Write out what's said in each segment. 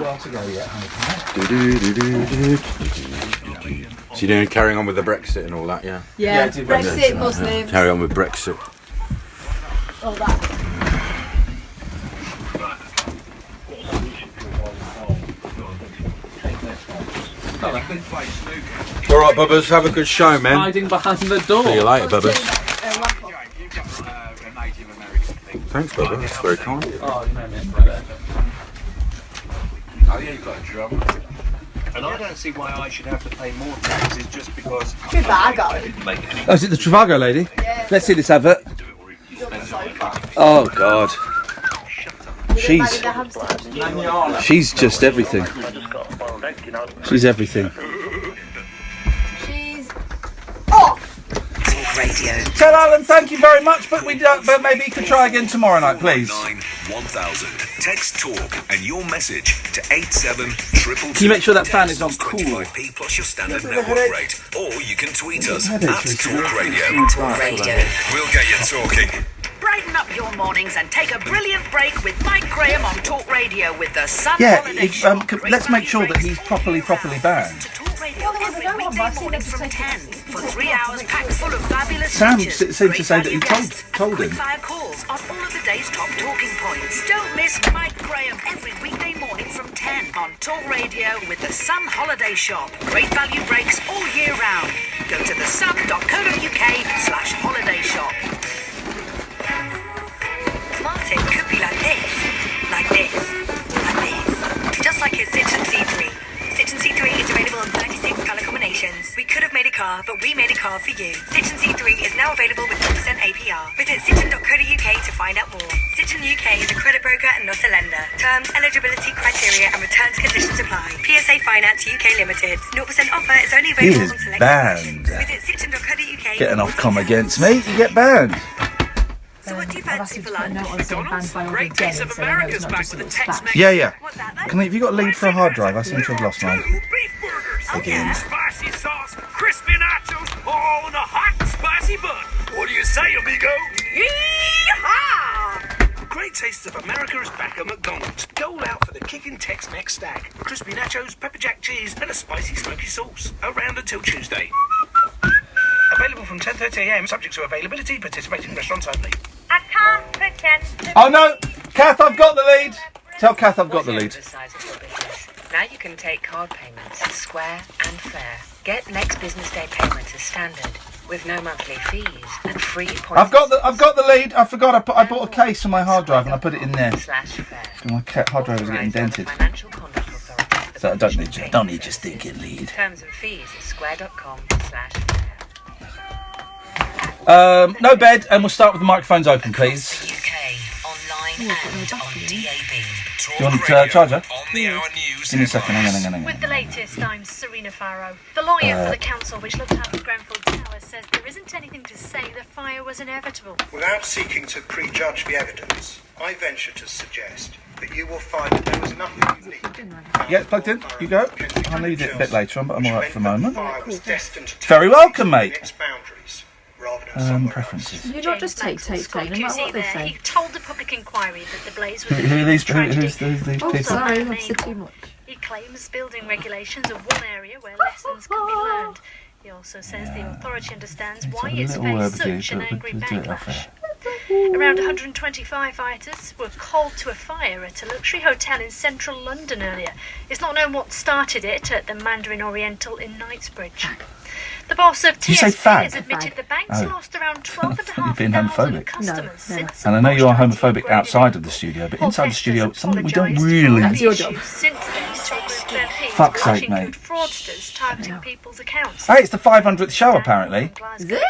while to go yet, So you're doing carrying on with the Brexit and all that, yeah? Yeah, Brexit, Muslims. Carry on with Brexit. All that. All right, Bubbers, have a good show, man. hiding behind the door. See you later, Bubbers. Thanks, Bubba. That's very kind. Oh, you know me. Oh, yeah, you've got a drum. And I don't see why I should have to pay more taxes just because I didn't make any. Oh, is it the Trivago lady? Yeah. Let's see this advert. Oh, God. She's just everything. She's everything. She's off. Radio. Tell Alan thank you very much, but maybe you could try again tomorrow night, please. 1000. Text talk and your message to 87222. Can you make sure that fan is on cool? 25p plus your standard network rate, or you can tweet us at talkRADIO. We'll get you talking. Brighten up your mornings and take a brilliant break with Mike Graham on Talk Radio with the Sun Yeah, Holiday Show. let's make sure that he's properly banned. To Talk Radio every weekday morning from 10 for 3 hours packed full of fabulous Sam features, seemed to great say that he value guests, told him. quick-fire calls on all of the day's top talking points. Don't miss Mike Graham every weekday morning from 10 on Talk Radio with the Sun Holiday Shop. Great value breaks all year round. Go to thesun.co.uk/holiday shop. Martin could be like this, like this, like this. Just like his Citroen C3. Citroen C3 is available in 36 colour combinations. We could have made a car, but we made a car for you. Citroen C3 is now available with 1% APR. Visit citroen.co.uk to find out more. Citroen UK is a credit broker and not a lender. Terms, eligibility criteria and returns conditions apply. PSA Finance UK Limited. 0% offer is only He available is on select banned. conditions. Visit citroen.co.uk. Get an Ofcom against me, you get banned. So what do you fancy for lunch? McDonald's? Great Taste of America's back with the Tex-Mex. Yeah. What's that then? Have you got a lead for a hard drive? I seem to have lost mine. Beef burgers. Again. Spicy sauce, crispy nachos, all in a hot and spicy bun. What do you say, amigo? Yee-haw! Great Taste of America is back at McDonald's. Dole out for the kicking Tex-Mex stack. Crispy nachos, pepper jack cheese, and a spicy smoky sauce. Around until Tuesday. Available from 10:30am, subject to availability, participating restaurants only. I can't pretend to Oh no! Kath, I've got the lead! Tell Kath I've got the lead. The size of your business. Now you can take card payments square and fair. Get next business day payments as standard with no monthly fees and free points. I've got the lead. I forgot. I bought a case for my hard drive and I put it in there. /fair. My hard drive was getting dented. Financial Conduct Authority. So I don't need your stinking lead. Terms and fees at square.com/fair. No bed, and we'll start with the microphones open, please. UK, online and on DAB. Do you want a charger? On the hour news. Give me a second, hang on. With the latest, I'm Serena Farrow. The lawyer for the council which looked after Grenfell Tower says there isn't anything to say the fire was inevitable. Without seeking to prejudge the evidence, I venture to suggest that you will find that there was nothing unique. Yeah, it's plugged in. You go. I'll need it a bit later on, but I'm alright for the moment. Fire was destined to Very welcome, mate. its boundaries rather than somewhere Preferences. You not just take, no matter what they say. He told the public inquiry that the blaze was Who are these tragedy. who's these Oh, people? sorry, I've said too much. He claims building regulations are one area where lessons can be learned. He also says the authority understands why a it's little faced word, such an but angry we'll do it off backlash. Around 125 fighters were called to a fire at a luxury hotel in central London earlier. It's not known what started it at the Mandarin Oriental in Knightsbridge. The boss of you say TSB fag? has admitted the bank's Oh. lost around You've been 12,500 homophobic. customers No, since And I know you are Bosch homophobic upgraded outside it. of the studio, but Paul inside the Heston studio, has something we don't apologised really. for That's your the job. issues since the Easter Group MP Fuck's watching sake, mate. good fraudsters targeting people's accounts. Hey, it's the 500th show, apparently. Is it?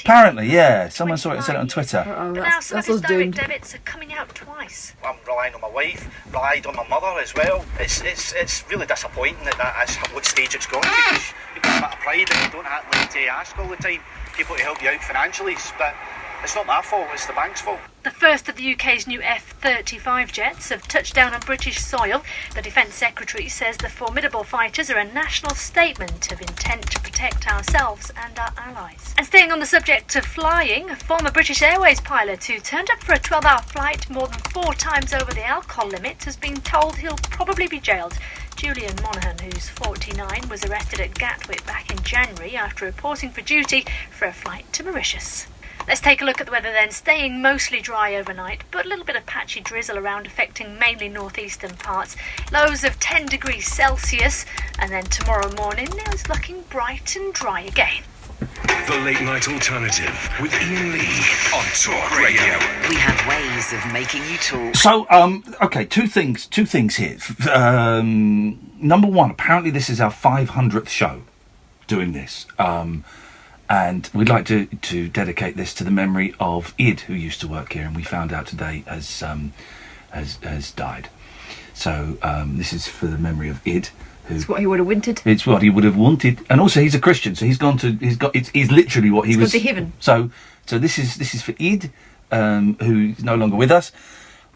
Apparently, yeah. Someone saw it, said it on Twitter. Oh, But now that's some of us his direct doomed. debits are coming out twice. I'm relying on my wife, relied on my mother as well. It's really disappointing that that's what stage it's gone to. Because you've got a bit of pride and you don't have to ask all the time people to help you out financially. But it's not my fault, it's the bank's fault. The first of the UK's new F-35 jets have touched down on British soil. The Defence Secretary says the formidable fighters are a national statement of intent to protect ourselves and our allies. And staying on the subject of flying, a former British Airways pilot who turned up for a 12-hour flight more than 4 times over the alcohol limit has been told he'll probably be jailed. Julian Monaghan, who's 49, was arrested at Gatwick back in January after reporting for duty for a flight to Mauritius. Let's take a look at the weather then. Staying mostly dry overnight, but a little bit of patchy drizzle around affecting mainly northeastern parts. Lows of 10 degrees Celsius, and then tomorrow morning it's looking bright and dry again. The Late Night Alternative with Iain Lee on Talk Radio. We have ways of making you talk. So, okay, two things here. Number one, apparently this is our 500th show doing this. And we'd like to dedicate this to the memory of Id, who used to work here, and we found out today has died. So this is for the memory of Id. It's what he would have wanted. It's what he would have wanted, and also he's a Christian, so he's literally what he was. Gone to heaven. So this is for Id, who's no longer with us.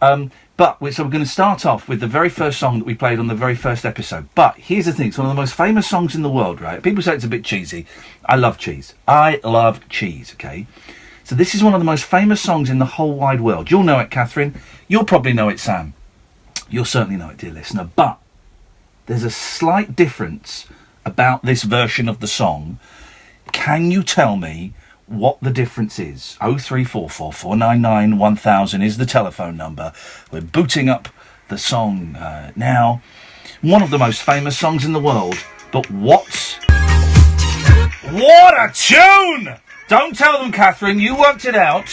So we're going to start off with the very first song that we played on the very first episode. But here's the thing, it's one of the most famous songs in the world, right? People say it's a bit cheesy. I love cheese, okay? So this is one of the most famous songs in the whole wide world. You'll know it, Catherine. You'll probably know it, Sam. You'll certainly know it, dear listener. But there's a slight difference about this version of the song. Can you tell me what the difference is? 0344 499 1000 is the telephone number. We're booting up the song now. One of the most famous songs in the world. But what a tune! Don't tell them, Catherine, you worked it out.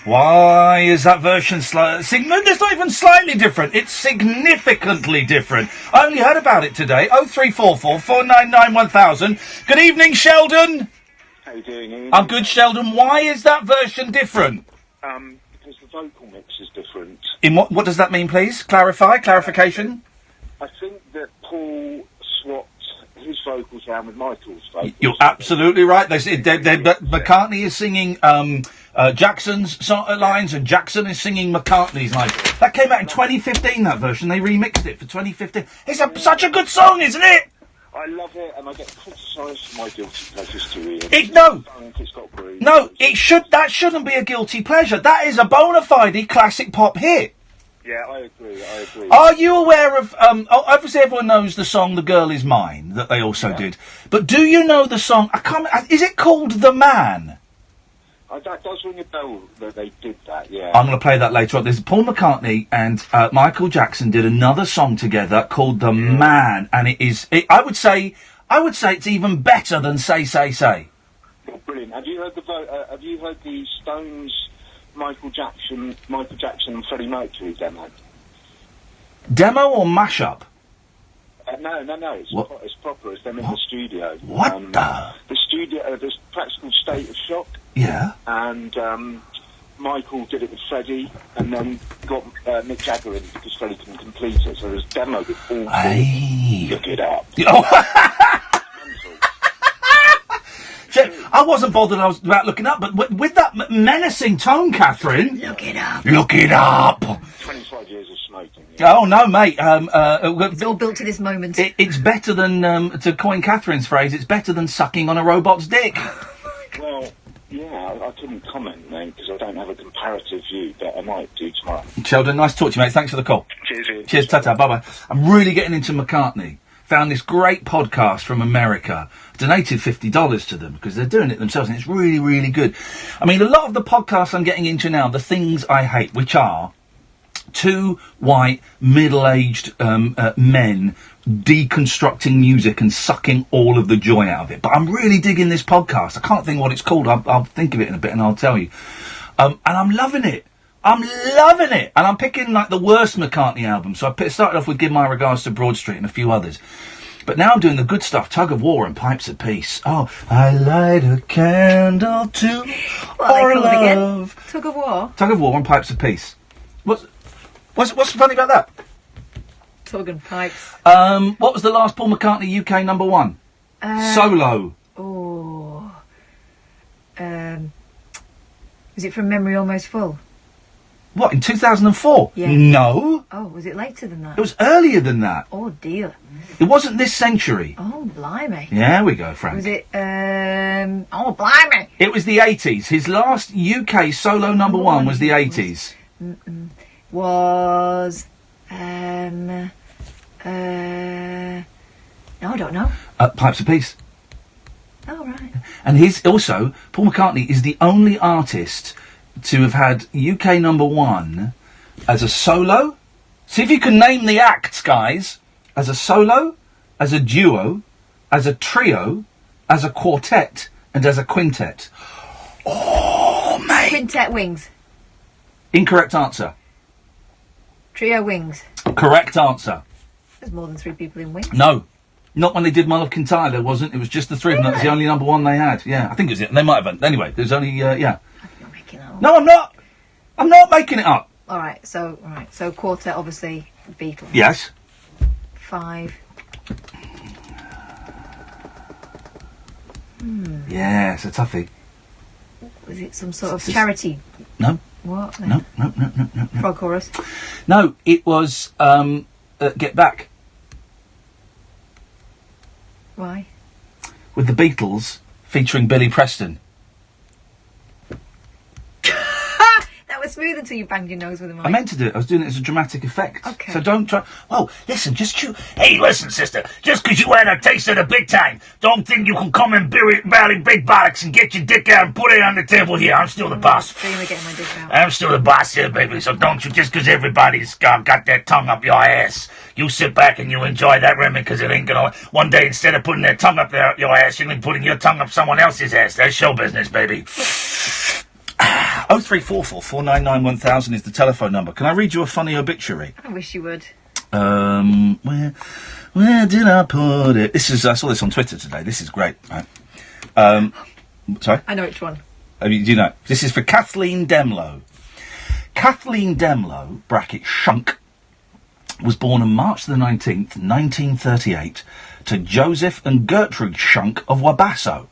Why is that version it's not even slightly different. It's significantly different. I only heard about it today. 0344 499 1000. Good evening, Sheldon. How you doing, Ian? I'm good, Sheldon. Why is that version different? Because the vocal mix is different. In what does that mean, please? Clarification? I think that Paul swapped his vocals down with Michael's vocals. You're absolutely right. McCartney is singing Jackson's lines, and Jackson is singing McCartney's lines. That came out in 2015, that version. They remixed it for 2015. It's such a good song, isn't it? I love it, and I get criticised for my guilty pleasures too, Ian. That shouldn't be a guilty pleasure. That is a bona fide classic pop hit. Yeah, I agree. Are you aware of, obviously everyone knows the song The Girl Is Mine, that they also did. But do you know the song, is it called The Man? That does ring a bell that they did that, yeah. I'm going to play that later on. There's Paul McCartney and Michael Jackson did another song together called The Man, and I would say it's even better than Say Say Say. Oh, brilliant. Have you heard the Stones Michael Jackson and Freddie Mercury demo? Demo or mashup? No. It's proper. It's them in the studio. What the studio? There's Practical State of Shock. Yeah. And Michael did it with Freddie, and then got Mick Jagger in because Freddie couldn't complete it. So there's a demo with all four. Look it up. I wasn't bothered about looking up, but with that menacing tone, Catherine. Look it up. Look it up. 25 years of smoking. Yeah. Oh, no, mate. It's all built to this moment. It's better than, to coin Catherine's phrase, it's better than sucking on a robot's dick. Well, yeah, I couldn't comment, mate, because I don't have a comparative view, but I might do tomorrow. Sheldon, nice to talk to you, mate. Thanks for the call. Cheers, Ian. Cheers, ta-ta, bye-bye. I'm really getting into McCartney. Found this great podcast from America. Donated $50 to them because they're doing it themselves, and it's really, really good. I mean, a lot of the podcasts I'm getting into now, the things I hate, which are two white, middle-aged men deconstructing music and sucking all of the joy out of it. But I'm really digging this podcast. I can't think what it's called. I'll think of it in a bit and I'll tell you. And I'm loving it. I'm loving it. And I'm picking, like, the worst McCartney albums. So I started off with Give My Regards to Broad Street and a few others. But now I'm doing the good stuff, Tug of War and Pipes of Peace. Oh, I light a candle to our love. Tug of War? Tug of War and Pipes of Peace. What's funny about that? Tug and Pipes. What was the last Paul McCartney UK number one? Solo. Oh. Is it From Memory Almost Full? What, in 2004? Yeah. No. Oh, was it later than that? It was earlier than that. Oh, dear. It wasn't this century. Oh, blimey. Yeah, we go, Frank. Was it, oh, blimey. It was the 80s. His last UK solo number one was the 80s. Was, no, I don't know. Pipes of Peace. Oh, right. And also, Paul McCartney is the only artist to have had UK number one as a solo. See if you can name the acts, guys. As a solo, as a duo, as a trio, as a quartet, and as a quintet. Oh, mate. Quintet Wings. Incorrect answer. Trio Wings. Correct answer. There's more than 3 people in Wings. No. Not when they did My Love Can Tie, there wasn't. It was just the 3 of them. That was the only number one they had. Yeah, I think it was it. They might have. Anyway, there's only, yeah. You're making that up. No, I'm not. I'm not making it up. All right, so quartet, obviously, Beatles. Yes. 5. Yeah, it's a toughie. Was it some sort of charity? No. What? No. Frog chorus? No, it was Get Back. Why? With the Beatles featuring Billy Preston. That was smooth until you banged your nose with a mic. I meant to do it. I was doing it as a dramatic effect. Okay. So don't try... Oh, listen, just you... Hey, listen, sister. Just 'cause you had a taste of the big time, don't think you can come in barely big bollocks and get your dick out and put it on the table here. I'm still the boss. Dream of getting my dick out. I'm still the boss here, baby. So don't you, just 'cause everybody's got their tongue up your ass, you sit back and you enjoy that rimming, 'cause it ain't gonna... One day, instead of putting their tongue up your ass, you're gonna be putting your tongue up someone else's ass. That's show business, baby. 0344 499 1000 is the telephone number. Can I read you a funny obituary? I wish you would. Where did I put it? I saw this on Twitter today. This is great. Right. Sorry? I know which one. Do you know? This is for Kathleen Demlow. Kathleen Demlow, bracket Shunk, was born on March the 19th, 1938, to Joseph and Gertrude Shunk of Wabasso.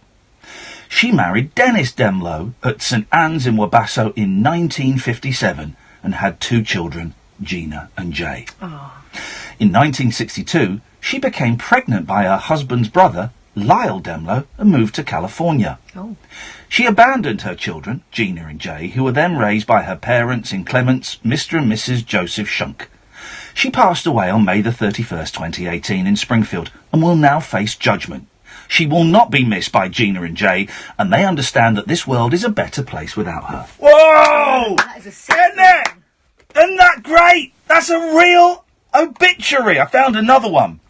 She married Dennis Demlow at St Anne's in Wabasso in 1957 and had 2 children, Gina and Jay. Oh. In 1962, she became pregnant by her husband's brother, Lyle Demlow, and moved to California. Oh. She abandoned her children, Gina and Jay, who were then raised by her parents in Clements, Mr. and Mrs. Joseph Shunk. She passed away on May the 31st, 2018 in Springfield and will now face judgment. She will not be missed by Gina and Jay, and they understand that this world is a better place without her. Whoa! That is a Isn't that great? That's a real obituary. I found another one.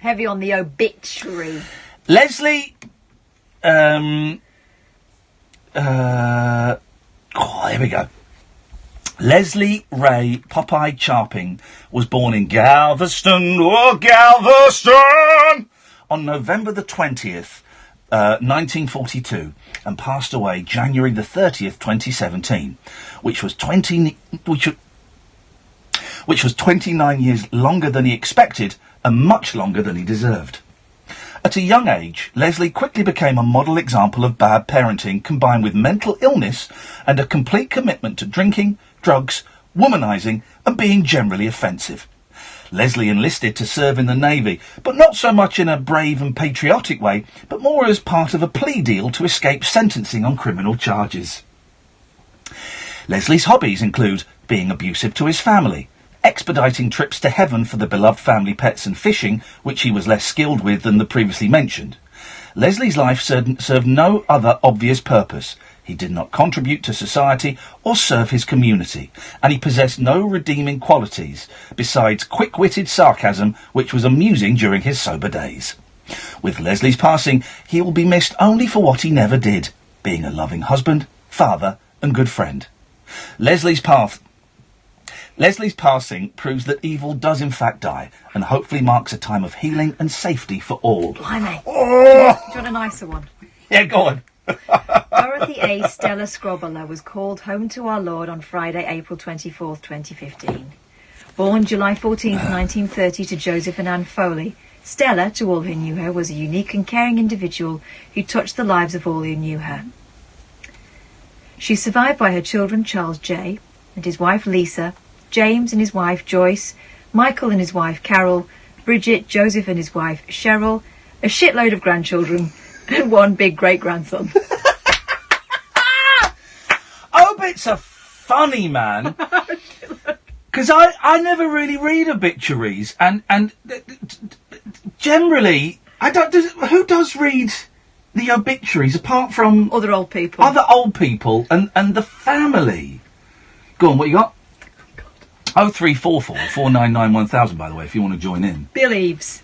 Heavy on the obituary. Leslie... here we go. Leslie Ray Popeye Charping was born in Galveston, Galveston, on November the 20th, 1942, and passed away January the 30th, 2017, which was 29 years longer than he expected and much longer than he deserved. At a young age, Leslie quickly became a model example of bad parenting combined with mental illness and a complete commitment to drinking, drugs, womanizing, and being generally offensive. Leslie enlisted to serve in the Navy, but not so much in a brave and patriotic way, but more as part of a plea deal to escape sentencing on criminal charges. Leslie's hobbies include being abusive to his family, expediting trips to heaven for the beloved family pets and fishing, which he was less skilled with than the previously mentioned. Leslie's life served no other obvious purpose. He did not contribute to society or serve his community, and he possessed no redeeming qualities, besides quick-witted sarcasm, which was amusing during his sober days. With Leslie's passing, he will be missed only for what he never did, being a loving husband, father, and good friend. Leslie's passing proves that evil does in fact die, and hopefully marks a time of healing and safety for all. Blimey. Oh! Do you want a nicer one? Yeah, go on. Dorothy A. Stella Scrobler was called home to our Lord on Friday, April 24th, 2015. Born July 14th, 1930 to Joseph and Anne Foley, Stella, to all who knew her, was a unique and caring individual who touched the lives of all who knew her. She's survived by her children Charles J., and his wife Lisa, James and his wife Joyce, Michael and his wife Carol, Bridget, Joseph and his wife Cheryl, a shitload of grandchildren, and one big great-grandson. Obits are funny, man. Because I never really read obituaries, and generally, who does read the obituaries apart from other old people? Other old people and the family. Go on, what you got? 0344 499 1000, by the way, if you want to join in. Bill Eaves.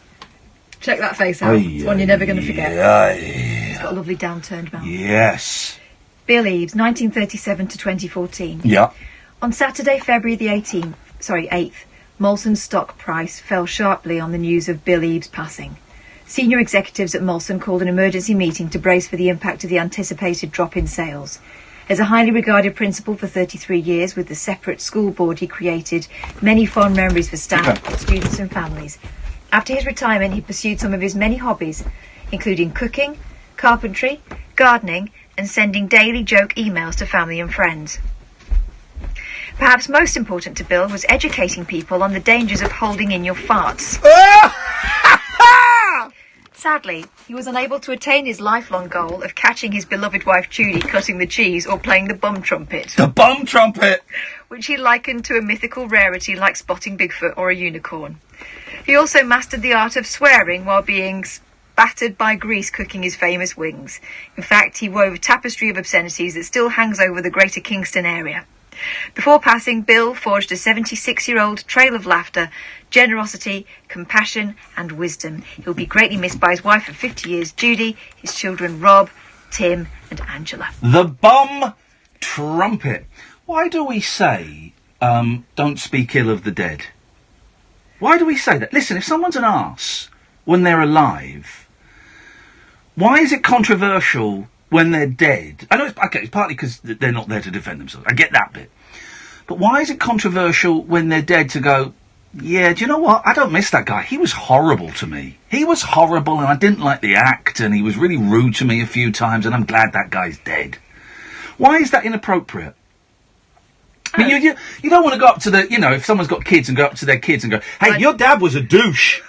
Check that face out. It's one you're never going to forget. He's got a lovely downturned mouth. Yes. Bill Eaves, 1937 to 2014. Yeah. On Saturday, February the 8th, Molson's stock price fell sharply on the news of Bill Eaves' passing. Senior executives at Molson called an emergency meeting to brace for the impact of the anticipated drop in sales. As a highly regarded principal for 33 years with the separate school board he created many fond memories for staff, students and families. After his retirement, he pursued some of his many hobbies, including cooking, carpentry, gardening and sending daily joke emails to family and friends. Perhaps most important to Bill was educating people on the dangers of holding in your farts. Sadly, he was unable to attain his lifelong goal of catching his beloved wife Judy cutting the cheese or playing the bum trumpet. The bum trumpet! Which he likened to a mythical rarity like spotting Bigfoot or a unicorn. He also mastered the art of swearing while being battered by grease cooking his famous wings. In fact, he wove a tapestry of obscenities that still hangs over the greater Kingston area. Before passing, Bill forged a 76-year-old trail of laughter, generosity, compassion and wisdom. He'll be greatly missed by his wife of 50 years, Judy, his children Rob, Tim and Angela. The bum trumpet. Why do we say, don't speak ill of the dead? Why do we say that? Listen, if someone's an arse when they're alive, why is it controversial when they're dead? I know it's partly because they're not there to defend themselves. I get that bit. But why is it controversial when they're dead to go, yeah, do you know what? I don't miss that guy. He was horrible to me. He was horrible and I didn't like the act and he was really rude to me a few times and I'm glad that guy's dead. Why is that inappropriate? I mean, you don't want to go up to if someone's got kids and go up to their kids and go, hey, your dad was a douche.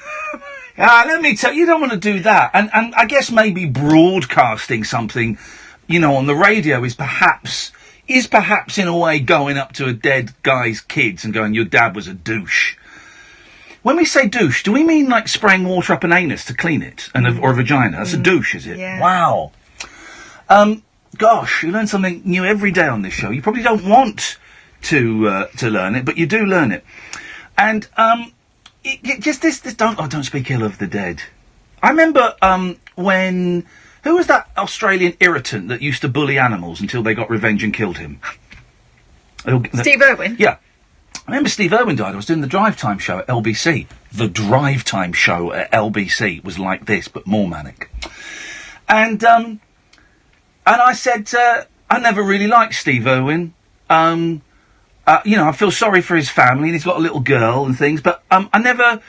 Let me tell you, you don't want to do that. And I guess maybe broadcasting something, on the radio is perhaps in a way going up to a dead guy's kids and going, your dad was a douche. When we say douche, do we mean like spraying water up an anus to clean it or a vagina? That's a douche, is it? Yeah. Wow. Gosh, you learn something new every day on this show. You probably don't want to learn it, but you do learn it. And don't speak ill of the dead. I remember who was that Australian irritant that used to bully animals until they got revenge and killed him? Steve Irwin? Yeah. I remember Steve Irwin died. I was doing the Drive Time show at LBC. The Drive Time show at LBC was like this, but more manic. And I said, I never really liked Steve Irwin. I feel sorry for his family, and he's got a little girl and things, but I never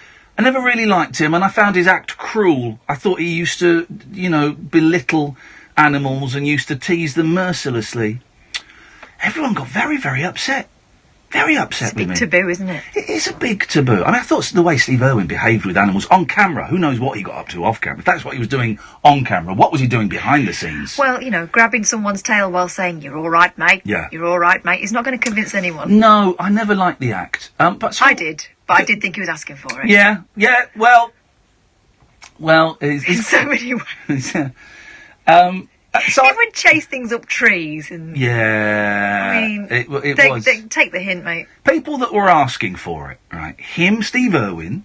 really liked him, and I found his act cruel. I thought he used to, belittle animals and used to tease them mercilessly. Everyone got very, very upset. Very upset with me. It's a big taboo, isn't it? It is a big taboo. I mean, I thought the way Steve Irwin behaved with animals on camera, who knows what he got up to off camera. If that's what he was doing on camera, what was he doing behind the scenes? Well, grabbing someone's tail while saying, you're all right, mate. Yeah. You're all right, mate. He's not going to convince anyone. No, I never liked the act. I did, but I did think he was asking for it. Yeah, well, in so many ways. So he would chase things up trees and... Yeah. I mean, take the hint, mate. People that were asking for it, right? Him, Steve Irwin,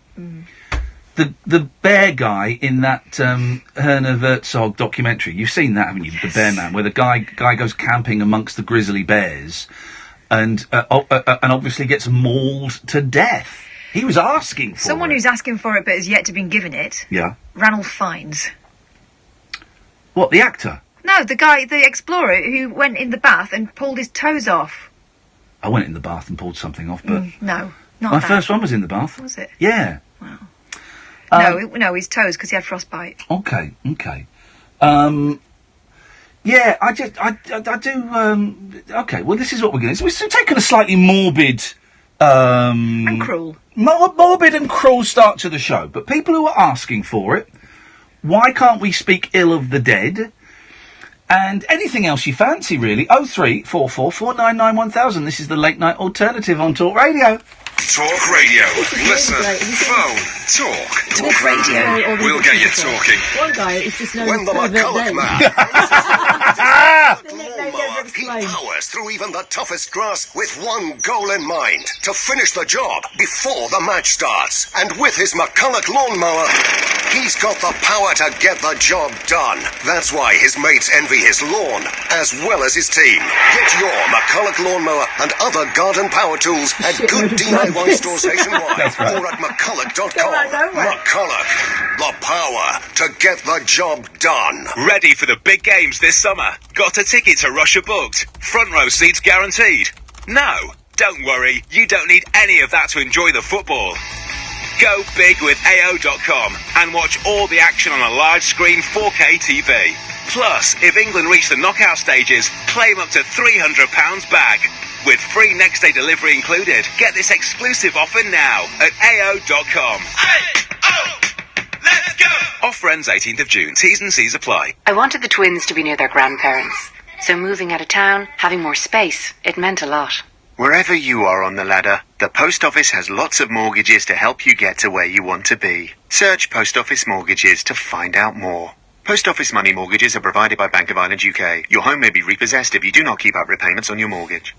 the bear guy in that Herner Herzog documentary. You've seen that, haven't you? The Bear Man, where the guy goes camping amongst the grizzly bears and obviously gets mauled to death. He was asking for Someone who's asking for it but has yet to been given it. Yeah. Ranulph Fiennes. What, the actor? No, the explorer who went in the bath and pulled his toes off. I went in the bath and pulled something off, but... No, not my that. first one was in the bath. Was it? Yeah. Wow. No, his toes, because he had frostbite. Okay. Yeah, I do. Okay, well, this is what we're going to do. We're taking a slightly morbid. And cruel. Morbid and cruel start to the show. But people who are asking for it, why can't we speak ill of the dead? And anything else you fancy, really. 0344 499 1000. This is the late night alternative on Talk Radio. Talk Radio. Listen, phone, talk. Talk Radio. We'll get you talking. One guy is just known When as the Pervert McCulloch Dave. man he powers through even the toughest grass with one goal in mind: to finish the job before the match starts. And with his McCulloch lawnmower, he's got the power to get the job done. That's why his mates envy his lawn as well as his team. Get your McCulloch lawnmower and other garden power tools at good DIY stores nationwide or at McCulloch.com. McCulloch, the power to get the job done. Ready for the big games this summer? Got a ticket to Russia booked? Front row seats guaranteed? No, don't worry, you don't need any of that to enjoy the football. Go big with AO.com and watch all the action on a large screen 4K TV. Plus, if England reach the knockout stages, claim up to £300 back. With free next day delivery included. Get this exclusive offer now at AO.com. Let's go! Offer ends 18th of June. T's and C's apply. I wanted the twins to be near their grandparents. So moving out of town, having more space, it meant a lot. Wherever you are on the ladder, the Post Office has lots of mortgages to help you get to where you want to be. Search Post Office Mortgages to find out more. Post Office money mortgages are provided by Bank of Ireland UK. Your home may be repossessed if you do not keep up repayments on your mortgage.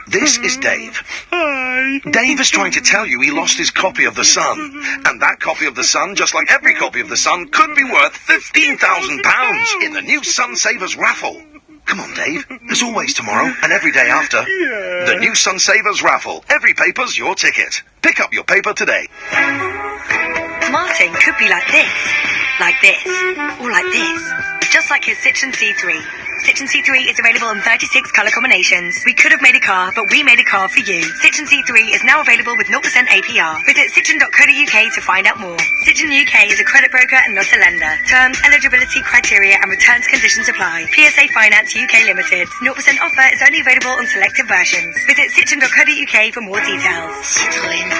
This is Dave. Hi. Dave is trying to tell you he lost his copy of The Sun. And that copy of The Sun, just like every copy of The Sun, could be worth £15,000 in the new Sun Savers raffle. Come on, Dave. There's always tomorrow and every day after. Yeah. The new Sun Savers raffle. Every paper's your ticket. Pick up your paper today. Martin could be like this, or like this. Just like his Citroen C3. Citroen C3 is available in 36 colour combinations. We could have made a car, but we made a car for you. Citroen C3 is now available with 0% APR. Visit citroen.co.uk to find out more. Citroen UK is a credit broker and not a lender. Terms, eligibility criteria and returns conditions apply. PSA Finance UK Limited. 0% offer is only available on selected versions. Visit citroen.co.uk for more details. Citroen.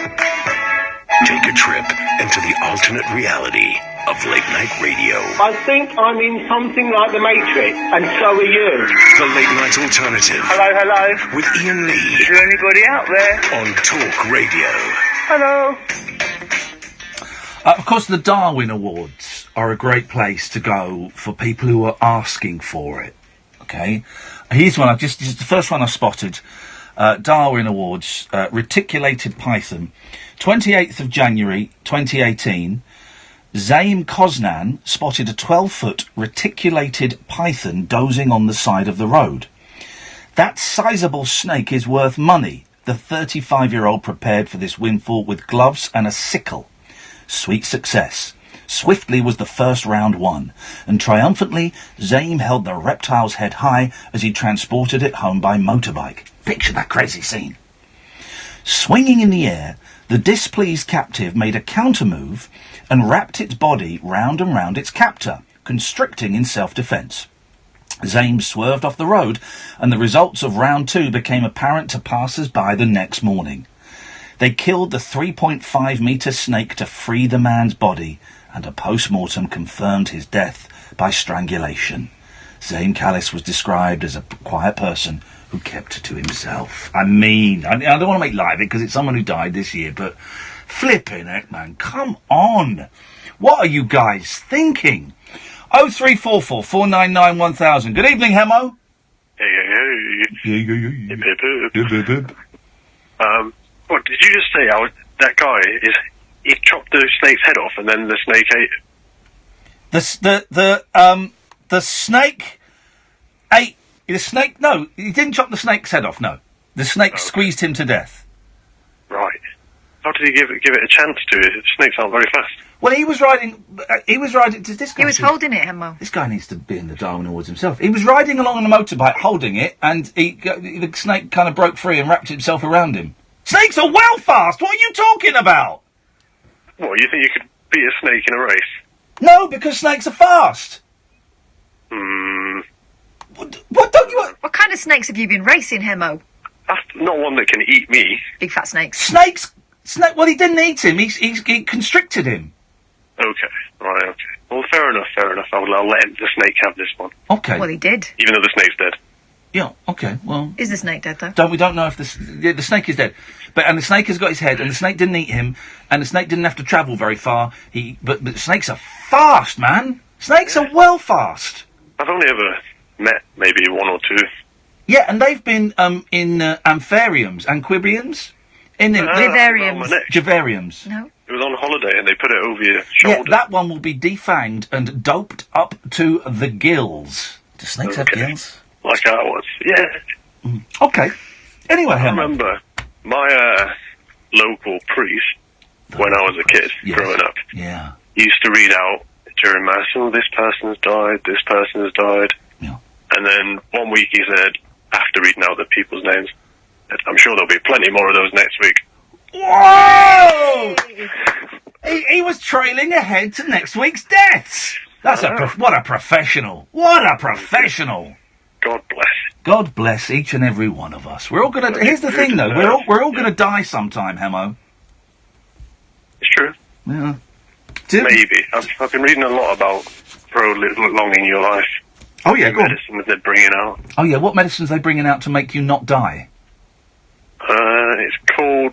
Take a trip into the alternate reality of late night radio. I think I'm in something like the Matrix, and so are you. The late night alternative. Hello. With Iain Lee. Is there anybody out there? On Talk Radio. Hello. Of course, the Darwin Awards are a great place to go for people who are asking for it. Okay? Here's one, this is the first one I spotted. Darwin Awards, reticulated python. 28th of January 2018, Zaim Kosnan spotted a 12-foot reticulated python dozing on the side of the road. That sizable snake is worth money. The 35-year-old prepared for this windfall with gloves and a sickle. Sweet success. Swiftly was the first round won, and triumphantly, Zaim held the reptile's head high as he transported it home by motorbike. Picture that crazy scene. Swinging in the air, the displeased captive made a counter-move and wrapped its body round and round its captor, constricting in self-defence. Zaim swerved off the road, and the results of round 2 became apparent to passers-by the next morning. They killed the 3.5-metre snake to free the man's body, and a post-mortem confirmed his death by strangulation. Zaim Callis was described as a quiet person who kept to himself. I mean, I don't want to make light of it because it's someone who died this year, but flipping heck, man, come on. What are you guys thinking? 0344 499 1000. Good evening, Hemo. What did you just say? That guy he chopped the snake's head off and then the snake ate it. The snake ate the snake. No, he didn't chop the snake's head off. No, the snake squeezed him to death. Right. How did he give it a chance to? Snakes aren't very fast. Well, he was riding. This guy He was holding it, Hemo. This guy needs to be in the Darwin Awards himself. He was riding along on a motorbike, holding it, and the snake kind of broke free and wrapped himself around him. Snakes are well fast. What are you talking about? What, you think you could beat a snake in a race? No, because snakes are fast. What don't you... What kind of snakes have you been racing, Hemo? That's not one that can eat me. Big fat snakes. Snakes? Well, he didn't eat him. He constricted him. Okay, right, okay. Well, fair enough. I'll let the snake have this one. Okay. Well, he did. Even though the snake's dead. Yeah, okay, well... Is the snake dead, though? We don't know if the snake is dead. And the snake has got his head, and the snake didn't eat him, and the snake didn't have to travel very far. But snakes are fast, man! Snakes are well fast! I've only ever met maybe one or two. Yeah, and they've been in amphariums, anquibiums? Vivariums. Javariums. No. It was on holiday and they put it over your Yeah, shoulder. that one will be defanged and doped up to the gills. Do snakes have gills? Like ours, yeah. Okay. Anyway, I remember my local priest, when I was a kid, growing up, used to read out during Mass, oh, this person has died, this person has died. Yeah. And then one week he said, after reading out the people's names, I'm sure there'll be plenty more of those next week. Whoa! he was trailing ahead to next week's deaths. That's what a professional. What a professional. God bless. God bless each and every one of us. We're all gonna. Here's the thing, though. We're all gonna die sometime, Hemo. It's true. Yeah. Maybe. I've been reading a lot about prolonging your life. Oh yeah, go on. Medicines they're bringing out. Oh yeah, what medicines are they bringing out to make you not die? It's called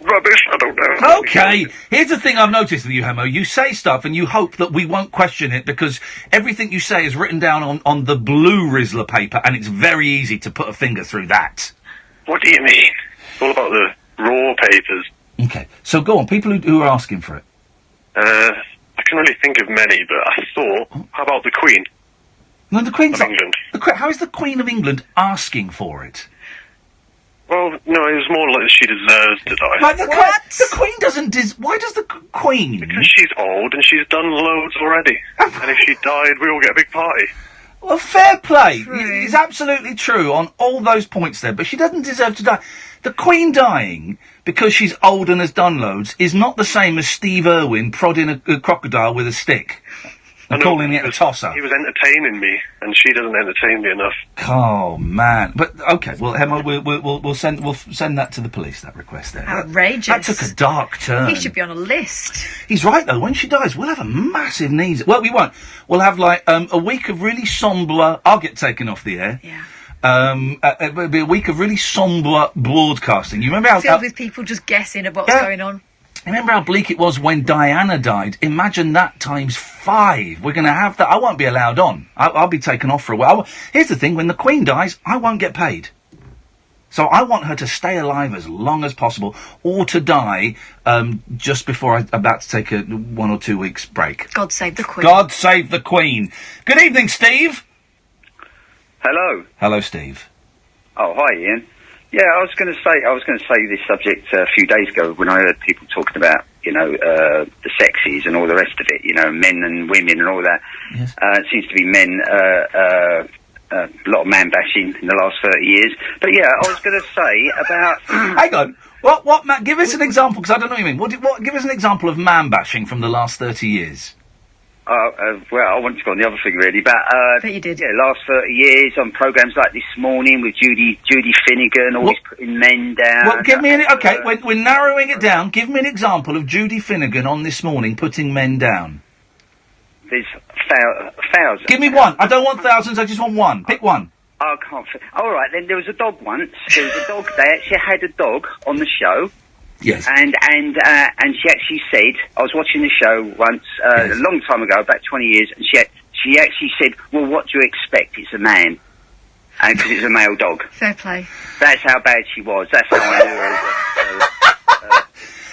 rubbish. I don't know. Okay, here's the thing I've noticed with you, Hemo. You say stuff and you hope that we won't question it because everything you say is written down on the blue Rizzler paper and it's very easy to put a finger through that. What do you mean? It's all about the raw papers. Okay, so go on, people who are asking for it. I can really think of many, but I thought, how about the Queen? No, the Queen's of England. How is the Queen of England asking for it? Well, no, it was more like she deserves to die. Like the Queen doesn't. Why does the Queen? Because she's old and she's done loads already. And if she died, we all get a big party. Well, fair play. It's absolutely true on all those points there, but she doesn't deserve to die. The Queen dying because she's old and has done loads is not the same as Steve Irwin prodding a crocodile with a stick and calling it a tosser. He was entertaining me, and she doesn't entertain me enough. Oh man! But okay, well, Emma, we'll send that to the police. That request there. Outrageous. That took a dark turn. He should be on a list. He's right though. When she dies, we'll have a massive needs. Well, we won't. We'll have like a week of really sombre. I'll get taken off the air. Yeah. It'll be a week of really sombre broadcasting. You remember how filled with people just guessing at what's going on. Remember how bleak it was when Diana died? Imagine that times 5. We're going to have that. I won't be allowed on. I'll be taken off for a while. Here's the thing. When the Queen dies, I won't get paid. So I want her to stay alive as long as possible or to die just before I'm about to take a 1 or 2 weeks break. God save the Queen. God save the Queen. Good evening, Steve. Hello. Hello, Steve. Oh, hi, Ian. Yeah, I was going to say this subject a few days ago when I heard people talking about, the sexes and all the rest of it, men and women and all that. Yes. It seems to be men, a lot of man bashing in the last 30 years. But yeah, I was going to say about... Hang on. What, give us an example, because I don't know what you mean. Give us an example of man bashing from the last 30 years. Well, I wanted to go on the other thing really, but you did. Yeah, last 30 years on programmes like This Morning with Judy Finnegan, always putting men down. Well, give me okay. We're narrowing it down. Give me an example of Judy Finnegan on This Morning putting men down. There's thousands. Give me one. I don't want thousands. I just want one. Pick one. I can't. All right, then there was a dog once. There was a dog. They actually had a dog on the show. Yes. And she actually said, I was watching the show once, a long time ago, about 20 years, and she actually said, well, what do you expect? It's a man. And because it's a male dog. Fair play. That's how bad she was. That's how I knew her.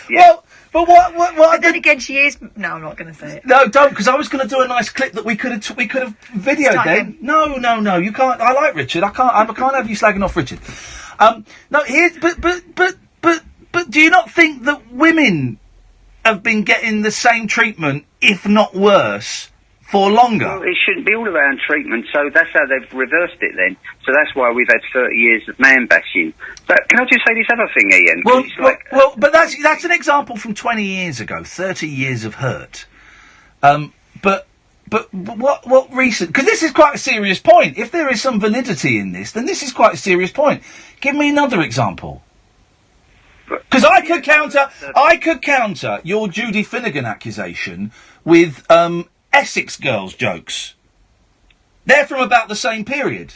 Yeah. Well, but what? But then again, she is... No, I'm not going to say it. No, don't, because I was going to do a nice clip that we could have videoed Start then. him. No, you can't. I like Richard. I can't have you slagging off Richard. No, here's... But do you not think that women have been getting the same treatment, if not worse, for longer? Well, it shouldn't be all around treatment, so that's how they've reversed it then. So that's why we've had 30 years of man bashing. But can I just say this other thing, Ian? But that's an example from 20 years ago, 30 years of hurt. But But what recent? Because this is quite a serious point. If there is some validity in this, then this is quite a serious point. Give me another example. Because I could counter your Judy Finnegan accusation with Essex Girls jokes. They're from about the same period.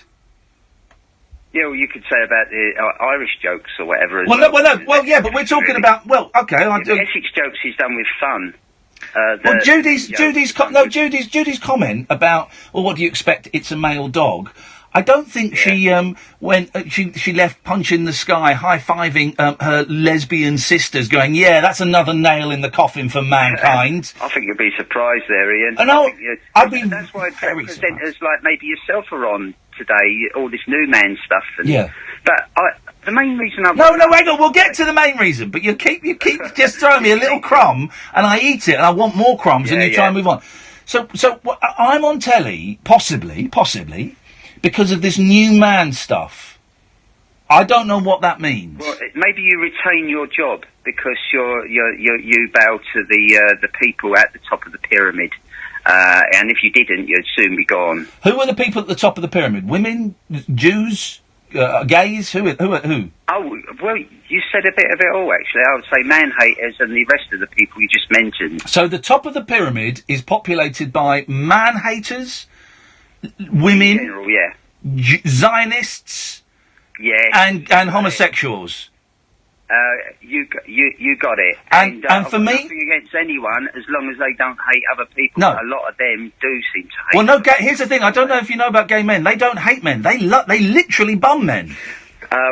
Yeah, well, you could say about the Irish jokes or whatever. Yeah, but we're talking about. Well, okay, Essex jokes is done with fun. Judy's comment about, well, what do you expect? It's a male dog. I don't think she she left punching the sky, high-fiving her lesbian sisters, going, yeah, that's another nail in the coffin for mankind. I think you'll be surprised there, Ian. That's why presenters like maybe yourself are on today, all this new man stuff. But the main reason hang on, we'll get to the main reason, but you keep just throwing me a little crumb, and I eat it, and I want more crumbs, and you try and move on. So I'm on telly, possibly, because of this new man stuff. I don't know what that means. Well, maybe you retain your job because you bow to the people at the top of the pyramid, and if you didn't, you'd soon be gone. Who are the people at the top of the pyramid? Women, Jews, gays? Who? Oh, well, you said a bit of it all. Actually, I would say man-haters and the rest of the people you just mentioned. So the top of the pyramid is populated by man-haters, women, in general, Zionists, and homosexuals. You got it. And for me, nothing against anyone as long as they don't hate other people. No. A lot of them do seem to hate. Well, no. Here's the thing. I don't know if you know about gay men. They don't hate men. They literally bum men.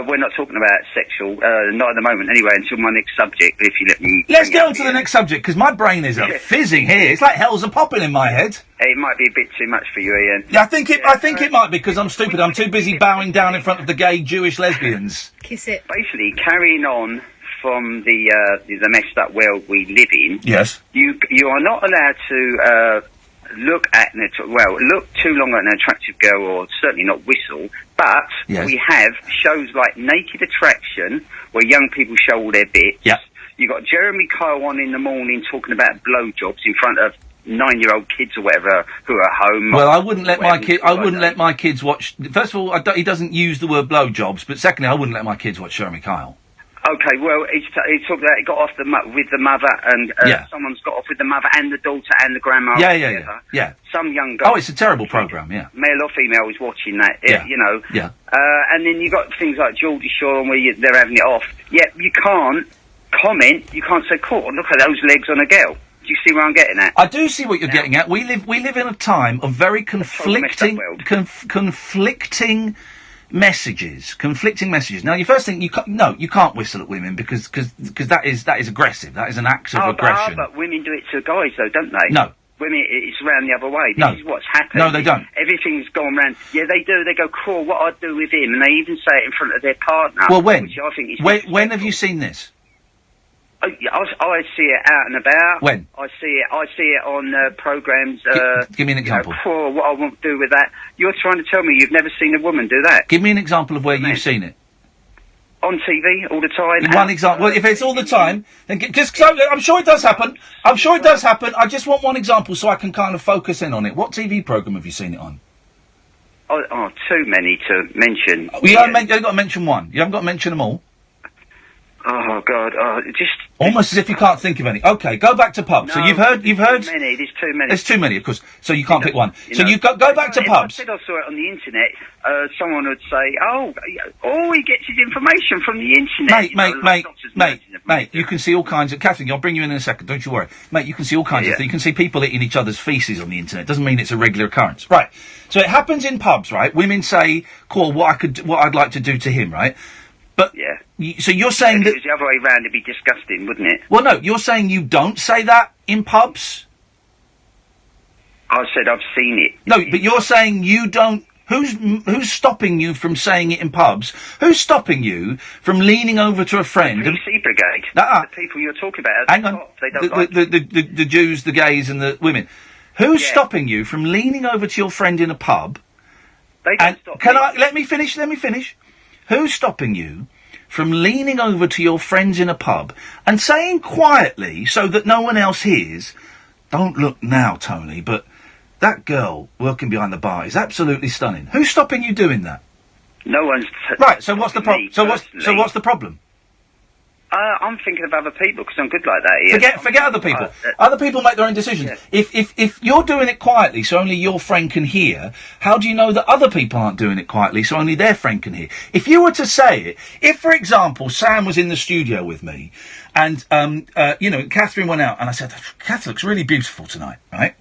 We're not talking about sexual, not at the moment anyway, until my next subject, if you let me... Let's get on to the next subject, because my brain is fizzing here. It's like hell's a-popping in my head. It might be a bit too much for you, Ian. Yeah, I think it might be, because I'm stupid. I'm too busy bowing down in front of the gay Jewish lesbians. Kiss it. Basically, carrying on from the messed up world we live in... Yes. You are not allowed to... look too long at an attractive girl, or certainly not whistle, but we have shows like Naked Attraction, where young people show all their bits. Yeah. You got Jeremy Kyle on in the morning talking about blowjobs in front of 9-year-old kids or whatever who are home. Well, I wouldn't let my kids watch. First of all, he doesn't use the word blowjobs, but secondly, I wouldn't let my kids watch Jeremy Kyle. Okay, well, he talked about it got off with the mother, and someone's got off with the mother and the daughter and the grandma. Yeah. Some young guy. Oh, it's a terrible programme, yeah. Male or female is watching that, you know. Yeah. And then you got things like Geordie Shore where they're having it off. Yeah, you can't comment, you can't say, cool, look at those legs on a girl. Do you see where I'm getting at? I do see what you're getting at. We live in a time of very conflicting messages. Now, your first thing, you can't whistle at women because that is aggressive. That is an act of aggression. But women do it to guys, though, don't they? No. Women, it's around the other way. This is what's happened. No, they don't. Everything's gone round. Yeah, they do. They go, cool, what I'd do with him, and they even say it in front of their partner. Well, when? Which I think is when have you seen this? I see it out and about. When? I see it on programmes. Give me an example. What I want to do with that. You're trying to tell me you've never seen a woman do that? Give me an example of where you've seen it. On TV all the time. One example. Well, if it's all the time, then I'm sure it does happen. I just want one example so I can kind of focus in on it. What TV programme have you seen it on? Oh, too many to mention. You haven't got to mention one. You haven't got to mention them all. Oh God! Almost as if you can't think of any. Okay, go back to pubs. No, so you've heard. There's too many. There's too many, of course. So you can't pick one. So you go back to pubs. If I said I saw it on the internet, someone would say, "Oh, all he gets his information from the internet." Mate, you can see all kinds of. Catherine, I'll bring you in a second. Don't you worry, mate. You can see all kinds of things. You can see people eating each other's feces on the internet. Doesn't mean it's a regular occurrence, right? So it happens in pubs, right? Women say, "Cool, what I'd like to do to him," right? But so you're saying if that it was the other way round, it'd be disgusting, wouldn't it? Well, no, you're saying you don't say that in pubs. I said I've seen it. No, but you're saying you don't. Who's stopping you from saying it in pubs? Who's stopping you from leaning over to a friend? The PC Brigade. The people you're talking about. Hang on. They don't the Jews, the gays, and the women. Who's stopping you from leaning over to your friend in a pub? They don't stop me. Let me finish. Who's stopping you from leaning over to your friends in a pub and saying quietly, so that no one else hears, "Don't look now, Tony, but that girl working behind the bar is absolutely stunning. Who's stopping you doing that? No one's... Right, so what's the problem? So what's the problem? I'm thinking of other people because I'm good like that, Ian. Forget other people. Other people make their own decisions. Yeah. If you're doing it quietly so only your friend can hear, how do you know that other people aren't doing it quietly so only their friend can hear? If you were to say it, if, for example, Sam was in the studio with me and, Catherine went out and I said, Kath looks really beautiful tonight, right?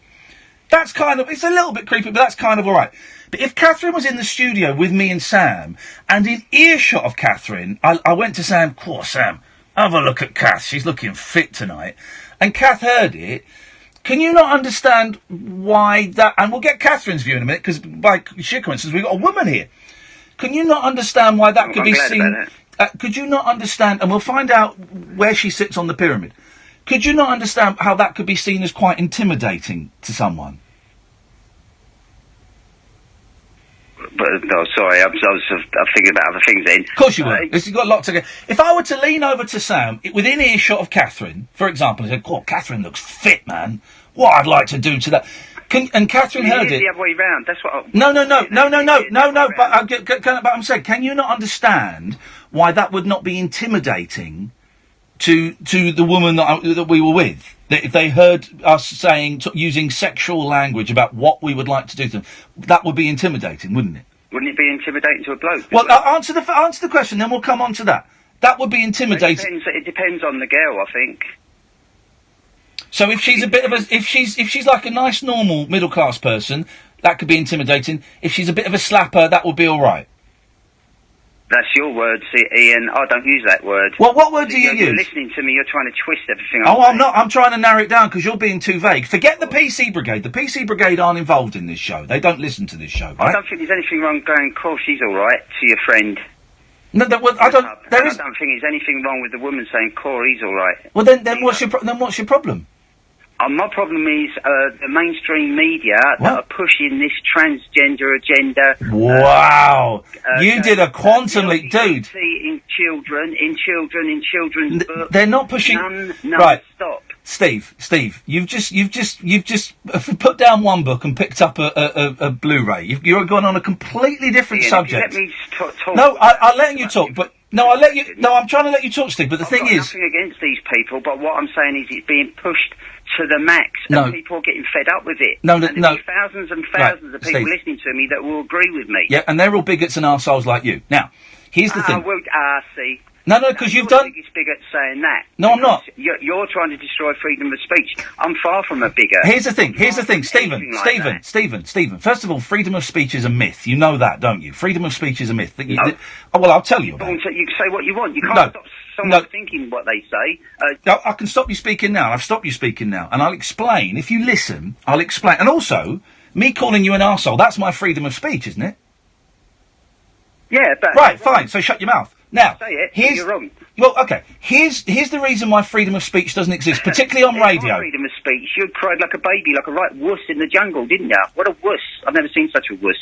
That's kind of, it's a little bit creepy, but that's kind of all right. But if Catherine was in the studio with me and Sam, and in earshot of Catherine, I went to Sam, poor Sam, have a look at Kath, she's looking fit tonight. And Kath heard it. Can you not understand why that... And we'll get Catherine's view in a minute, because by sheer coincidence, we've got a woman here. Can you not understand why that could be seen... could you not understand... And we'll find out where she sits on the pyramid. Could you not understand how that could be seen as quite intimidating to someone? But, no, sorry, I'm thinking about other things then. Of course you were. You've got a lot to go. If I were to lean over to Sam, within earshot of Catherine, for example, and said, "Oh, Catherine looks fit, man. What I'd like to do to that." And Catherine heard it. The other way round. That's what. No. But I'm saying, can you not understand why that would not be intimidating to the woman that we were with? That if they heard us using sexual language about what we would like to do to them, that would be intimidating, wouldn't it? Wouldn't it be intimidating to a bloke? Well, answer the question, then we'll come on to that. That would be intimidating. It depends on the girl, I think. So if she's a bit of a, if she's like a nice, normal, middle-class person, that could be intimidating. If she's a bit of a slapper, that would be all right. That's your word, Ian. I don't use that word. Well, what word do you use? You're listening to me, you're trying to twist everything. I'm not. I'm trying to narrow it down because you're being too vague. Forget the PC Brigade. The PC Brigade aren't involved in this show. They don't listen to this show, right? I don't think there's anything wrong going, cool, she's all right, to your friend. No, I don't. I don't think there's anything wrong with the woman saying, cool, he's all right. Well, then what's your problem? My problem is the mainstream media that are pushing this transgender agenda. Wow! You did a quantum leap, dude. In children's books. They're not pushing. Right. Stop. Steve, you've just put down one book and picked up a Blu-ray. You're going on a completely different subject. Let me talk. No, I'm letting you talk, but. No, I'm trying to let you talk, Steve, but the thing is... I've got nothing against these people, but what I'm saying is it's being pushed to the max, and people are getting fed up with it. No. Thousands and thousands of people listening to me that will agree with me. Yeah, and they're all bigots and arseholes like you. Now, here's the thing... see... No, because you've done... biggest bigot saying that. No, I'm not. You're trying to destroy freedom of speech. I'm far from a bigot. Here's the thing, Stephen. First of all, freedom of speech is a myth. You know that, don't you? Freedom of speech is a myth. Well, I'll tell you about it. You can say what you want. You can't stop someone thinking what they say. I can stop you speaking now. I've stopped you speaking now. And I'll explain. If you listen, I'll explain. And also, me calling you an arsehole, that's my freedom of speech, isn't it? Yeah, but... Right, fine, so shut your mouth. Now, say it, you're wrong. Well, okay. Here's the reason why freedom of speech doesn't exist, particularly on radio. Freedom of speech. You cried like a baby, like a right wuss in the jungle, didn't you? What a wuss! I've never seen such a wuss.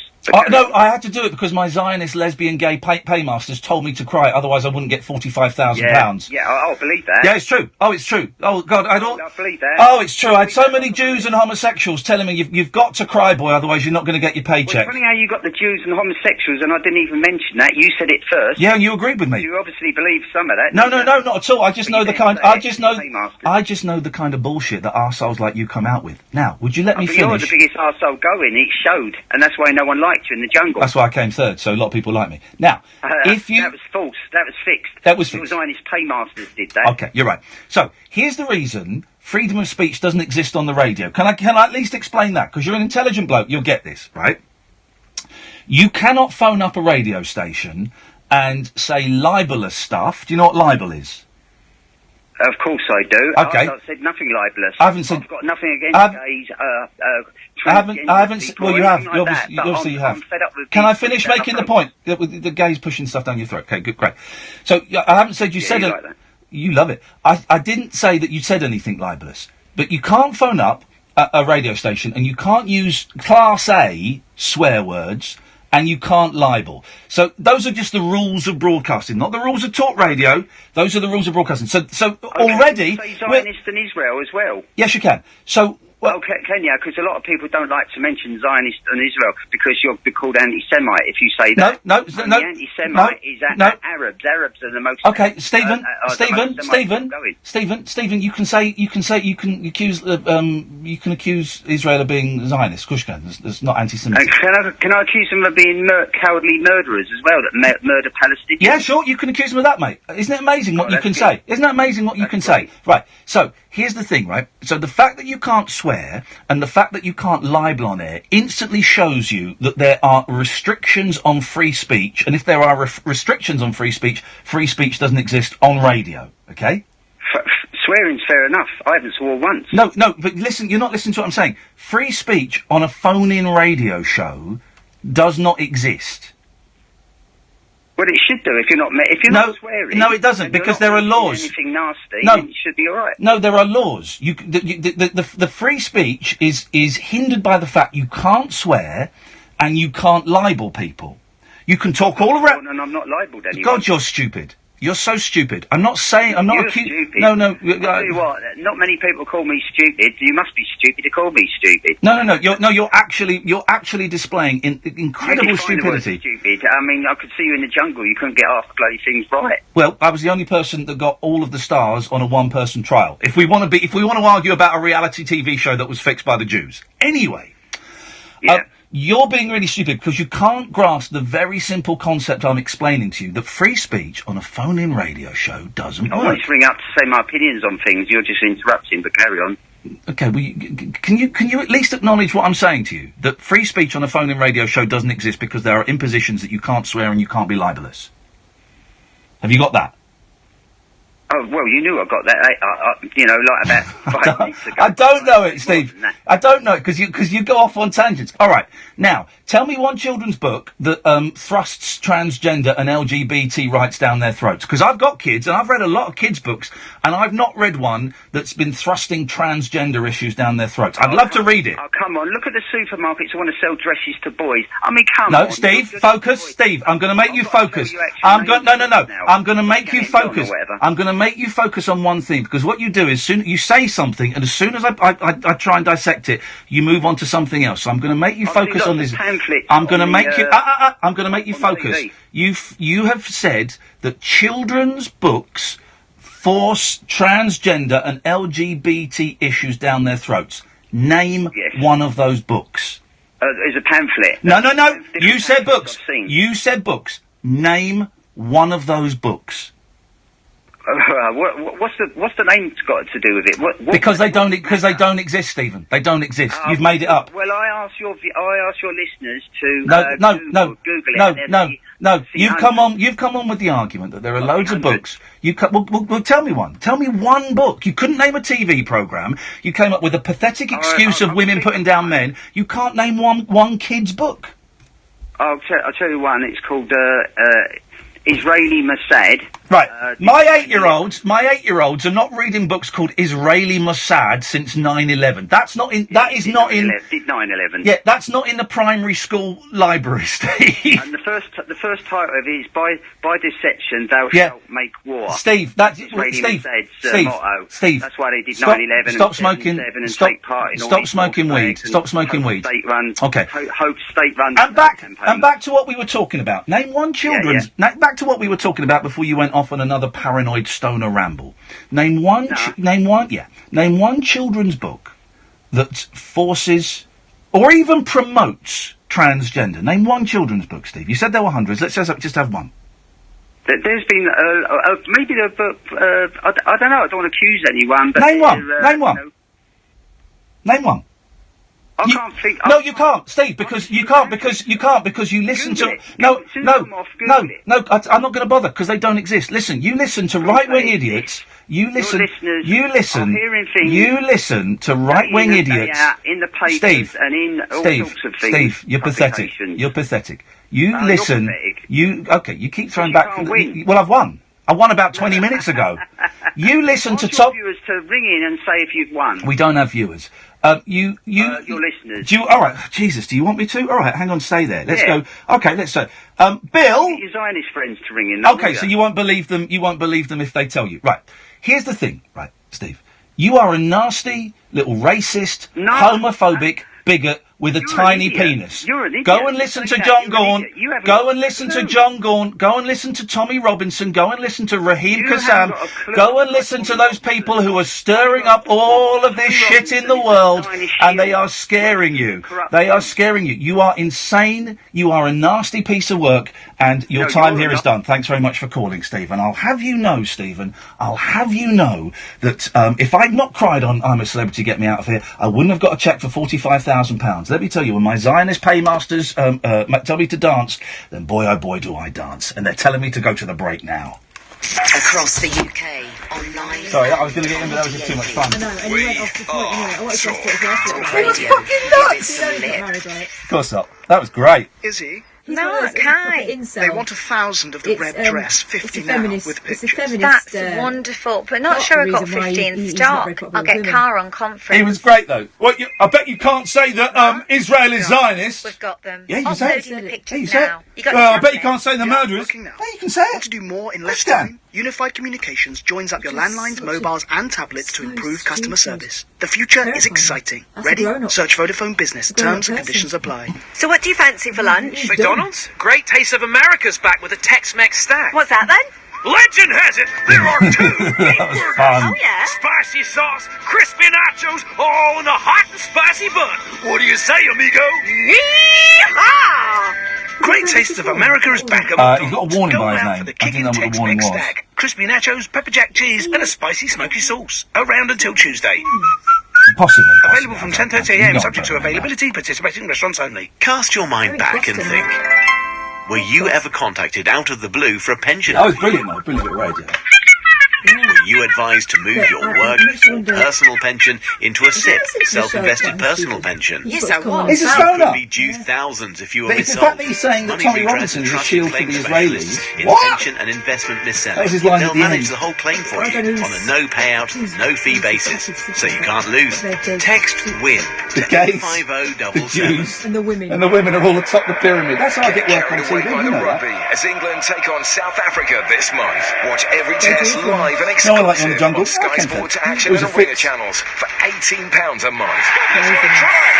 No, I had to do it because my Zionist lesbian gay paymasters told me to cry. Otherwise, I wouldn't get £45,000. Yeah, I'll believe that. Yeah, it's true. Oh, it's true. Oh God, I believe that. Oh, it's true. I had so many Jews and homosexuals telling me you've got to cry, boy. Otherwise, you're not going to get your paycheck. Well, it's funny how you got the Jews and homosexuals, and I didn't even mention that. You said it first. Yeah, and you agreed with me. You obviously believe some of that. No, not at all. I just know the kind. I just know the kind of bullshit that arseholes like you come out with. Now, would you let me finish? You're the biggest arsehole going. It showed, and that's why no one liked you in the jungle. That's why I came third, so a lot of people like me. Now, if you... That was false. That was fixed. That was fixed. It was Zionist paymasters did that. Okay, you're right. So, here's the reason freedom of speech doesn't exist on the radio. Can I at least explain that? Because you're an intelligent bloke, you'll get this, right? You cannot phone up a radio station and say libelous stuff. Do you know what libel is? Of course I do. Okay. I've said nothing libelous. I've got nothing against gays, I haven't. Well, you have. Obviously, you have. I'm fed up with Can I finish making the point? The gays pushing stuff down your throat. Okay, good, great. So I haven't said you said it. Like that. You love it. I didn't say that you said anything libelous, but you can't phone up a radio station and you can't use Class A swear words. And you can't libel. So those are just the rules of broadcasting, not the rules of talk radio. Those are the rules of broadcasting. So already... Can you say Zionist and Israel as well? Yes, you can. So Kenya, because a lot of people don't like to mention Zionist and Israel because you're called anti-Semite if you say that. No. The anti-Semite is Arabs. Arabs are the most. Okay, Stephen, you can accuse Israel of being Zionist. Of course you can. That's not anti-Semitic. Can I accuse them of being cowardly murderers as well, that murder Palestinians? Yeah, sure, you can accuse them of that, mate. Isn't it amazing what you can say? Isn't it amazing what you can say? Right, so, here's the thing, right? So the fact that you can't swear, and the fact that you can't libel on air, instantly shows you that there are restrictions on free speech, and if there are restrictions on free speech doesn't exist on radio, okay? Swearing's fair enough. I haven't swore once. No, but listen, you're not listening to what I'm saying. Free speech on a phone-in radio show does not exist. Well, it should do if you're not swearing. No, it doesn't, because there are laws. Anything nasty, No. then it should be all right. No, there are laws. The free speech is hindered by the fact you can't swear and you can't libel people. You can talk all around. And I'm not libelled anymore. God, you're stupid. You're so stupid. I'm not saying. I'm not You're accusing. stupid. No. I'll tell you what. Not many people call me stupid. You must be stupid to call me stupid. No. You're actually displaying incredible stupidity. Stupid. I mean, I could see you in the jungle. You couldn't get half the bloody things right. Well, I was the only person that got all of the stars on a one-person trial. If we want to argue about a reality TV show that was fixed by the Jews, anyway. Yeah. You're being really stupid because you can't grasp the very simple concept I'm explaining to you, that free speech on a phone-in radio show doesn't I work. always ring up to say my opinions on things. You're just interrupting, but carry on. Okay, well, can you at least acknowledge what I'm saying to you? That free speech on a phone-in radio show doesn't exist because there are impositions that you can't swear and you can't be libelous. Have you got that? Oh, well, you knew I got that, like about 5 minutes ago. I don't know it, Steve. I don't know it because you go off on tangents. All right, now tell me one children's book that thrusts transgender and LGBT rights down their throats. Because I've got kids and I've read a lot of kids' books, and I've not read one that's been thrusting transgender issues down their throats. I'd love to read it. Oh, come on! Look at the supermarkets who want to sell dresses to boys. I mean, come on. No, Steve, focus. Steve, I'm going to make you focus. No. I'm going to make you focus. I'm going to make you focus on one thing, because what you do is you say something, and as soon as I try and dissect it, you move on to something else. So I'm going to make you focus on this. I'm going to make you. I'm going to make you focus. You have said that children's books force transgender and LGBT issues down their throats. Name one of those books. There's a pamphlet. No. You said books. You said books. Name one of those books. What's the name got to do with it? Because they don't exist, Stephen. They don't exist. You've made it up. Well, I ask your listeners to Google it. No. You've come on with the argument that there are loads of books. Well, tell me one. Tell me one book. You couldn't name a TV program. You came up with a pathetic excuse of women putting down men. You can't name one kid's book. I'll tell you one. It's called Israeli Mossad. Right. My 8-year-olds are not reading books called Israeli Mossad since 9/11. That is not in 9/11. Yeah, that's not in the primary school library, Steve. And the first title of it is by deception thou shalt make war. Steve, Steve, motto. Steve. That's why they did 9/11. Stop smoking. Stop smoking weed. Stop smoking weed. Okay. Hope state run. And back to what we were talking about. Name one children's. Back to what we were talking about before you went off on another paranoid stoner ramble. Name one children's book that forces or even promotes transgender. Name one children's book, Steve. You said there were hundreds. Let's just have one. There's been maybe the book. I don't know. I don't want to accuse anyone. But Name one. Name one. I can't think. No, you can't, Steve, because you can't because you listen to no. I'm not going to bother because they don't exist. Listen, you listen to right-wing idiots. You listen to right-wing idiots. In the papers and in all sorts of things. Steve, you're pathetic. You're pathetic. You listen. You keep throwing back. Well, I've won. I won about 20 minutes ago. You listen to top viewers to ring in and say if you've won. We don't have viewers. Your listeners. All right, Jesus, do you want me to? All right, hang on, stay there. Let's go. Okay, let's say, Bill. Your Zionist friends to ring in. Okay, so you won't believe them. You won't believe them if they tell you. Right. Here's the thing, right, Steve. You are a nasty little racist, homophobic bigot with a tiny penis. You're an idiot. Go and listen to John Gorn. Go and listen to John Gorn. Go and listen to Tommy Robinson. Go and listen to Raheem Kassam. Go and listen to those people who are stirring up all of this shit in the world, and they are scaring you. They are scaring you. You are insane. You are a nasty piece of work, and your time here is done. Thanks very much for calling, Stephen. I'll have you know, Stephen, I'll have you know that if I'd not cried on I'm a Celebrity, Get Me Out of Here, I wouldn't have got a cheque for £45,000. Let me tell you, when my Zionist paymasters tell me to dance, then boy oh boy do I dance. And they're telling me to go to the break now. Across the UK, online. Sorry, I was going to get in, but that was just too much fun. I know, and you went off the point anyway. I wanted to ask what He was fucking nuts! Of course not. That was great. Is he? No, Kai. They want 1,000 of the red dress, 50 now, with pictures. That's wonderful, but not sure I got 50 in stock. I'll get Car on conference. He was great, though. Well, I bet you can't say that Israel is Zionist. We've got them. Yeah, you can say it. Uploading the Yeah, pictures you say now. it. I bet you can't say the murderers. Now. Yeah, you can say it. Want to do more in less time? Unified Communications joins up your landlines, mobiles and tablets to improve customer service. The future is exciting. Ready? Search Vodafone Business. Terms and conditions apply. So what do you fancy for lunch? McDonald's? Great Taste of America's back with a Tex-Mex stack. What's that then? Legend has it, there are two meat burgers. Oh, yeah? Spicy sauce, crispy nachos, all in a hot and spicy bun. What do you say, amigo? Yeehaw! Great Taste of America is back. You've got a warning by his Go out name. for the I didn't know what the warning Tex-Mex was. stack. Crispy nachos, pepper jack cheese and a spicy smoky sauce. Around until Tuesday. Possibly. Available from 10:30am, subject to availability, participating restaurants only. Cast your mind back and think. Were you ever contacted out of the blue for a pension? Oh, it's brilliant, though. Brilliant bit of radio. Were you advised to move your work or personal pension into a SIP, self-invested personal pension? Yes, I was. He's a You stoner. could be due thousands if you were But it's the missold. fact that he's saying that Money Tommy redress Robinson and is a trust shield for claim the specialists Israelis. in What? pension and investment mis-selling. That was his line at They'll the manage end. the whole claim for you on a no payout, no fee basis, so you can't lose. Text WIN The to gays, 85077. the Jews, and the women. And the women are all atop the pyramid. That's how I get work on Carried away TV, by you the know rugby that. as England take on South Africa this month. Watch every test live and No one like you on the exclusive jungle. on Sky I can Sports tell. Action It was and a Arena fix. channels for £18 a month.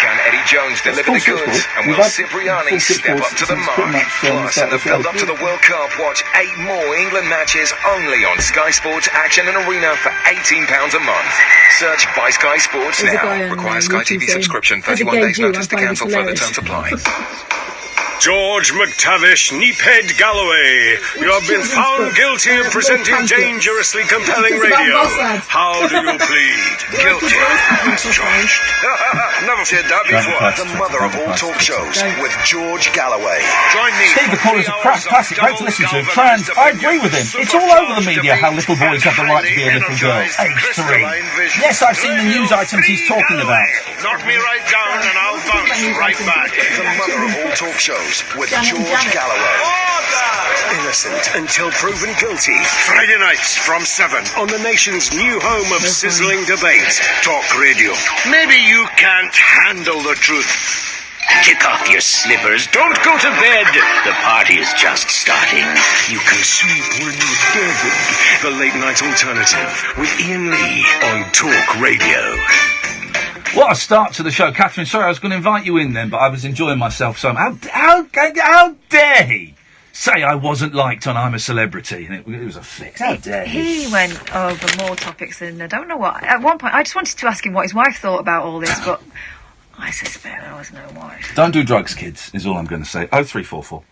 Can Eddie Jones deliver the full goods? six And balls. will We've had Cipriani full six step balls up to the since mark? pretty much, Plus, in the build-up to the World Cup, watch 8 more England matches only on Sky Sports Action and Arena for £18 a month. Search by Sky Sports There's a guy now. on, Requires Sky YouTube TV saying, subscription. "As a 31 gay days Jew, notice I to find cancel. this Further hilarious." terms apply. George McTavish, Neephead Galloway, you have been found guilty of presenting dangerously compelling radio. How do you plead? Guilty as charged. Never said that before. The mother of all talk shows with George Galloway. Join me. Steve McCall is a classic, great to listen to. Trans, I agree with him. It's all over the media how little boys have the right to be a little girl. Age 3. Yes, I've seen the news items he's talking about. Knock me right down and I'll bounce right back. The mother of all talk shows with George Galloway. Innocent until proven guilty. Friday nights from 7 on the nation's new home of sizzling debate, Talk Radio. Maybe you can't handle the truth. Kick off your slippers. Don't go to bed. The party is just starting. You can sleep when you're dead. The late night alternative with Iain Lee on Talk Radio. What a start to the show. Catherine, sorry, I was going to invite you in then, but I was enjoying myself so... How dare he say I wasn't liked on I'm a Celebrity? And it was a fix. How dare he? He went over more topics than I don't know what. At one point, I just wanted to ask him what his wife thought about all this, but I suspect there was no wife. Don't do drugs, kids, is all I'm going to say. 0344.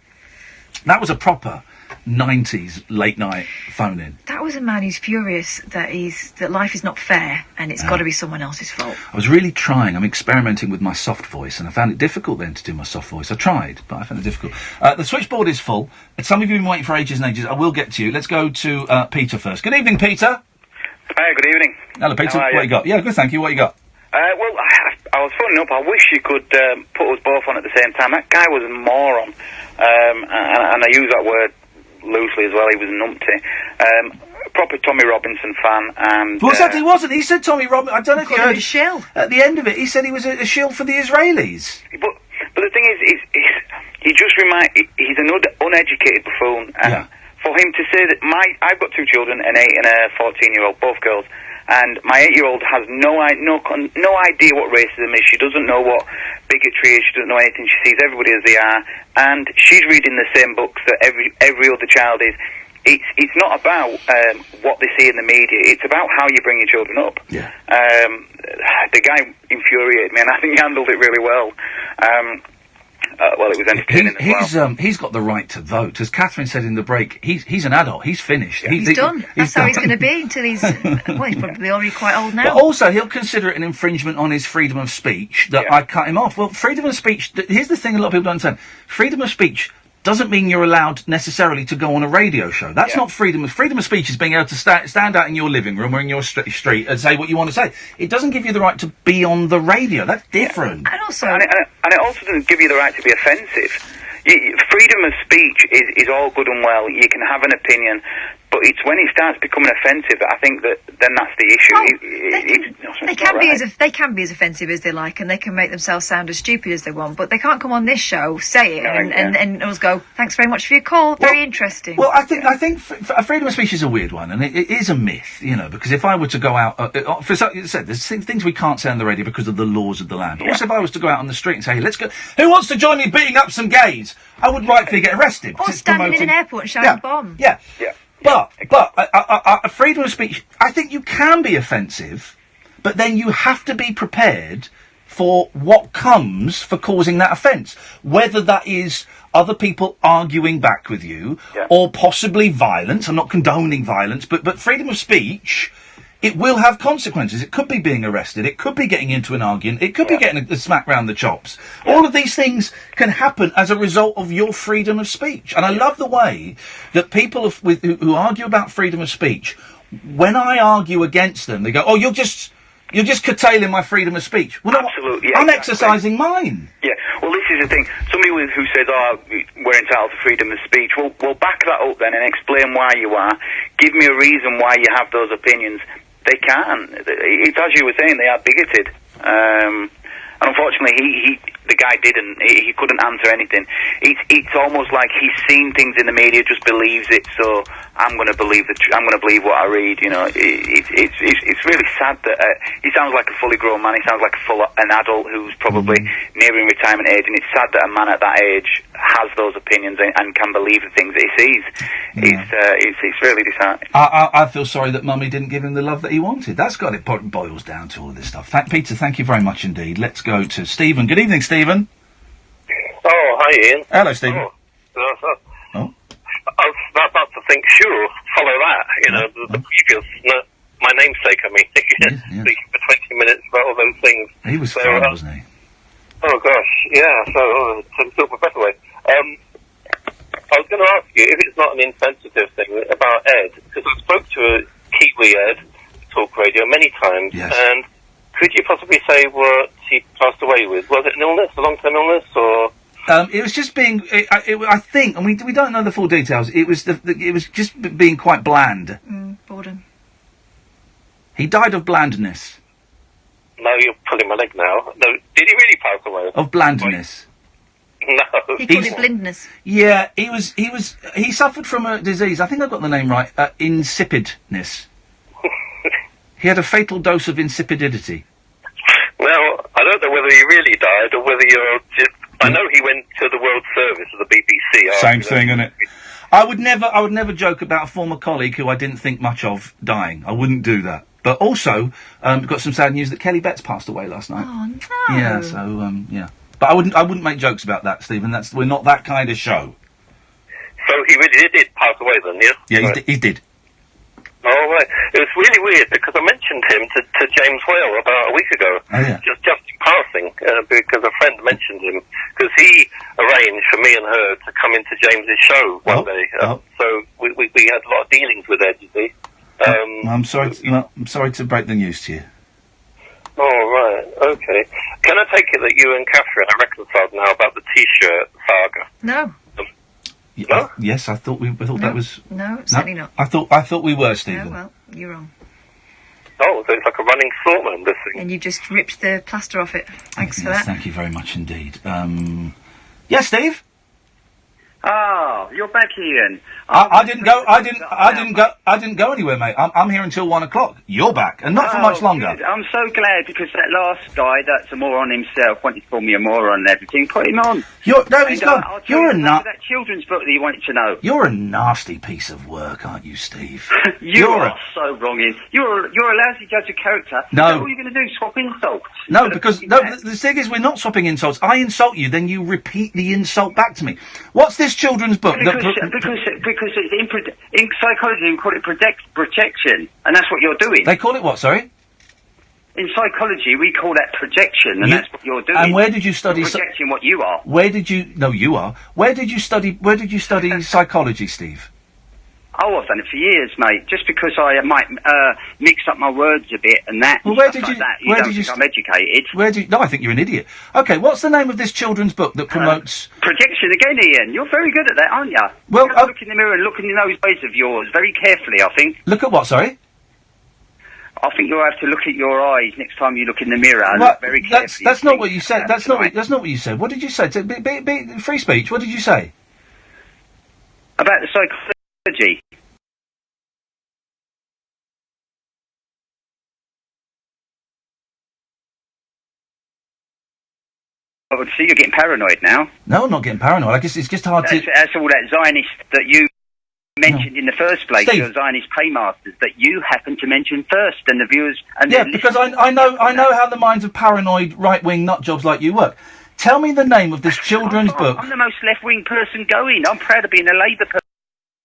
That was a proper 90s late night phone in. That was a man who's furious that life is not fair and it's got to be someone else's fault. I was really trying. I'm experimenting with my soft voice, and I found it difficult then to do my soft voice. I tried, but I found it difficult. The switchboard is full. Some of you have been waiting for ages and ages. I will get to you. Let's go to Peter first. Good evening, Peter. Hi, good evening. Hello, Peter. How are What you got? Yeah, good, thank you. What you got? Well, I was phoning up. I wish you could put us both on at the same time. That guy was a moron, and I use that word loosely as well. He was a numpty. Proper Tommy Robinson fan, and... What's that? He wasn't. He said Tommy Robinson. I don't know if you Called him heard... a shill. At the end of it, he said he was a shill for the Israelis. But the thing is he just he's an uneducated buffoon, and for him to say that I've got two children, an 8 and a 14-year-old, both girls, And my 8-year-old has no idea what racism is. She doesn't know what bigotry is. She doesn't know anything. She sees everybody as they are, and she's reading the same books that every other child is. It's not about what they see in the media. It's about how you bring your children up. Yeah. The guy infuriated me, and I think he handled it really well. Well, it was entertaining as well. He's got the right to vote. As Catherine said in the break, he's an adult. He's finished. Yeah. He's done. That's how he's going to be until he's... well, he's probably already quite old now. But also, he'll consider it an infringement on his freedom of speech that I cut him off. Well, freedom of speech... Here's the thing a lot of people don't understand. Freedom of speech doesn't mean you're allowed necessarily to go on a radio show. That's not freedom of... Freedom of speech is being able to stand out in your living room or in your street and say what you want to say. It doesn't give you the right to be on the radio. That's different. And also... And it also doesn't give you the right to be offensive. Freedom of speech is all good and well. You can have an opinion, but it's when it starts becoming offensive that I think that then that's the issue. They can be as offensive as they like, and they can make themselves sound as stupid as they want. But they can't come on this show, say it, and us go, "Thanks very much for your call. Very interesting." Well, I think freedom of speech is a weird one, and it is a myth, because if I were to go out, for said, there's things we can't say on the radio because of the laws of the land. But also, if I was to go out on the street and say, "Hey, let's go," who wants to join me beating up some gays? I would rightfully get arrested. Or standing in an airport and shouting bomb. Yeah. But freedom of speech, I think you can be offensive, but then you have to be prepared for what comes for causing that offence. Whether that is other people arguing back with you, or possibly violence. I'm not condoning violence, but freedom of speech... It will have consequences. It could be being arrested. It could be getting into an argument. It could be getting a smack round the chops. All of these things can happen as a result of your freedom of speech. And I love the way that people who argue about freedom of speech, when I argue against them, they go, "Oh, you're just curtailing my freedom of speech." Well, absolutely. I'm exercising mine. Yeah. Well, this is the thing. Somebody who says, "Oh, we're entitled to freedom of speech," well, back that up then and explain why you are. Give me a reason why you have those opinions. They can. It's as you were saying, they are bigoted. And unfortunately, the guy didn't. He couldn't answer anything. It's almost like he's seen things in the media, just believes it. So I'm going to believe I'm going to believe what I read. It's really sad that he sounds like a fully grown man. He sounds like an adult who's probably nearing retirement age. And it's sad that a man at that age has those opinions and can believe the things that he sees. It's really disheartening. I feel sorry that Mummy didn't give him the love that he wanted. That's got it boils down to all this stuff. Peter, thank you very much indeed. Let's go to Stephen. Good evening, Stephen. Oh, hi, Ian. Hello, Stephen. I was about to think, sure, follow that. The previous, my namesake. I mean, speaking for 20 minutes about all those things. He was fun, wasn't he? Oh gosh, yeah. So, to talk a better way. I was going to ask you if it's not an insensitive thing about Ed, because I spoke to a Kiwi Ed, Talk Radio, many times, and could you possibly say what he passed away with? Was it an illness, a long-term illness, or? It was just being, I think, and we don't know the full details. It was it was just being quite bland. Boredom. He died of blandness. No, you're pulling my leg now. No, did he really pass away? Of blandness. No. He called it blindness. Yeah, he suffered from a disease, I think I've got the name right, insipidness. He had a fatal dose of insipidity. Well, I don't know whether he really died or whether you're just... I know he went to the World Service of the BBC. Same thing, isn't it? I would never joke about a former colleague who I didn't think much of dying. I wouldn't do that. But also, got some sad news that Kelly Betts passed away last night. Oh, no. Yeah, so, yeah. But I wouldn't make jokes about that, Stephen. We're not that kind of show. So he really did pass away then, yeah? Yeah, right. he did. Oh, right. It was really weird because I mentioned him to James Whale about a week ago. Oh, yeah. Just in passing, because a friend mentioned him. Because he arranged for me and her to come into James's show one day. So we had a lot of dealings with Ed, you see. I'm sorry to break the news to you. Oh, right. Okay. Can I take it that you and Catherine are reconciled now about the T-shirt saga? No. No? Yes, I thought that was... No, certainly not. I thought we were, Stephen. No, well, you're wrong. Oh, so it's like a running thought then, this thing. And you just ripped the plaster off it. Thanks for that. Thank you very much indeed. Yes, Steve? Oh, you're back, Ian. I didn't go. I didn't go anywhere, mate. I'm here until 1 o'clock. You're back, and not for much longer. Good. I'm so glad because that last guy, that's a moron himself, wanted to call me a moron and everything. Put him on. He's gone. You're a nut. That children's book that you wanted to know. You're a nasty piece of work, aren't you, Steve? You're so wrong. You're a lousy judge of character. No. What are you going to do? Swap insults? No, because the thing is, we're not swapping insults. I insult you, then you repeat the insult back to me. What's this children's book? Because it's in psychology, we call it projection, and that's what you're doing. They call it what? Sorry. In psychology, we call that projection, and that's what you're doing. And where did you study? You're projecting what you are. Where did you? No, you are. Where did you study? Where did you study psychology, Steve? Oh, I've done it for years, mate. Just because I might mix up my words a bit and that. Well, and where stuff did you? like that. Where don't did you? think I'm educated. No, I think you're an idiot. Okay, what's the name of this children's book that promotes? Projection again, Ian. You're very good at that, aren't you? Well, you have to look in the mirror and look in those eyes of yours very carefully. I think. Look at what? Sorry. I think you'll have to look at your eyes next time you look in the mirrr and look very carefully. That's not what you said. That's not what you said. What did you say? Free speech. What did you say? About the psychology. Oh, see, you're getting paranoid now. No, I'm not getting paranoid. I guess it's just hard to. That's all that Zionist that you mentioned in the first place. Steve. Your Zionist paymasters that you happen to mention first, and the viewers. And Yeah, because I know how the minds of paranoid right-wing nutjobs like you work. Tell me the name of this children's book. I'm the most left-wing person going. I'm proud of being a Labour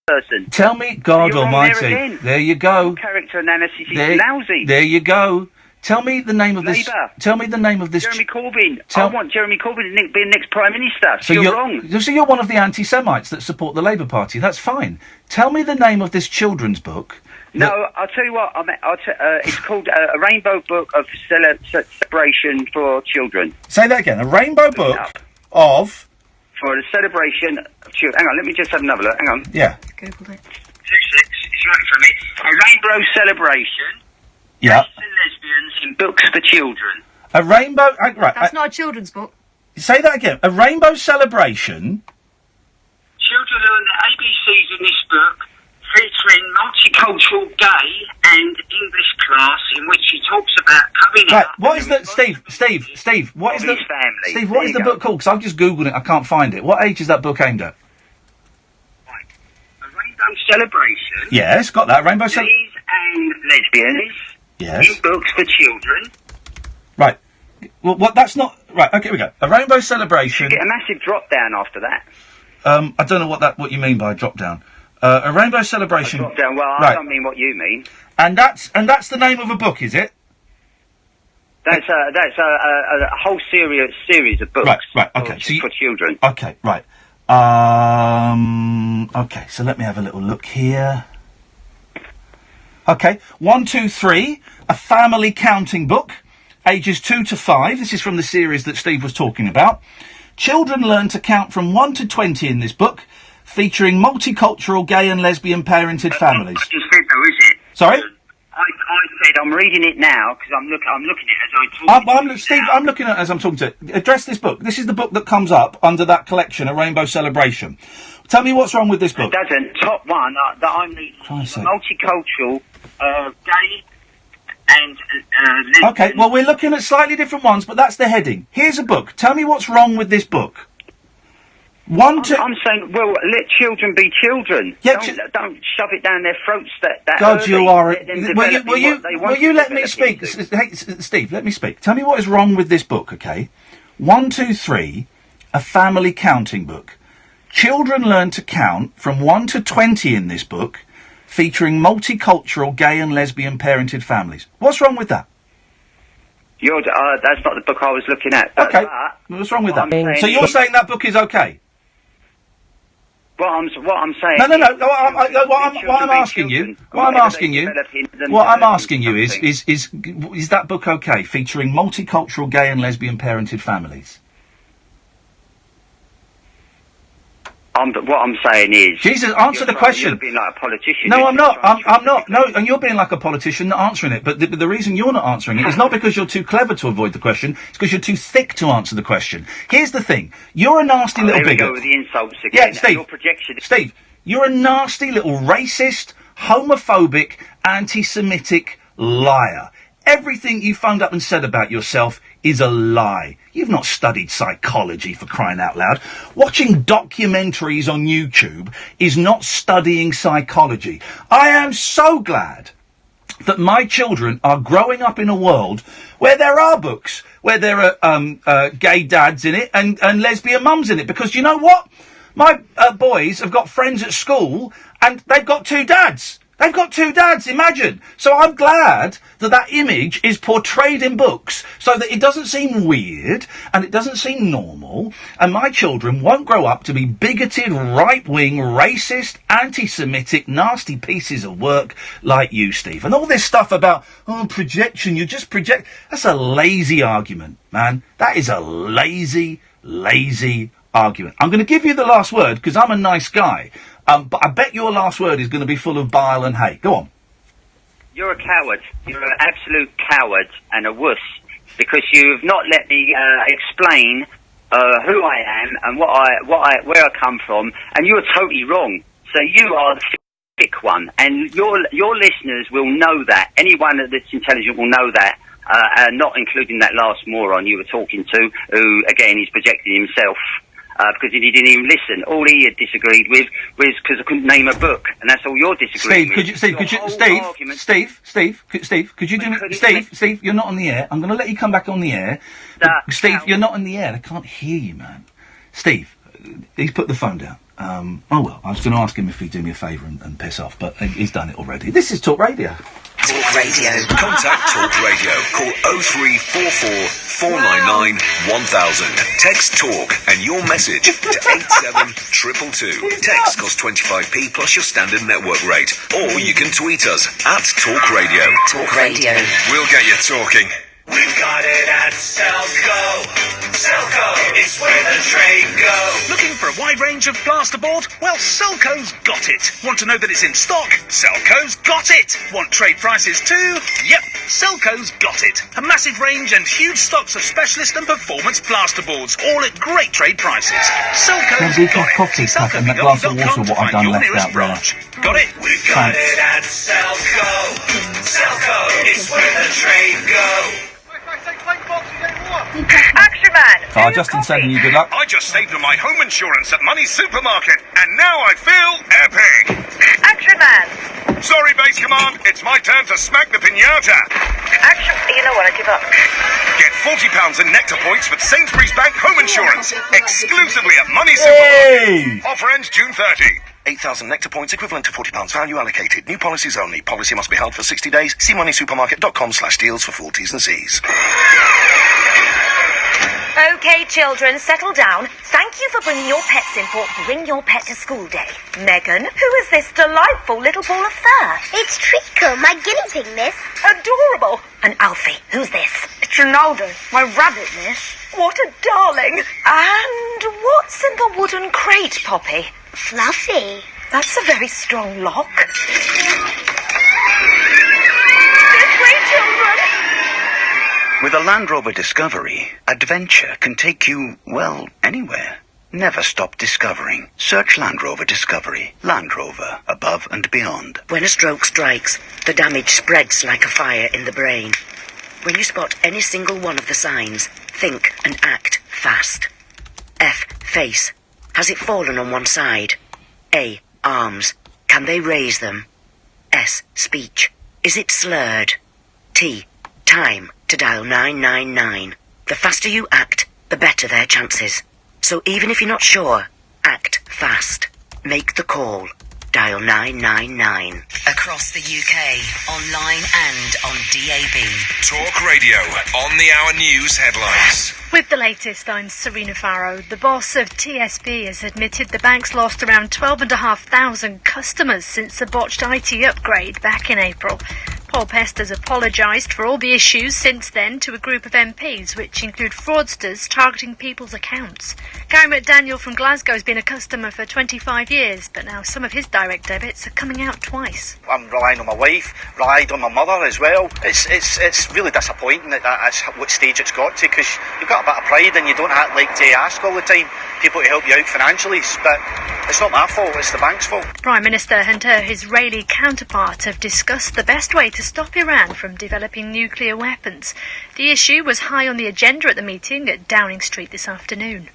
person. Tell me, God You're wrong there Almighty. again. There you go. Your character analysis is lousy. There you go. Tell me the name of this. Labour. Tell me the name of this. Jeremy Corbyn. I want Jeremy Corbyn to be the next Prime Minister. So you're wrong. So you're one of the anti-Semites that support the Labour Party. That's fine. Tell me the name of this children's book. No, I'll tell you what. It's called A Rainbow Book of Celebration for Children. Say that again. A rainbow book of. For the celebration of children. Hang on, let me just have another look. Hang on. Yeah. Googled it. 26. It's right for me. A Rainbow Celebration. Yeah. Gays and lesbians in books for children. A rainbow. Right. That's not a children's book. Say that again. A rainbow celebration. Children learn the ABCs in this book, featuring multicultural gay and English class, in which he talks about coming Right. out. What is the Steve? What is the family? Steve? What is the book called? Because I've just googled it. I can't find it. What age is that book aimed at? A Rainbow Celebration. Yes, got that. Rainbow Gays and lesbians. Yes. In books for children. Right. Well, what? That's not right. Okay, here we go. A rainbow celebration. You get a massive drop down after that. I don't know what you mean by drop down. A rainbow celebration. Drop down. Well, Right. I don't mean what you mean. And that's the name of a book, is it? That's a whole series of books. Right. Okay. For children. Okay. Right. Okay. So let me have a little look here. Okay. 1, 2, 3. A family counting book, ages 2 to 5. This is from the series that Steve was talking about. Children learn to count from 1 to 20 in this book, featuring multicultural gay and lesbian parented families. What you said though, is it? Sorry? I said I'm reading it now because I'm looking at it as I talk. Steve, I'm looking at it as I'm talking to it. Address this book. This is the book that comes up under that collection, A Rainbow Celebration. Tell me what's wrong with this book. It doesn't. Top one that I'm reading is multicultural, gay and lesbian. Okay, well, we're looking at slightly different ones, but that's the heading. Here's a book. Tell me what's wrong with this book. I'm saying, well, let children be children. Yeah, don't shove it down their throats. That God, you are. Will you let me speak? Hey, Steve, let me speak. Tell me what is wrong with this book, okay? 1, 2, 3, a family counting book. Children learn to count from 1 to 20 in this book, featuring multicultural gay and lesbian parented families. What's wrong with that? That's not the book I was looking at. Okay, what's wrong with that? So you're saying that book is okay? What I'm saying. No. What I'm asking you is that book okay, featuring multicultural gay and lesbian parented families? What I'm saying is... Jesus, answer the question. You're being like a politician. No, I'm not. I'm not. No, and you're being like a politician, not answering it. But the reason you're not answering it is not because you're too clever to avoid the question. It's because you're too thick to answer the question. Here's the thing. You're a nasty little bigot. Here we go with the insults again. Yeah, Steve. Your projection... Steve, You're a nasty little racist, homophobic, anti-Semitic liar. Everything you phoned up and said about yourself is a lie. You've not studied psychology, for crying out loud. Watching documentaries on YouTube is not studying psychology. I am so glad that my children are growing up in a world where there are books, where there are gay dads in it and lesbian mums in it. Because you know what? My boys have got friends at school and they've got 2 dads. They've got 2 dads, imagine. So I'm glad that that image is portrayed in books so that it doesn't seem weird and it doesn't seem normal, and my children won't grow up to be bigoted, right-wing, racist, anti-Semitic, nasty pieces of work like you, Steve. And all this stuff about, projection, you just project. That's a lazy argument, man. That is a lazy argument. I'm going to give you the last word because I'm a nice guy. But I bet your last word is going to be full of bile and hate. Go on. You're a coward. You're an absolute coward and a wuss because you've not let me explain who I am and where I come from, and you're totally wrong. So you are the sick one, and your listeners will know that. Anyone that's intelligent will know that, not including that last moron you were talking to, who again is projecting himself. Because he didn't even listen. All he had disagreed with was because I couldn't name a book, and that's all you're disagreeing with. Steve, could you do me... Steve, you're not on the air. I'm going to let you come back on the air. Steve, you're not on the air. I can't hear you, man. Steve, he's put the phone down. Oh well, I was going to ask him if he'd do me a favour and piss off, but he's done it already. This is Talk Radio. Talk Radio. Contact Talk Radio. Call 0344 499 1000. Text Talk and your message to 87222. Text costs 25p plus your standard network rate. Or you can tweet us at Talk Radio. Talk Radio. We'll get you talking. We've got it at Selco. Selco, it's where the trade goes. Looking for a wide range of plasterboard? Well, Selco's got it. Want to know that it's in stock? Selco's got it. Want trade prices too? Yep, Selco's got it. A massive range and huge stocks of specialist and performance plasterboards, all at great trade prices. Selco's got it. Coffee cup and that glass of water, what I've done left out branch. Got it? We've got it at Selco. Selco, it's where the trade goes. Action Man! Justin sending you good luck. I just saved on my home insurance at Money Supermarket, and now I feel epic. Action Man! Sorry, Base Command, it's my turn to smack the piñata. Action... You know what, I give up. Get £40 in Nectar points with Sainsbury's Bank Home Insurance, exclusively at Money Supermarket. Offer ends June 30. 8,000 Nectar points equivalent to £40 value allocated. New policies only. Policy must be held for 60 days. See moneysupermarket.com/deals for full T's and C's. Okay, children, settle down. Thank you for bringing your pets in for Bring Your Pet to School Day. Megan, who is this delightful little ball of fur? It's Treacle, my guinea pig, miss. Adorable. And Alfie, who's this? It's Ronaldo, my rabbit, miss. What a darling. And what's in the wooden crate, Poppy? Fluffy. That's a very strong lock. This way, children. With a Land Rover Discovery, adventure can take you, well, anywhere. Never stop discovering. Search Land Rover Discovery. Land Rover, above and beyond. When a stroke strikes, the damage spreads like a fire in the brain. When you spot any single one of the signs, think and act fast. F. Face. Has it fallen on one side? A. Arms. Can they raise them? S. Speech. Is it slurred? T. Time to dial 999. The faster you act, the better their chances. So even if you're not sure, act fast. Make the call. Dial 999. Across the UK, online and on DAB. Talk Radio, on the hour news headlines. With the latest, I'm Serena Farrow. The boss of TSB has admitted the bank's lost around 12,500 customers since the botched IT upgrade back in April. Paul Pest has apologised for all the issues since then to a group of MPs, which include fraudsters targeting people's accounts. Gary McDaniel from Glasgow has been a customer for 25 years, but now some of his direct debits are coming out twice. I'm relying on my wife, relied on my mother as well. It's really disappointing that that's what stage it's got to, because you've got a bit of pride and you don't like to ask all the time people to help you out financially, but it's not my fault, it's the bank's fault. Prime Minister and her Israeli counterpart have discussed the best way to stop Iran from developing nuclear weapons. The issue was high on the agenda at the meeting at Downing Street this afternoon.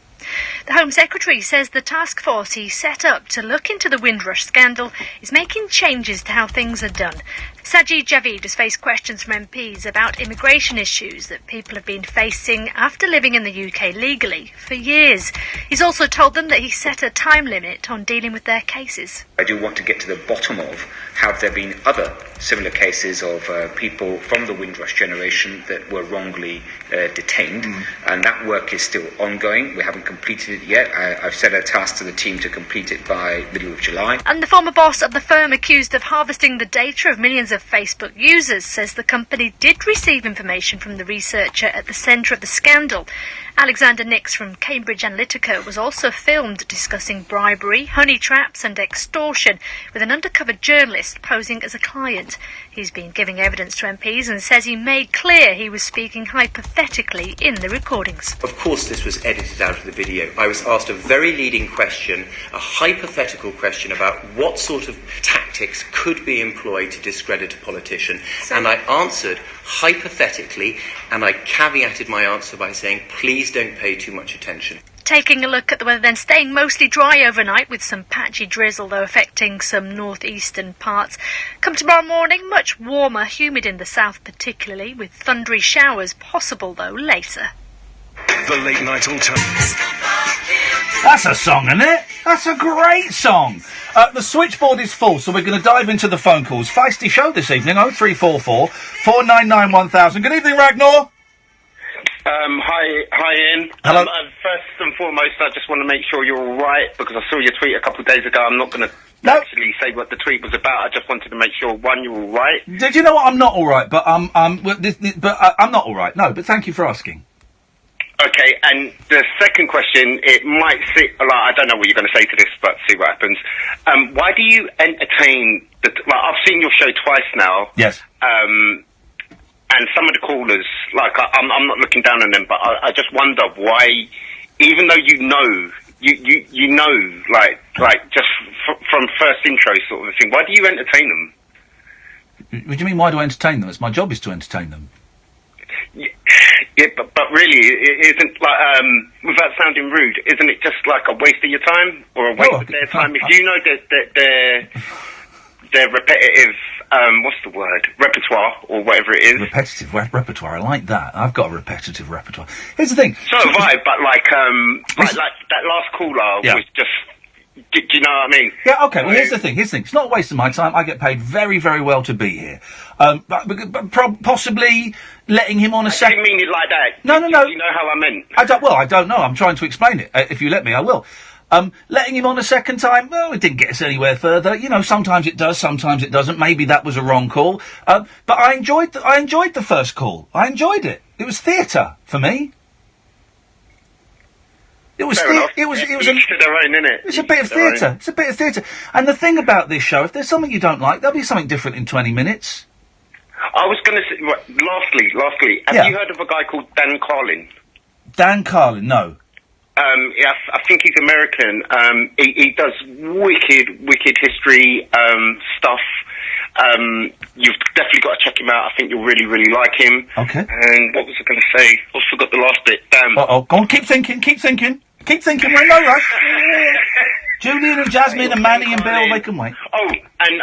The Home Secretary says the task force he set up to look into the Windrush scandal is making changes to how things are done. Sajid Javid has faced questions from MPs about immigration issues that people have been facing after living in the UK legally for years. He's also told them that he set a time limit on dealing with their cases. I do want to get to the bottom of, have there been other similar cases of people from the Windrush generation that were wrongly detained, and that work is still ongoing. We haven't completed it yet. I've set a task to the team to complete it by middle of July. And the former boss of the firm accused of harvesting the data of millions of Facebook users says the company did receive information from the researcher at the centre of the scandal. Alexander Nix from Cambridge Analytica was also filmed discussing bribery, honey traps and extortion with an undercover journalist posing as a client. He's been giving evidence to MPs and says he made clear he was speaking hypothetically in the recordings. Of course this was edited out of the video. I was asked a very leading question, a hypothetical question about what sort of tactics could be employed to discredit a politician. And I answered hypothetically, and I caveated my answer by saying, please don't pay too much attention. Taking a look at the weather then, staying mostly dry overnight with some patchy drizzle though affecting some northeastern parts. Come tomorrow morning, much warmer, humid in the south particularly, with thundery showers possible though later. The Late Night Alternative. That's a song, isn't it? That's a great song. The switchboard is full, so we're going to dive into the phone calls. Feisty show this evening, 0344 499 1000. Good evening, Ragnar. Hi, Ian. Hello. First and foremost, I just want to make sure you're all right, because I saw your tweet a couple of days ago. I'm not going to actually say what the tweet was about. I just wanted to make sure, one, you're all right. Did you know what? I'm not all right, but I'm not all right. No, but thank you for asking. Okay, and the second question, it might sit, like, I don't know what you're going to say to this, but see what happens. Why do you entertain, I've seen your show twice now. Yes. And some of the callers, like, I'm not looking down on them, but I just wonder why, even though you know, like just from first intro sort of thing, why do you entertain them? What do you mean, why do I entertain them? It's my job is to entertain them. Yeah, but really, it isn't, like, without sounding rude, isn't it just like a waste of your time, or a waste of their time? If you know that they're repetitive, what's the word? Repertoire, or whatever it is. Repetitive repertoire, I like that. I've got a repetitive repertoire. Here's the thing. So have I, but like that last caller was just, do you know what I mean? Yeah, okay, well, here's the thing. It's not a waste of my time. I get paid very, very well to be here. But possibly letting him on a second... I didn't mean it like that. No. You know how I meant? I don't know. I'm trying to explain it. If you let me, I will. Letting him on a second time, well, it didn't get us anywhere further. You know, sometimes it does, sometimes it doesn't. Maybe that was a wrong call. But I enjoyed the first call. I enjoyed it. It was theatre for me. It was Fair enough. It was Each to their own, innit? It's a bit of theatre. It's a bit of theatre. And the thing about this show, if there's something you don't like, there'll be something different in 20 minutes. I was going to say, lastly, have you heard of a guy called Dan Carlin? Dan Carlin, no. Yeah, I think he's American. He does wicked history stuff. You've definitely got to check him out. I think you'll really, really like him. Okay. And what was I going to say? I forgot the last bit. Damn. Uh-oh. Go on, keep thinking. We're in no rush. Julian and Jasmine and Manny and Bill, they can wait. Oh, and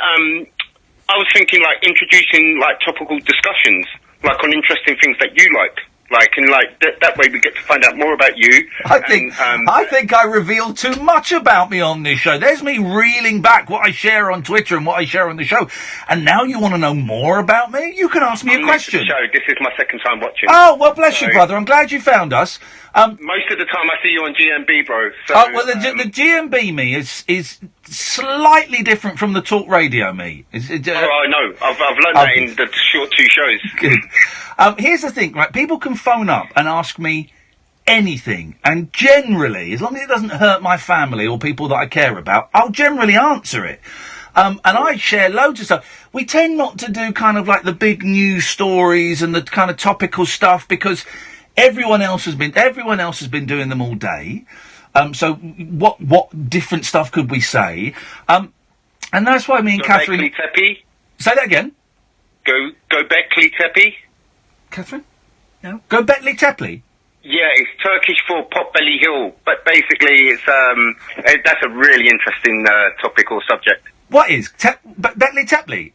I was thinking, like, introducing, like, topical discussions, like, on interesting things that you like. Like, and like that way we get to find out more about you. I think I revealed too much about me on this show. There's me reeling back what I share on Twitter and what I share on the show. And now you want to know more about me? You can ask me a question. This is my second time watching. Oh, well, bless you, brother. I'm glad you found us. Most of the time I see you on GMB, bro. So, the GMB me is slightly different from the talk radio me. I know. I've learned that in the short 2 shows. Good. Here's the thing, right? People can phone up and ask me anything, and generally, as long as it doesn't hurt my family or people that I care about, I'll generally answer it. And I share loads of stuff. We tend not to do kind of like the big news stories and the kind of topical stuff because everyone else has been doing them all day. So what different stuff could we say? And that's why me and Catherine... Tepi. Say that again. Go Bekli Tepi. Catherine? No. Go Bekli Tepi? Yeah, it's Turkish for Potbelly Hill, but basically it's that's a really interesting topical subject. What is Bekli Tepi?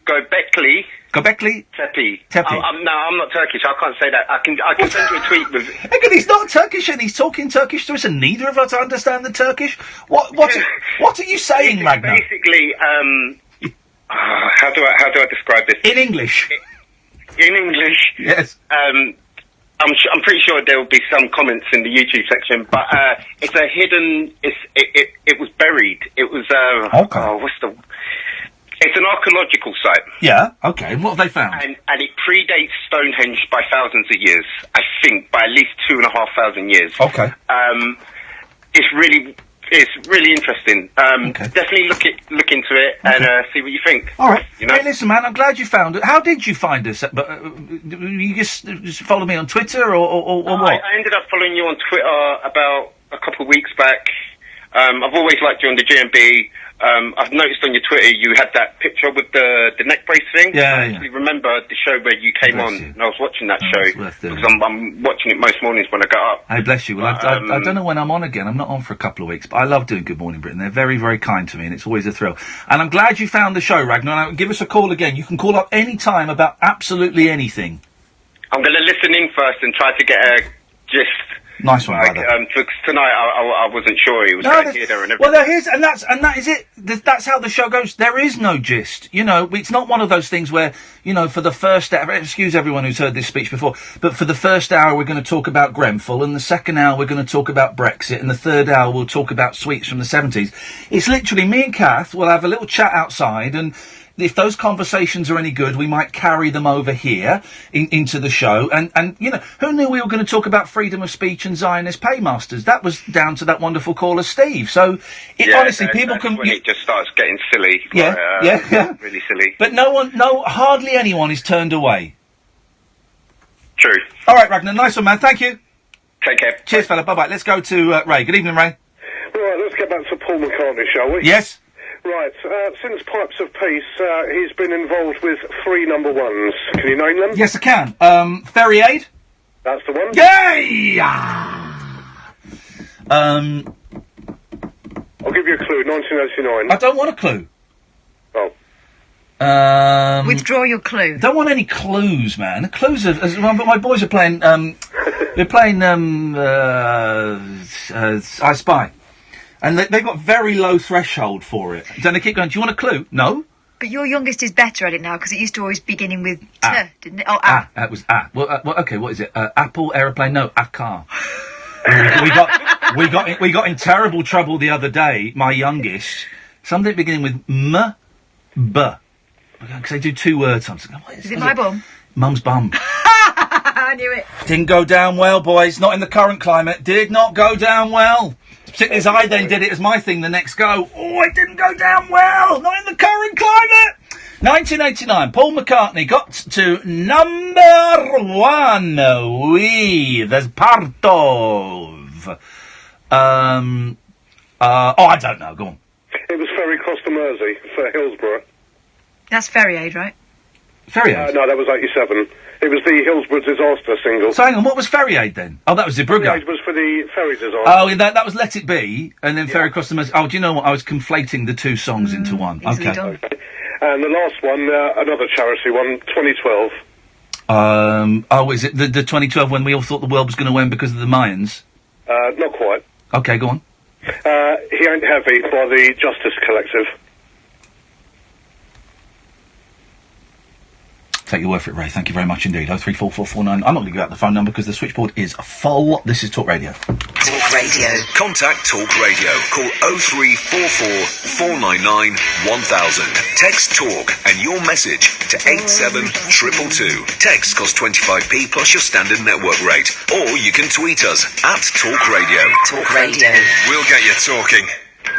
Göbekli Tepe. Tepe. No, I'm not Turkish. I can't say that. I can send you a tweet with. Again, he's not Turkish, and he's talking Turkish to us, and neither of us understand the Turkish. What are you saying, Ragnar? Basically, how do I describe this? In English. In English. Yes. I'm pretty sure there will be some comments in the YouTube section, but it's a hidden. It was buried. It was. Okay. Oh, it's an archaeological site. Yeah. Okay. And what have they found? And it predates Stonehenge by thousands of years. I think by at least 2,500 years. Okay. It's really interesting. Definitely look into it and see what you think. All right. You know? Hey, listen, man. I'm glad you found it. How did you find us? You just follow me on Twitter or what? I ended up following you on Twitter about a couple of weeks back. I've always liked you on the GMB. I've noticed on your Twitter you had that picture with the neck brace thing. Yeah, I actually remember the show where you came on, and I was watching that show because I'm watching it most mornings when I get up. Hey, bless you. Well, I don't know when I'm on again. I'm not on for a couple of weeks, but I love doing Good Morning Britain. They're very, very kind to me, and it's always a thrill. And I'm glad you found the show, Ragnar. Now, give us a call again. You can call up any time about absolutely anything. I'm going to listen in first and try to get a gist. Nice one, brother. Because tonight I wasn't sure he was going here, there, and everything. Well, that is it. That's how the show goes. There is no gist. You know, it's not one of those things where, you know, for the first hour, excuse everyone who's heard this speech before, but for the first hour we're going to talk about Grenfell, and the second hour we're going to talk about Brexit, and the third hour we'll talk about sweets from the 70s. It's literally me and Kath will have a little chat outside, and if those conversations are any good, we might carry them over here into the show. And you know, who knew we were going to talk about freedom of speech and Zionist paymasters? That was down to that wonderful caller, Steve. So, honestly, people can... when it just starts getting silly. Yeah. Really silly. But hardly anyone is turned away. True. All right, Ragnar, nice one, man. Thank you. Take care. Cheers, fella. Bye-bye. Let's go to Ray. Good evening, Ray. Right, let's get back to Paul McCartney, shall we? Yes. Right, since Pipes of Peace, he's been involved with 3 number ones. Can you name them? Yes, I can. Ferry Aid? That's the one. Yay! I'll give you a clue, 1989. I don't want a clue. Oh. Withdraw your clue. Don't want any clues, man. The clues are... but my boys are playing... they're playing... I Spy. And they've got very low threshold for it. Then they keep going, do you want a clue? No. But your youngest is better at it now, because it used to always beginning with T, didn't it? Oh, ah. That was ah. Well, okay, what is it? Apple, aeroplane, no, a car. we got in terrible trouble the other day, my youngest. Something beginning with B. Because they do 2 words sometimes. Is it my bum? Mum's bum. I knew it. Didn't go down well, boys. Not in the current climate. Did not go down well. Particularly as I then did it as my thing the next go. Oh, it didn't go down well. Not in the current climate. 1989, Paul McCartney got to number 1 with Part of. I don't know. Go on. It was Ferry Cross the Mersey for Hillsborough. That's Ferry Aid, right? Ferry Aid? No, that was 87. It was the Hillsborough Disaster single. So hang on, what was Ferry Aid then? Oh, that was Zeebrugge. Ferry Aid was for the ferry disaster. Oh, that was Let It Be, and then Ferry Cross the Mersey. Oh, do you know what? I was conflating the 2 songs into one. Okay. And the last one, another charity one, 2012. Is it the 2012 when we all thought the world was going to end because of the Mayans? Not quite. Okay, go on. He Ain't Heavy by the Justice Collective. Take your word for it, Ray. Thank you very much indeed. 034449. I'm not going to give out the phone number because the switchboard is full. This is Talk Radio. Talk Radio. Contact Talk Radio. Call 0344 499 1000. Text Talk and your message to 87222. Text costs 25p plus your standard network rate. Or you can tweet us at Talk Radio. Talk Radio. We'll get you talking.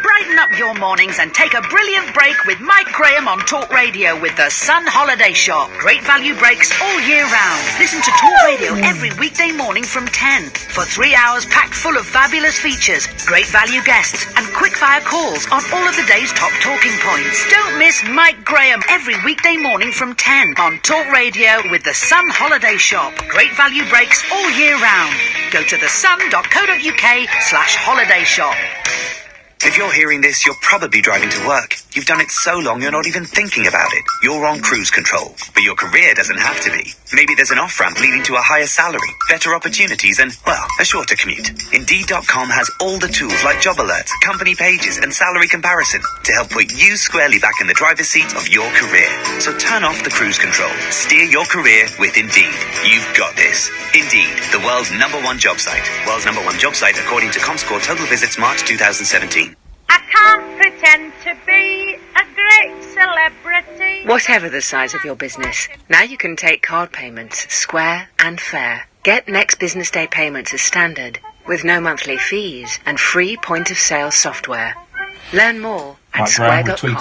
Brighten up your mornings and take a brilliant break with Mike Graham on Talk Radio with the Sun Holiday Shop. Great value breaks all year round. Listen to Talk Radio every weekday morning from 10 for 3 hours packed full of fabulous features, great value guests and quick-fire calls on all of the day's top talking points. Don't miss Mike Graham every weekday morning from 10 on Talk Radio with the Sun Holiday Shop. Great value breaks all year round. Go to thesun.co.uk/holiday shop. If you're hearing this, you're probably driving to work. You've done it so long you're not even thinking about it. You're on cruise control, but your career doesn't have to be. Maybe there's an off-ramp leading to a higher salary, better opportunities and, well, a shorter commute. Indeed.com has all the tools like job alerts, company pages and salary comparison to help put you squarely back in the driver's seat of your career. So turn off the cruise control. Steer your career with Indeed. You've got this. Indeed, the world's #1 job site. World's #1 job site according to Comscore total visits March 2017. I can't pretend to be a great celebrity. Whatever the size of your business, now you can take card payments square and fair. Get next business day payments as standard, with no monthly fees and free point-of-sale software. Learn more at square.com/fair. Tweet.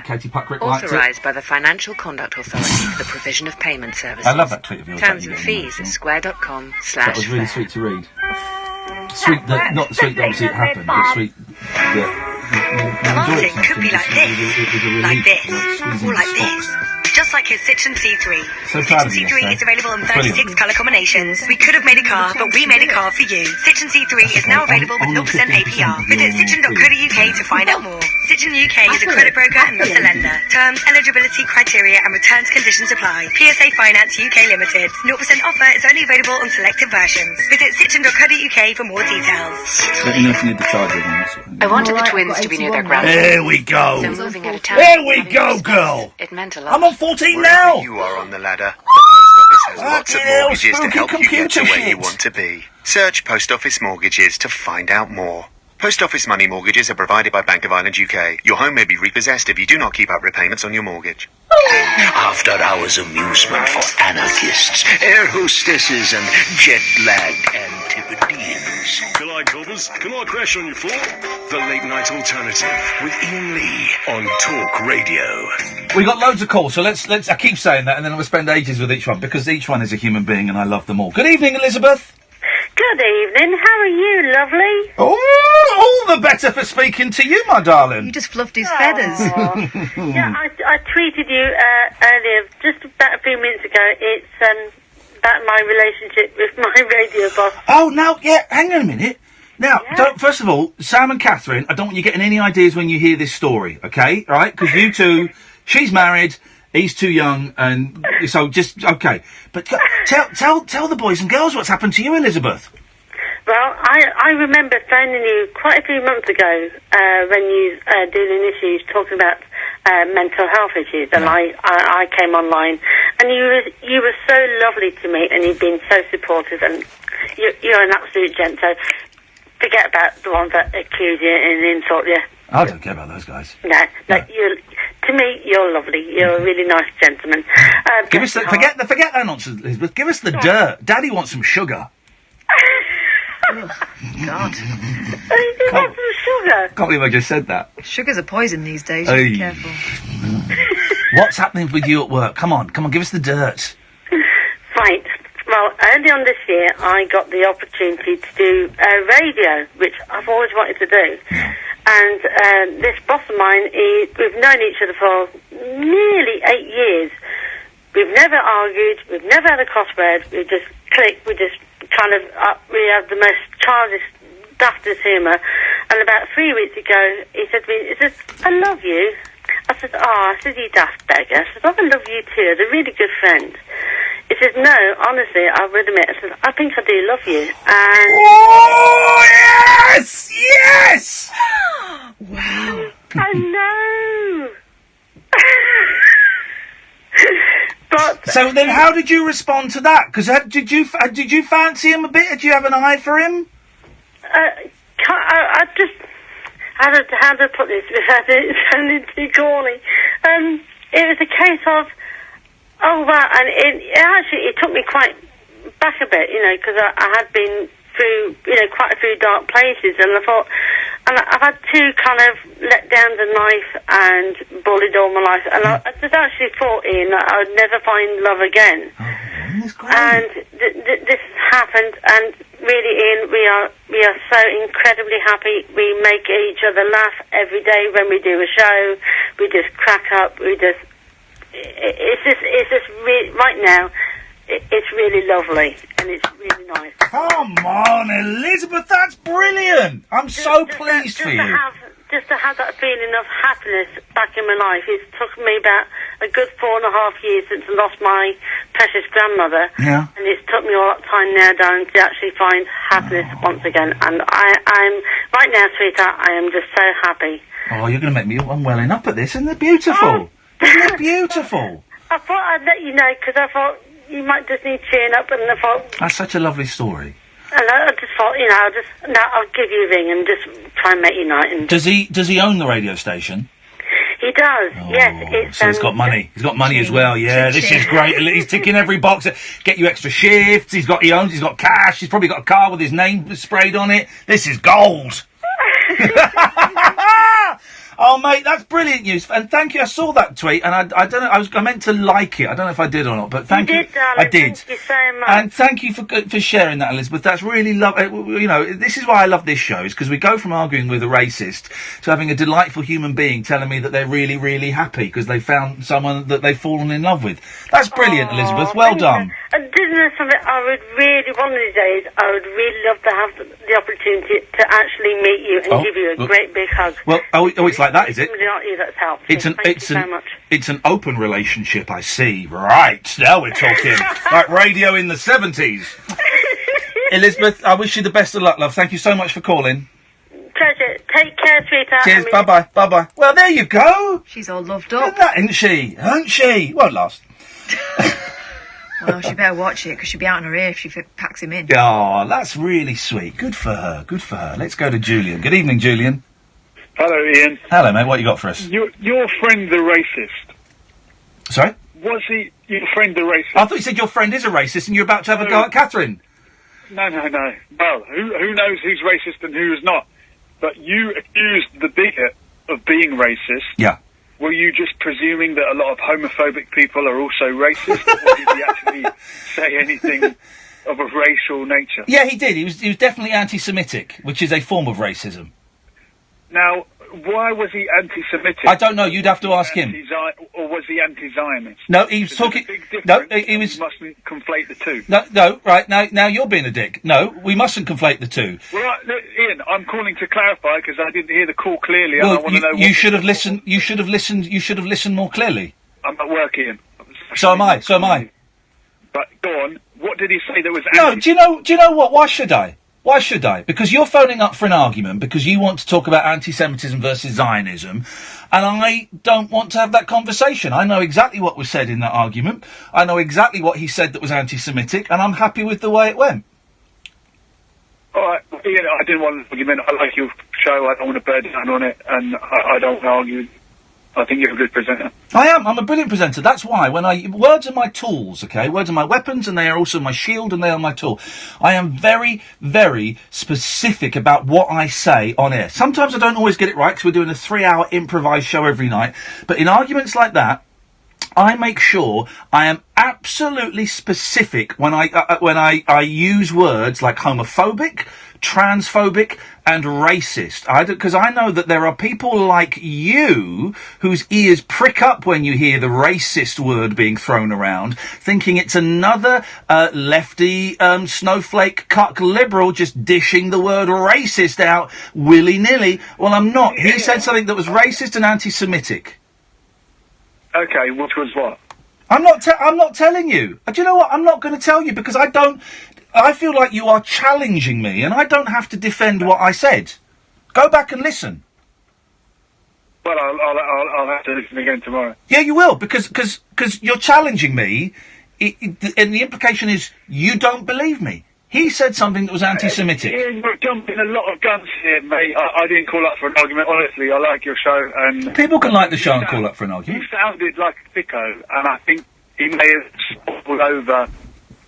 Katie Puckrick liked it. Authorised by the Financial Conduct Authority for the provision of payment services. I love that tweet of yours. Terms and fees at square.com/fair. That was really sweet to read. Sweet, not sweet that obviously it happened, but sweet that Martin could be like this, like this, or like this. Just like his Citroen C3. So proud of you, C3 is available in 36 colour combinations. We could have made a car, but we made a car for you. Citroen C3 is now available with 0% APR. Visit citroen.co.uk to find out more. Citroen UK is a credit broker and not a lender. Terms, eligibility criteria and returns conditions apply. PSA Finance UK Limited. 0% offer is only available on selected versions. Visit citroen.co.uk for more details. Let me know if you need the charger then. I wanted the twins to be near their grandma. There we go. So moving out of town. There we go, girl. It meant a lot. I'm on 14 Wherever now. you are on the ladder, the Post Office has lots of mortgages to help you get to where you want to be. Search Post Office Mortgages to find out more. Post Office money mortgages are provided by Bank of Ireland UK. Your home may be repossessed if you do not keep up repayments on your mortgage. After-hours amusement for anarchists, air hostesses and jet-lagged Antipodeans. Can I, Cobbers? Can I crash on your floor? The Late Night Alternative with Iain Lee on Talk Radio. We got loads of calls, so let's. I keep saying that, and then we'll spend ages with each one because each one is a human being, and I love them all. Good evening, Elizabeth. Good evening. How are you, lovely? Oh, all the better for speaking to you, my darling. You just fluffed his feathers. Yeah, I tweeted you earlier, just about a few minutes ago. It's about my relationship with my radio boss. Oh, now, yeah, hang on a minute. Now, first of all, Sam and Catherine, I don't want you getting any ideas when you hear this story, okay? Right? Because you two, she's married, he's too young, and so just, okay. But tell the boys and girls what's happened to you, Elizabeth. Well, I remember phoning you quite a few months ago when you did an issue talking about mental health issues, and I came online, and you were so lovely to me, and you've been so supportive, and you're an absolute gent. So forget about the ones that accuse you and insult you. I don't care about those guys. No. To me, you're lovely. You're a really nice gentleman. Give us forget that nonsense, Elizabeth. Give us the dirt. Daddy wants some sugar. God. You want some sugar? Can't believe I just said that. Sugar's a poison these days. You be careful. What's happening with you at work? Come on, give us the dirt. Right. Well, early on this year, I got the opportunity to do radio, which I've always wanted to do. And this boss of mine, we've known each other for nearly 8 years. We've never argued. We've never had a crossword. We just clicked. We just kind of, we have the most childish, daftest humour. And about 3 weeks ago, he said to me, he says, I love you. I said, you daft beggar. I said, I love you too. As a really good friend. He says, no, honestly, I would admit. I said, I think I do love you. And oh, yes! Yes! Wow. I know. But so then, how did you respond to that? Because did you fancy him a bit? Did you have an eye for him? I just how to put this without it sounding too corny. It was a case of, oh wow, and it took me quite back a bit, because I had been through, quite a few dark places, and I thought, and I've had two kind of letdowns in life and bullied all my life, and I just actually thought, Ian, that I would never find love again. And this happened, and really, Ian, we are so incredibly happy. We make each other laugh every day when we do a show. We just crack up. It's just right now. It's really lovely, and it's really nice. Come on, Elizabeth, that's brilliant. I'm so pleased for you. Just to have that feeling of happiness back in my life. It's took me about a good 4.5 years since I lost my precious grandmother. Yeah. And it's took me all that time now, Darren, to actually find happiness once again. And I'm right now, sweetheart, I am just so happy. Oh, you're going to make me welling up at this, isn't it beautiful? Isn't it beautiful? I thought I'd let you know, because I thought you might just need cheering up, and I thought... That's such a lovely story. And I just thought, I'll give you a ring and just try and make you night. And Does he own the radio station? He does, yes. So he's got money. He's got money as well. Yeah, this is great. He's ticking every box. Get you extra shifts. He's got cash. He's probably got a car with his name sprayed on it. This is gold. Oh, mate, that's brilliant news. And thank you. I saw that tweet, and I don't know. I meant to like it. I don't know if I did or not, but thank you. You did, darling. I did. Thank you so much. And thank you for sharing that, Elizabeth. That's really this is why I love this show, is because we go from arguing with a racist to having a delightful human being telling me that they're really, really happy because they found someone that they've fallen in love with. That's brilliant, Elizabeth. Well done. And didn't know something? I would really, one of these days, I would really love to have the opportunity to actually meet you and give you a great big hug. Well, it's like that, is it? Somebody like you that's helped. It's an open relationship, I see. Right, now we're talking. Like radio in the 70s. Elizabeth, I wish you the best of luck, love. Thank you so much for calling. Pleasure. Take care, sweetheart. Cheers, bye-bye, bye-bye. Well, there you go. She's all loved up. Isn't she? Isn't she? Won't last. Well, she better watch it, because she'll be out on her ear if she packs him in. Oh, that's really sweet. Good for her, good for her. Let's go to Julian. Good evening, Julian. Hello, Ian. Hello, mate. What you got for us? Your friend the racist. Sorry? Was he your friend the racist? I thought you said your friend is a racist and you're about to have a go at Catherine. No. Well, who knows who's racist and who's not? But you accused the bigot of being racist. Yeah. Were you just presuming that a lot of homophobic people are also racist, or did he actually say anything of a racial nature? Yeah, he did. He was definitely anti-Semitic, which is a form of racism. Now, why was he anti-Semitic? I don't know. You'd have to ask him. Or was he anti-Zionist? No, he was talking. No, he was. You mustn't conflate the two. No. Right now, you're being a dick. No, we mustn't conflate the two. Well, look, Ian, I'm calling to clarify because I didn't hear the call clearly. Well, and I want to know. You should have listened. You should have listened. You should have listened more clearly. I'm at work, Ian. So am I. But go on. What did he say that was? No. Do you know what? Why should I? Because you're phoning up for an argument because you want to talk about anti-Semitism versus Zionism, and I don't want to have that conversation. I know exactly what was said in that argument. I know exactly what he said that was anti-Semitic, and I'm happy with the way it went. All right, Ian, I didn't want an argument. I like your show. I don't want to bear down on it, and I don't want to argue. I think you're a good presenter. I am. I'm a brilliant presenter. That's why words are my tools, okay? Words are my weapons, and they are also my shield, and they are my tool. I am very, very specific about what I say on air. Sometimes I don't always get it right, because we're doing a 3-hour improvised show every night. But in arguments like that, I make sure I am absolutely specific when I use words like homophobic, transphobic, and racist. Because I know that there are people like you whose ears prick up when you hear the racist word being thrown around, thinking it's another lefty snowflake cuck liberal just dishing the word racist out willy-nilly. Well, I'm not. He said something that was racist and anti-Semitic. Okay, which was what? I'm not telling you. Do you know what? I'm not going to tell you because I feel like you are challenging me and I don't have to defend what I said. Go back and listen. Well, I'll have to listen again tomorrow. Yeah, you will, because you're challenging me, and the implication is you don't believe me. He said something that was anti-Semitic. Ian, you're jumping a lot of guns here, mate. I didn't call up for an argument. Honestly, I like your show, and People can like the show and call up for an you argument. sounded like a thicko, and I think he may have stumbled over.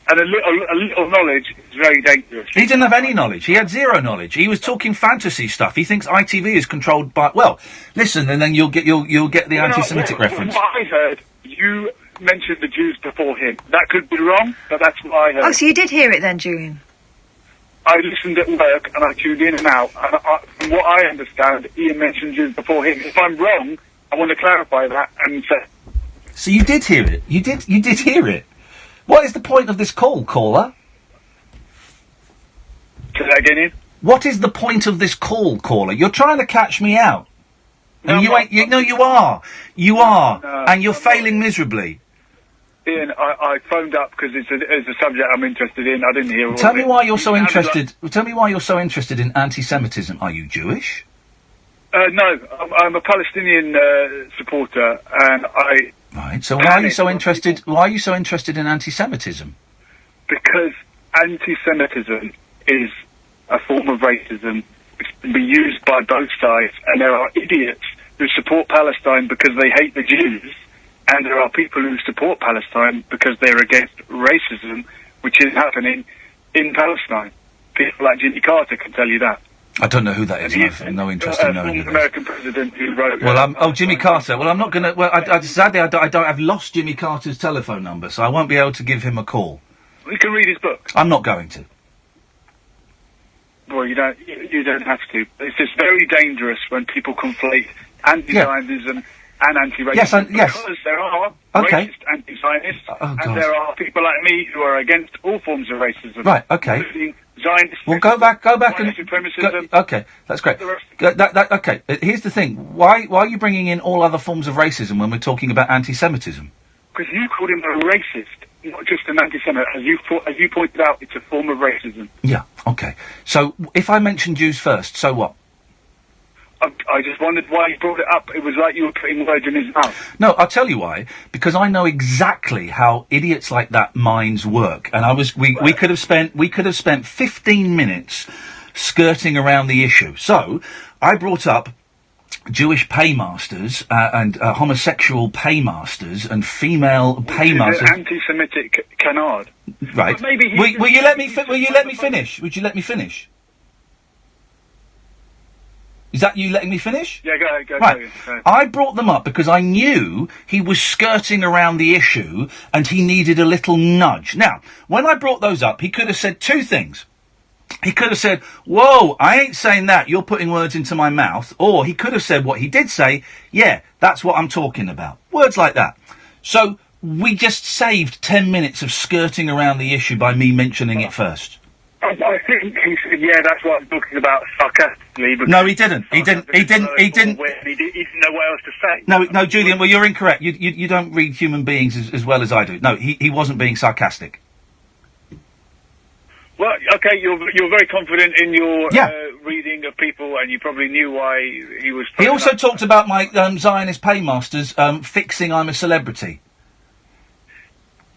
And a little knowledge is very dangerous. He didn't have any knowledge. He had zero knowledge. He was talking fantasy stuff. He thinks ITV is controlled by. Well, listen, and then you'll get the anti-Semitic reference. What I heard, you mentioned the Jews before him. That could be wrong, but that's what I heard. Oh, so you did hear it then, Julian? I listened at work and I tuned in and out. And from what I understand, Ian mentioned Jews before him. If I'm wrong, I want to clarify that and say. So you did hear it. You did hear it. What is the point of this call, caller? Say that again, Ian? What is the point of this call, caller? You're trying to catch me out. And you ain't. No, you are. You are. And you're failing miserably. Ian, I phoned up because it's a subject I'm interested in. I didn't hear all Tell of me it. why you're so You sounded interested. Tell me why you're so interested in anti-Semitism. Are you Jewish? No, I'm a Palestinian supporter, and I. Right. So why are you so interested? Why are you so interested in anti-Semitism? Because anti-Semitism is a form of racism which can be used by both sides, and there are idiots who support Palestine because they hate the Jews, and there are people who support Palestine because they're against racism, which is happening in Palestine. People like Jimmy Carter can tell you that. I don't know who that is. I have no interest in knowing who that is. American president who wrote. Well, Jimmy Carter. Well, I'm not going to. Well, sadly, I don't. I've lost Jimmy Carter's telephone number, so I won't be able to give him a call. You can read his book. I'm not going to. Well, you don't. You don't have to. It's just very dangerous when people conflate anti-Zionism and anti-racism. Yes, yes. Because there are Okay. racist anti-Zionists, God. and there are people like me who are against all forms of racism. Right. Okay. Including Zionist. Well, go back and. supremacism. Okay, that's great. Okay, here's the thing. Why are you bringing in all other forms of racism when we're talking about anti-Semitism? Because you called him a racist, not just an anti-Semite. As you pointed out, it's a form of racism. Yeah. Okay. So if I mention Jews first, so what? I just wondered why you brought it up. It was like you were putting words in his mouth. No, I'll tell you why. Because I know exactly how idiots like that minds work, and we could have spent 15 minutes skirting around the issue. So I brought up Jewish paymasters and homosexual paymasters and female paymasters. Anti-Semitic canard. Right. But maybe Will you let me finish? Would you let me finish? Is that you letting me finish? Yeah, go ahead. Right. I brought them up because I knew he was skirting around the issue and he needed a little nudge. Now, when I brought those up, he could have said two things. He could have said, whoa, I ain't saying that, you're putting words into my mouth. Or he could have said what he did say, yeah, that's what I'm talking about. Words like that. So we just saved 10 minutes of skirting around the issue by me mentioning it first. I think he said, yeah, that's what I'm talking about sarcastically. No, he didn't. He didn't. He didn't know what else to say. No, Julian, well, you're incorrect. You don't read human beings as well as I do. No, he wasn't being sarcastic. Well, okay, you're very confident in your reading of people, and you probably knew why he was... He also talked about my Zionist paymasters fixing I'm a celebrity.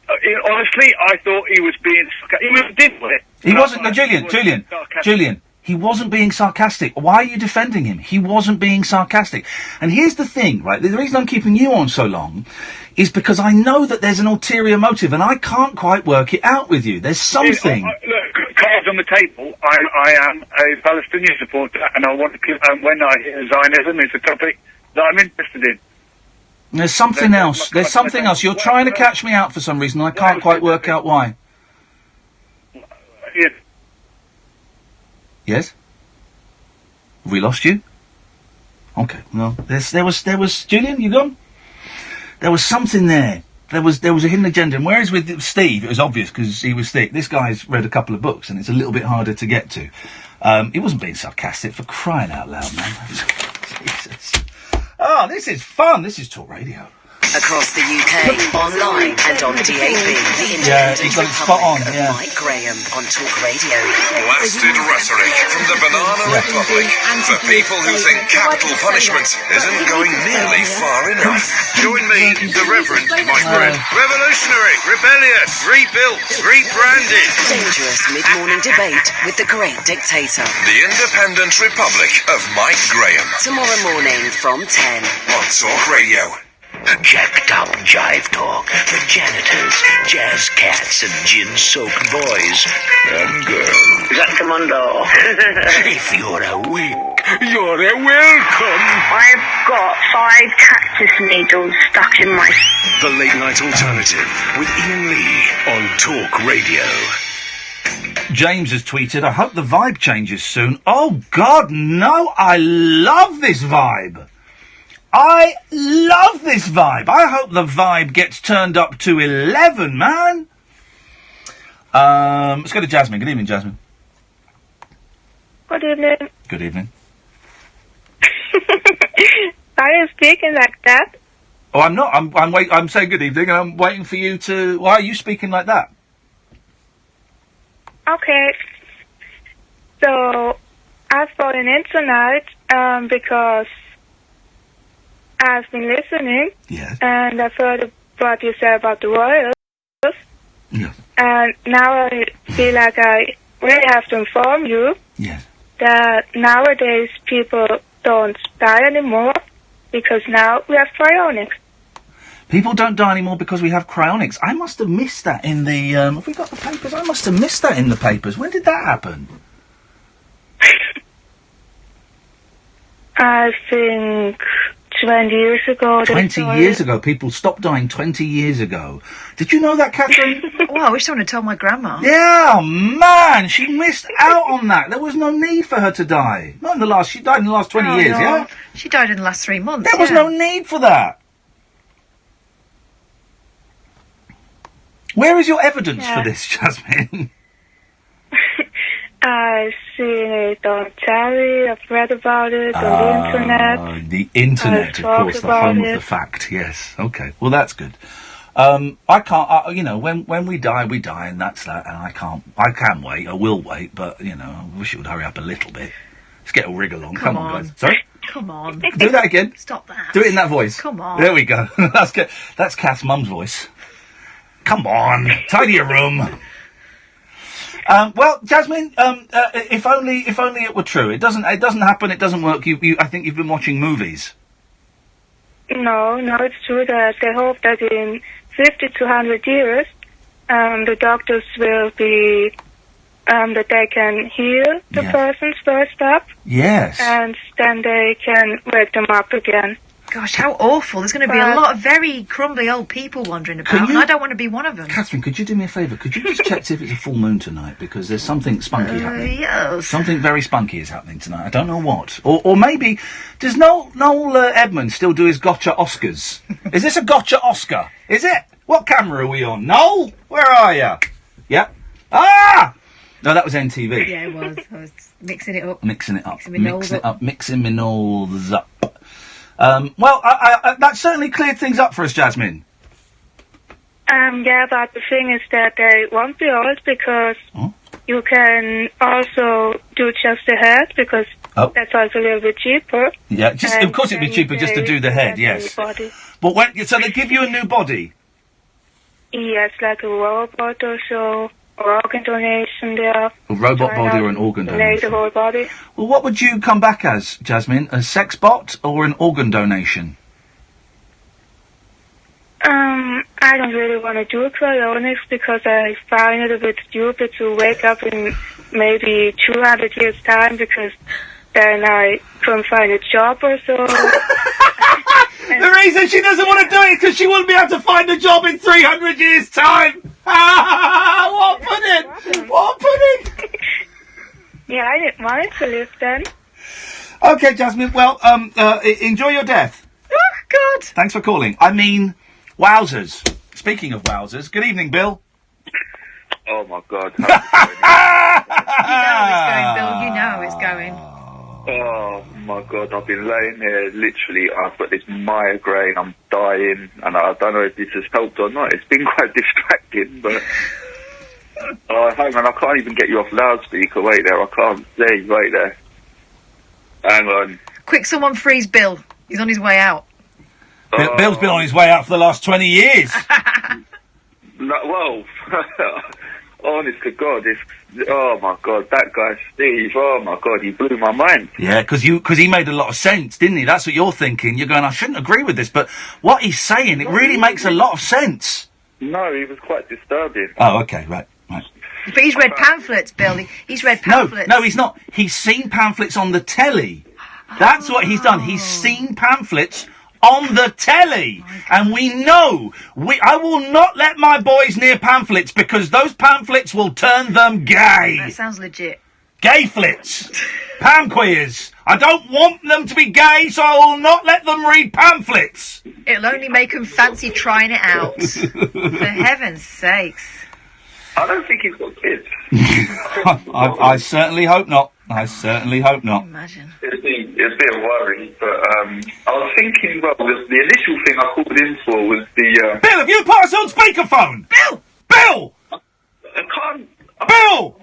Honestly, I thought he was being... He did with it. He wasn't... No, Julian, he wasn't being sarcastic. Why are you defending him? He wasn't being sarcastic. And here's the thing, right? The reason I'm keeping you on so long is because I know that there's an ulterior motive, and I can't quite work it out with you. There's something... Look, cards on the table. I am a Palestinian supporter, and I want to... when I hear Zionism, it's a topic that I'm interested in. There's something else. There's something else. You're trying to catch me out for some reason. I can't quite work out why. Yes? Have we lost you? Okay. Well, there was Julian, you gone? There was something there. There was a hidden agenda. And whereas with Steve, it was obvious because he was thick. This guy's read a couple of books and it's a little bit harder to get to. He wasn't being sarcastic, for crying out loud, man. Jesus. Oh, this is fun. This is Talk Radio. Across the UK, online and on DAB. The Yeah, you got it spot on, of yeah. Mike Graham on Talk Radio. Blasted rhetoric from the Banana Republic for people who think capital punishment isn't going nearly far enough. Join me, the Reverend Mike Graham. Revolutionary, rebellious, rebuilt, rebranded. Dangerous mid-morning debate with the great dictator. The Independent Republic of Mike Graham. Tomorrow morning from 10 on Talk Radio. Jacked up jive talk for janitors, jazz cats, and gin-soaked boys and girls. Is that Commando? If you're awake, you're welcome. I've got 5 cactus needles stuck in my... The Late Night Alternative with Iain Lee on Talk Radio. James has tweeted, I hope the vibe changes soon. Oh, God, no, I love this vibe. I love this vibe. I hope the vibe gets turned up to 11, man. Let's go to Jasmine. Good evening, Jasmine. Good evening. Good evening. Are you speaking like that? Oh, I'm not. I'm saying good evening, and I'm waiting for you to... Why are you speaking like that? Okay. So, I've fallen in tonight, because I've been listening, and I've heard what you said about the royals, and now I feel like I really have to inform you that nowadays people don't die anymore because now we have cryonics. People don't die anymore because we have cryonics. I must have missed that in the... have we got the papers? I must have missed that in the papers. When did that happen? I think 20 years ago. 20 years ago. People stopped dying 20 years ago. Did you know that, Catherine? Oh, I wish someone had told my grandma. Yeah, man, she missed out on that. There was no need for her to die. Not in the last... She died in the last 20 years, no. yeah? She died in the last 3 months, There was no need for that. Where is your evidence for this, Jasmine? I've seen it on telly, I've read about it on the internet. The internet, of course, the home of the fact, yes. Okay, well, that's good. I can't, you know, when we die, and that's that, and I can wait, I will wait, but, you know, I wish it would hurry up a little bit. Let's get a rig along. Come on, guys. Sorry? Come on. Do that again. Stop that. Do it in that voice. Come on. There we go. That's good. That's Kath's mum's voice. Come on, tidy your room. Well, Jasmine, if only it were true. It doesn't happen. It doesn't work. I think you've been watching movies. No, it's true that they hope that in 50 to 100 years, the doctors will be, that they can heal the person first up. Yes. And then they can wake them up again. Gosh, how awful. There's going to be a lot of very crumbly old people wandering about, and I don't want to be one of them. Catherine, could you do me a favour? Could you just check if it's a full moon tonight? Because there's something spunky happening. Yes. Something very spunky is happening tonight. I don't know what. Or maybe... Does Noel Edmonds still do his gotcha Oscars? Is this a gotcha Oscar? Is it? What camera are we on? Noel? Where are you? Yep. Ah! No, that was NTV. Yeah, it was. I was mixing it up. Mixing it up. Mixing my Noels up. Well, that certainly cleared things up for us, Jasmine. Yeah, but the thing is that they won't be old because you can also do just the head because that's also a little bit cheaper. Yeah, of course it'd be cheaper just to do the head, yes. But so they give you a new body? Yes, like a robot or so, or organ donation there. A robot body or an organ donation? The whole body. Well, what would you come back as, Jasmine? A sex bot or an organ donation? I don't really want to do cryonics because I find it a bit stupid to wake up in maybe 200 years' time because then I can't find a job or so. The reason she doesn't want to do it is because she wouldn't be able to find a job in 300 years' time. What pudding? What pudding? Yeah, I didn't want it to live then. Okay, Jasmine, well, enjoy your death. Oh, God. Thanks for calling. I mean, wowzers. Speaking of wowzers, good evening, Bill. Oh, my God. You know how it's going, Bill. You know how it's going. Oh, my God, I've been laying there, literally, I've got this migraine, I'm dying, and I don't know if this has helped or not. It's been quite distracting, but... hang on, I can't even get you off loudspeaker. Wait there, I can't see. Wait there. Hang on. Quick, someone freeze Bill. He's on his way out. Bill's been on his way out for the last 20 years. Well, honest to God, oh my God, that guy Steve, oh my God, he blew my mind. Yeah, because he made a lot of sense, didn't he? That's what you're thinking. You're going, I shouldn't agree with this, but what he's saying, it really makes a lot of sense. No, he was quite disturbing. Oh, okay, right. But he's read pamphlets, Bill. He's read pamphlets. No, he's not. He's seen pamphlets on the telly. That's what he's done. He's seen pamphlets on the telly. And we know. I will not let my boys near pamphlets because those pamphlets will turn them gay. That sounds legit. Gay-flits. Pamqueers. I don't want them to be gay, so I will not let them read pamphlets. It'll only make them fancy trying it out. For heaven's sakes. I don't think he's got kids. I certainly hope not. I certainly hope not. Imagine. It's been a worry, but I was thinking, well, the initial thing I called in for was the... Bill, have you put us on speakerphone? Bill! I can't... Bill!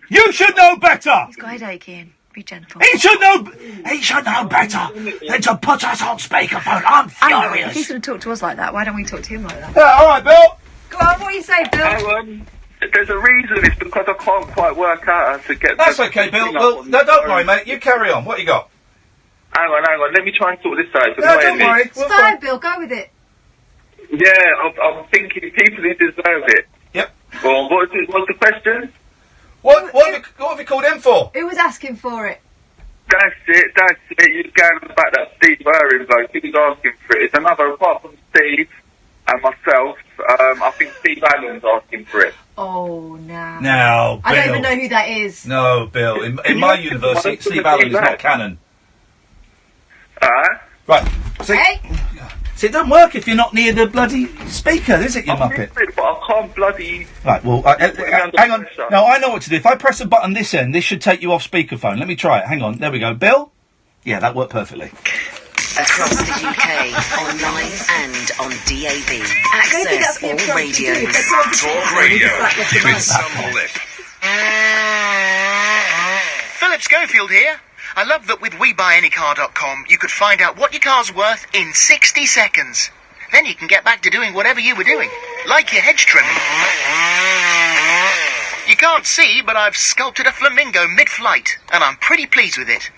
You should know better! He's got a headache, Ian. Be gentle. He should know better than to put us on speakerphone. I'm furious. If he's going to talk to us like that, why don't we talk to him like that? Yeah, all right, Bill. Go on, what do you say, Bill? There's a reason. It's because I can't quite work out how to get... That's okay, Bill. Well, no, don't worry, mate. You carry on. What you got? Hang on. Let me try and sort this out. No, don't worry. It's fine, Bill. Go with it. Yeah, I'm thinking people who deserve it. Yep. Well, what's the question? What have you called in for? Who was asking for it? That's it. You're going on about that Steve Irwin bloke. He was asking for it. It's another, apart from Steve and myself, I think Steve Allen's asking for it. Oh, no. No, I don't Bill. even know who that is. No, Bill. In my universe, Steve Allen is not canon. Right. See, it doesn't work if you're not near the bloody speaker, is it, you muppet? But I can't bloody... Right, well, hang on. No, I know what to do. If I press a button this end, this should take you off speakerphone. Let me try it. Hang on. There we go. Bill? Yeah, that worked perfectly. Across the UK, online and on DAB. Access all radios. Talk Radio. Give it some lip. Philip Schofield here. I love that with WeBuyAnyCar.com you could find out what your car's worth in 60 seconds. Then you can get back to doing whatever you were doing, like your hedge trimming. You can't see, but I've sculpted a flamingo mid-flight, and I'm pretty pleased with it.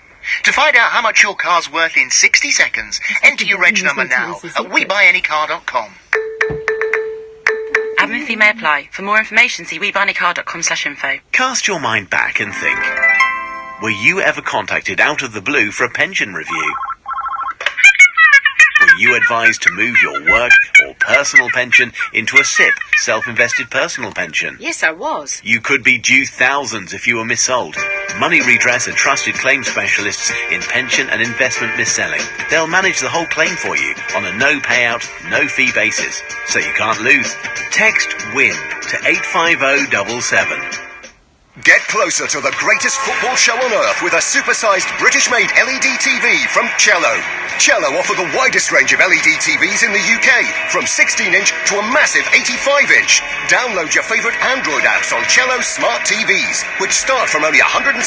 To find out how much your car's worth in 60 seconds, enter your reg number now at WeBuyAnyCar.com. Admin fee may apply. For more information, see WeBuyAnyCar.com/info. Cast your mind back and think. Were you ever contacted out of the blue for a pension review? Were you advised to move your work or personal pension into a SIP, self-invested personal pension? Yes, I was. You could be due thousands if you were missold. Money Redress are trusted claim specialists in pension and investment mis-selling. They'll manage the whole claim for you on a no payout, no fee basis, so you can't lose. Text WIN to 85077. Get closer to the greatest football show on earth with a supersized British-made LED TV from Cello. Cello offer the widest range of LED TVs in the UK, from 16-inch to a massive 85-inch. Download your favourite Android apps on Cello smart TVs, which start from only £169.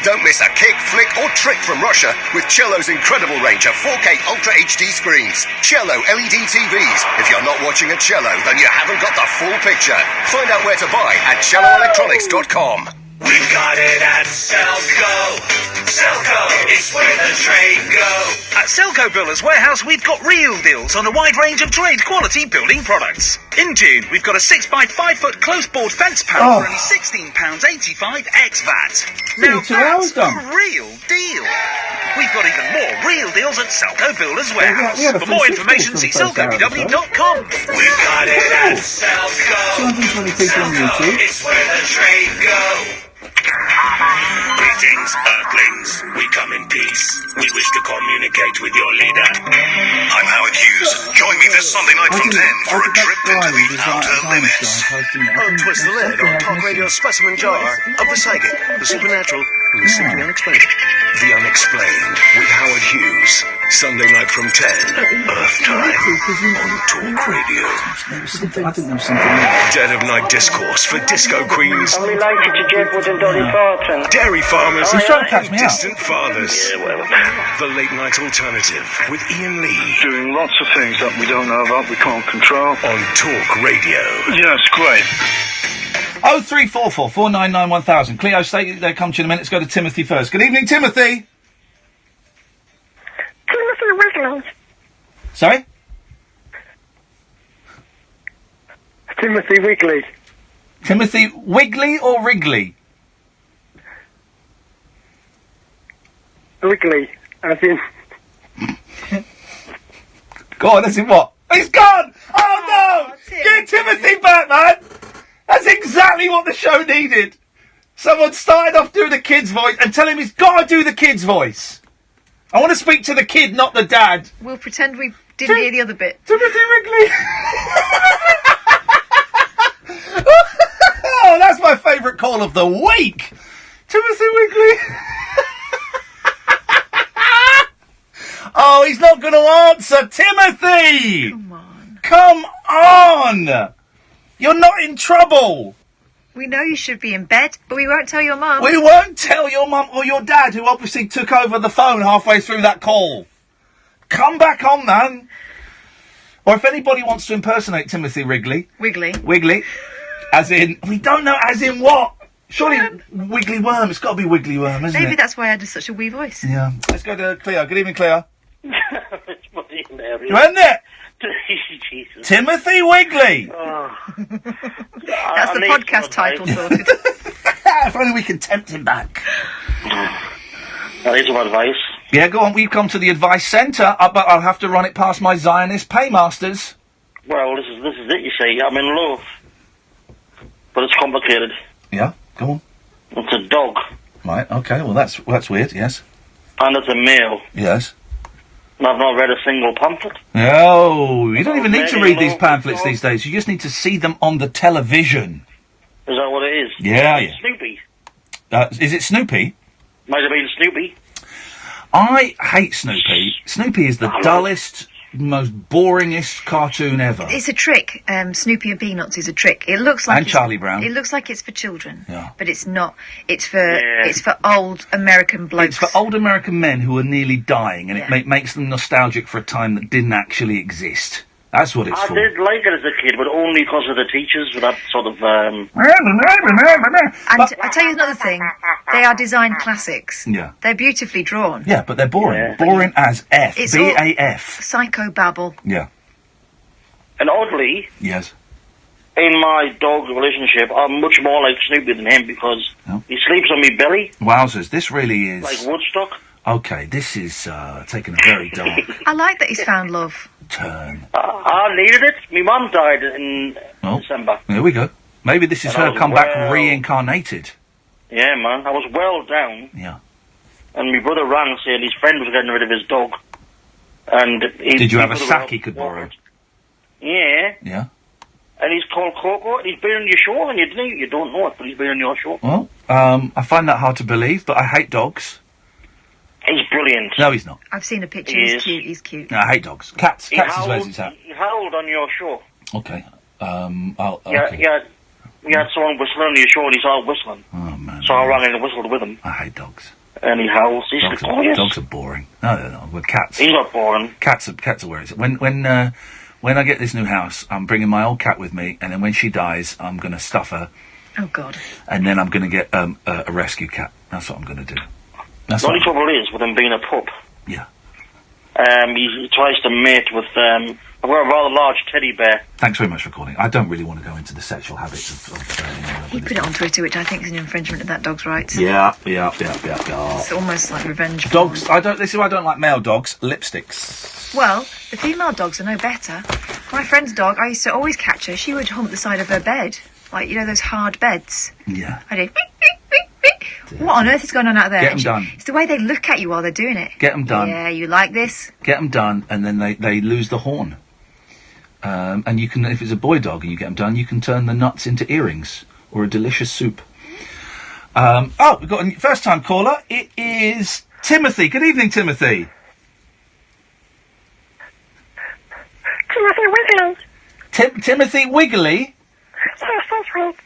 Don't miss a kick, flick or trick from Russia with Cello's incredible range of 4K Ultra HD screens. Cello LED TVs. If you're not watching a Cello, then you haven't got the full picture. Find out where to buy at celloelectronics.com. We got it at Selco. Selco, it's where the trade go. At Selco Builders Warehouse, we've got real deals on a wide range of trade quality building products. In June, we've got a 6x5 foot close board fence panel for only £16.85 ex VAT. Now that's a real deal. We've got even more real deals at Selco Builders Warehouse. For more information, see selcobw.com. We got it at Selco. 220 people on YouTube. It's where the trade go. Greetings, Earthlings. We come in peace. We wish to communicate with your leader. I'm Howard Hughes. Join me this Sunday night from 10 for a trip into the outer limits. Oh, twist the lid on talkRADIO's specimen jar of the psychic, the supernatural, Listen to The Unexplained with Howard Hughes. Sunday night from 10. Earth time on Talk Radio. I think there was something there. Dead of Night Discourse for disco queens. I'm related to Jedward and Dolly Parton. Dairy farmers He's trying to catch me out. distant fathers. The Late Night Alternative with Iain Lee. Doing lots of things that we don't know about, we can't control. On Talk Radio. Yes, great. 0344 499 1000. Cleo, stay there, come to you in a minute. Let's go to Timothy first. Good evening, Timothy. Timothy Wiggly. Sorry? Timothy Wiggly. Timothy Wiggly or Wrigley? Wiggly, as in... Go on, as in what? He's gone! Oh no! Get Timothy back, man! That's exactly what the show needed. Someone started off doing the kid's voice and tell him he's got to do the kid's voice. I want to speak to the kid, not the dad. We'll pretend we didn't hear the other bit. Timothy Wrigley. Oh, that's my favourite call of the week. Timothy Wrigley. Oh, he's not going to answer. Timothy! Come on! You're not in trouble. We know you should be in bed, but we won't tell your mum. We won't tell your mum or your dad, who obviously took over the phone halfway through that call. Come back on, man. Or if anybody wants to impersonate Timothy Wrigley. Wiggly. As in, we don't know as in what? Surely Wiggly Worm. It's got to be Wiggly Worm, isn't it? Maybe that's why I had such a wee voice. Yeah. Let's go to Cleo. Good evening, Cleo. It's bloody hilarious. Isn't it? Jesus. Timothy Wiggly. Oh. That's the podcast title sorted. If only we can tempt him back. That is some advice. Yeah, go on. We've come to the advice centre, but I'll have to run it past my Zionist paymasters. Well, this is it, you see. I'm in love. But it's complicated. Yeah, go on. It's a dog. Right, okay, well that's weird, yes. And it's a male. Yes. And I've not read a single pamphlet. Oh, you don't even need to read these pamphlets these days. You just need to see them on the television. Is that what it is? Yeah, yeah. Snoopy. Is it Snoopy? Might have been Snoopy. I hate Snoopy. Snoopy is the dullest, most boringest cartoon ever. It's a trick. Snoopy and Peanuts is a trick. It looks like And Charlie Brown. It looks like it's for children. Yeah. But it's not. It's for old American blokes. It's for old American men who are nearly dying, and it makes them nostalgic for a time that didn't actually exist. That's what it's I for. did like it as a kid, but only because of the teachers with that sort of... And I tell you another thing. They are design classics. Yeah. They're beautifully drawn. Yeah, but they're boring. Yeah. Boring as F. It's B-A-F. Psychobabble. Yeah. And oddly... Yes. In my dog relationship, I'm much more like Snoopy than him because he sleeps on me belly. Wowzers, this really is... Like Woodstock. Okay, this is taking a very dark I like that he's found love. turn. I needed it. My mum died in December. There we go. Maybe this is And I her was come back reincarnated. Yeah, man. I was well down. Yeah. And my brother rang saying his friend was getting rid of his dog. And Did you have a sack he could borrow? Yeah. Yeah. And he's called Coco, and he's been on your show, and you don't know it, but he's been on your show. Well, I find that hard to believe, but I hate dogs. He's brilliant. No, he's not. I've seen a picture. He He's is. cute. He's cute. No, I hate dogs. Cats. He Cats as howled, well as his hat. he howled on your show. Okay. You had someone whistling on your show, and he started whistling. Oh, man. So I ran in and whistled with him. I hate dogs. And he howls. He's Dogs glorious. are boring. No. We're cats. He's not boring. Cats are where it's... When I get this new house, I'm bringing my old cat with me, and then when she dies, I'm going to stuff her, Oh, God. and then I'm going to get a rescue cat. That's what I'm going to do. That's The only what trouble is with him being a pup. Yeah. He tries to mate with a rather large teddy bear. Thanks very much for calling. I don't really want to go into the sexual habits of He put it on Twitter, which I think is an infringement of that dog's rights. Yeah. It's almost like revenge. Dogs. This is why I don't like male dogs. Lipsticks. Well, the female dogs are no better. My friend's dog, I used to always catch her. She would hump the side of her bed. Like, you know, those hard beds. Yeah. I did. What on earth is going on out there? Get 'em done. It's the way they look at you while they're doing it. Get 'em done. Yeah, you like this? Get them done, and then they lose the horn. And you can, if it's a boy dog and you get them done, you can turn the nuts into earrings or a delicious soup. We've got a first-time caller. It is Timothy. Good evening, Timothy. Timothy Wiggly. Timothy Wiggly? Yes, that's right.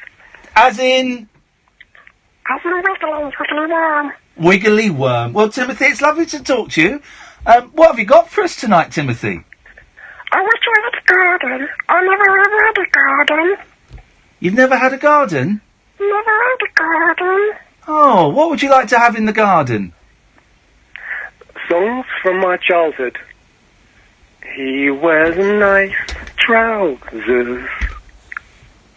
As in? As in Wiggly Worm. Wiggly Worm. Well, Timothy, it's lovely to talk to you. What have you got for us tonight, Timothy? I wish I had a garden. I never ever had a garden. You've never had a garden? Never had a garden. Oh, what would you like to have in the garden? Songs from my childhood. He wears nice trousers.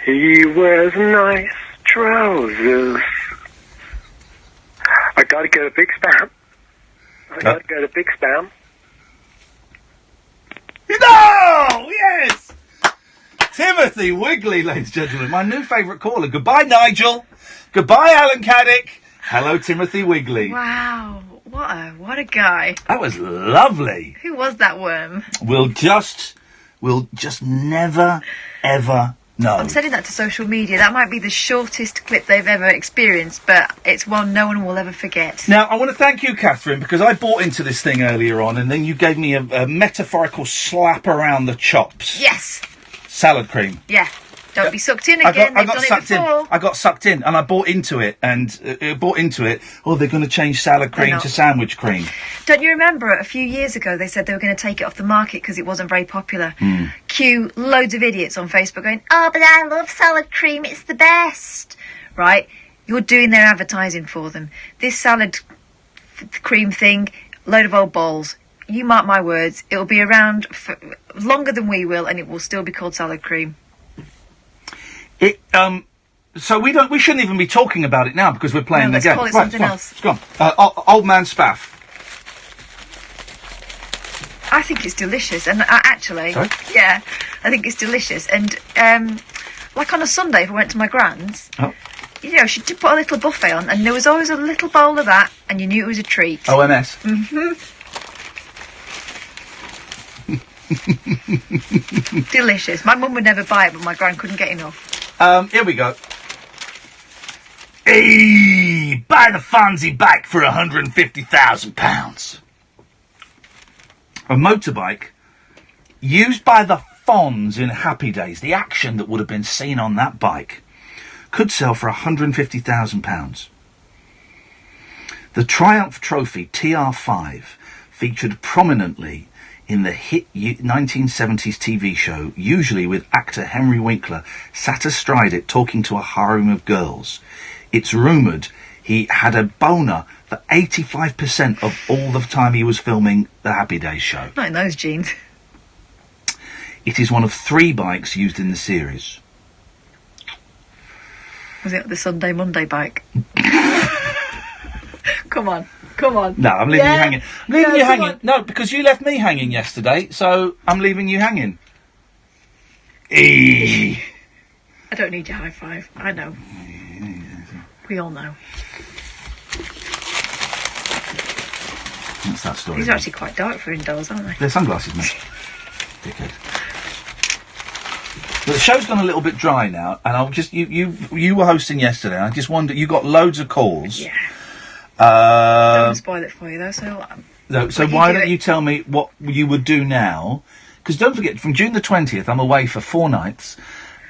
He wears nice trousers. I gotta get a big spam. No! Yes! Timothy Wiggly, ladies and gentlemen, my new favourite caller. Goodbye, Nigel. Goodbye, Alan Caddick. Hello, Timothy Wiggly. Wow, what a guy. That was lovely. Who was that worm? We'll just never, ever know. I'm sending that to social media. That might be the shortest clip they've ever experienced, but it's one no one will ever forget. Now, I want to thank you, Catherine, because I bought into this thing earlier on, and then you gave me a metaphorical slap around the chops. Yes. Salad cream. Yeah. Don't be sucked in again. They've done it before. I got sucked in, and I bought into it, Oh, they're going to change salad cream to sandwich cream. Don't you remember a few years ago they said they were going to take it off the market because it wasn't very popular? Cue loads of idiots on Facebook going, oh, but I love salad cream, it's the best. Right? You're doing their advertising for them. This salad cream thing, load of old balls. You mark my words, it'll be around for longer than we will, and it will still be called salad cream. So we shouldn't even be talking about it now because we're playing the game. Let's call it something else. It's gone. Old man spaff. I think it's delicious, and actually, Sorry? yeah, I think it's delicious. And like on a Sunday, if I went to my grand's, you know, she'd put a little buffet on, and there was always a little bowl of that, and you knew it was a treat. OMS. Delicious. My mum would never buy it, but my gran couldn't get enough. Here we go. Hey, buy the Fonzie bike for £150,000. A motorbike used by the Fonz in Happy Days, the action that would have been seen on that bike, could sell for £150,000. The Triumph Trophy TR5 featured prominently in the hit 1970s TV show, usually with actor Henry Winkler sat astride it talking to a harem of girls. It's rumoured he had a boner for 85% of all the time he was filming the Happy Days show. Not in those jeans. It is one of 3 bikes used in the series. Was it the Sunday Monday bike? Come on. No, I'm leaving you hanging. I'm leaving you hanging. No, because you left me hanging yesterday, so I'm leaving you hanging. I don't need your high five. I know. We all know. What's that story? These are actually quite dark for indoors, aren't they? They're sunglasses, mate. Dickhead. But the show's gone a little bit dry now, and I'll just you were hosting yesterday. And I just wondered, you got loads of calls. Yeah. Don't spoil it for you though. So why don't you tell me what you would do now? Because don't forget, from June the 20th, I'm away for 4 nights,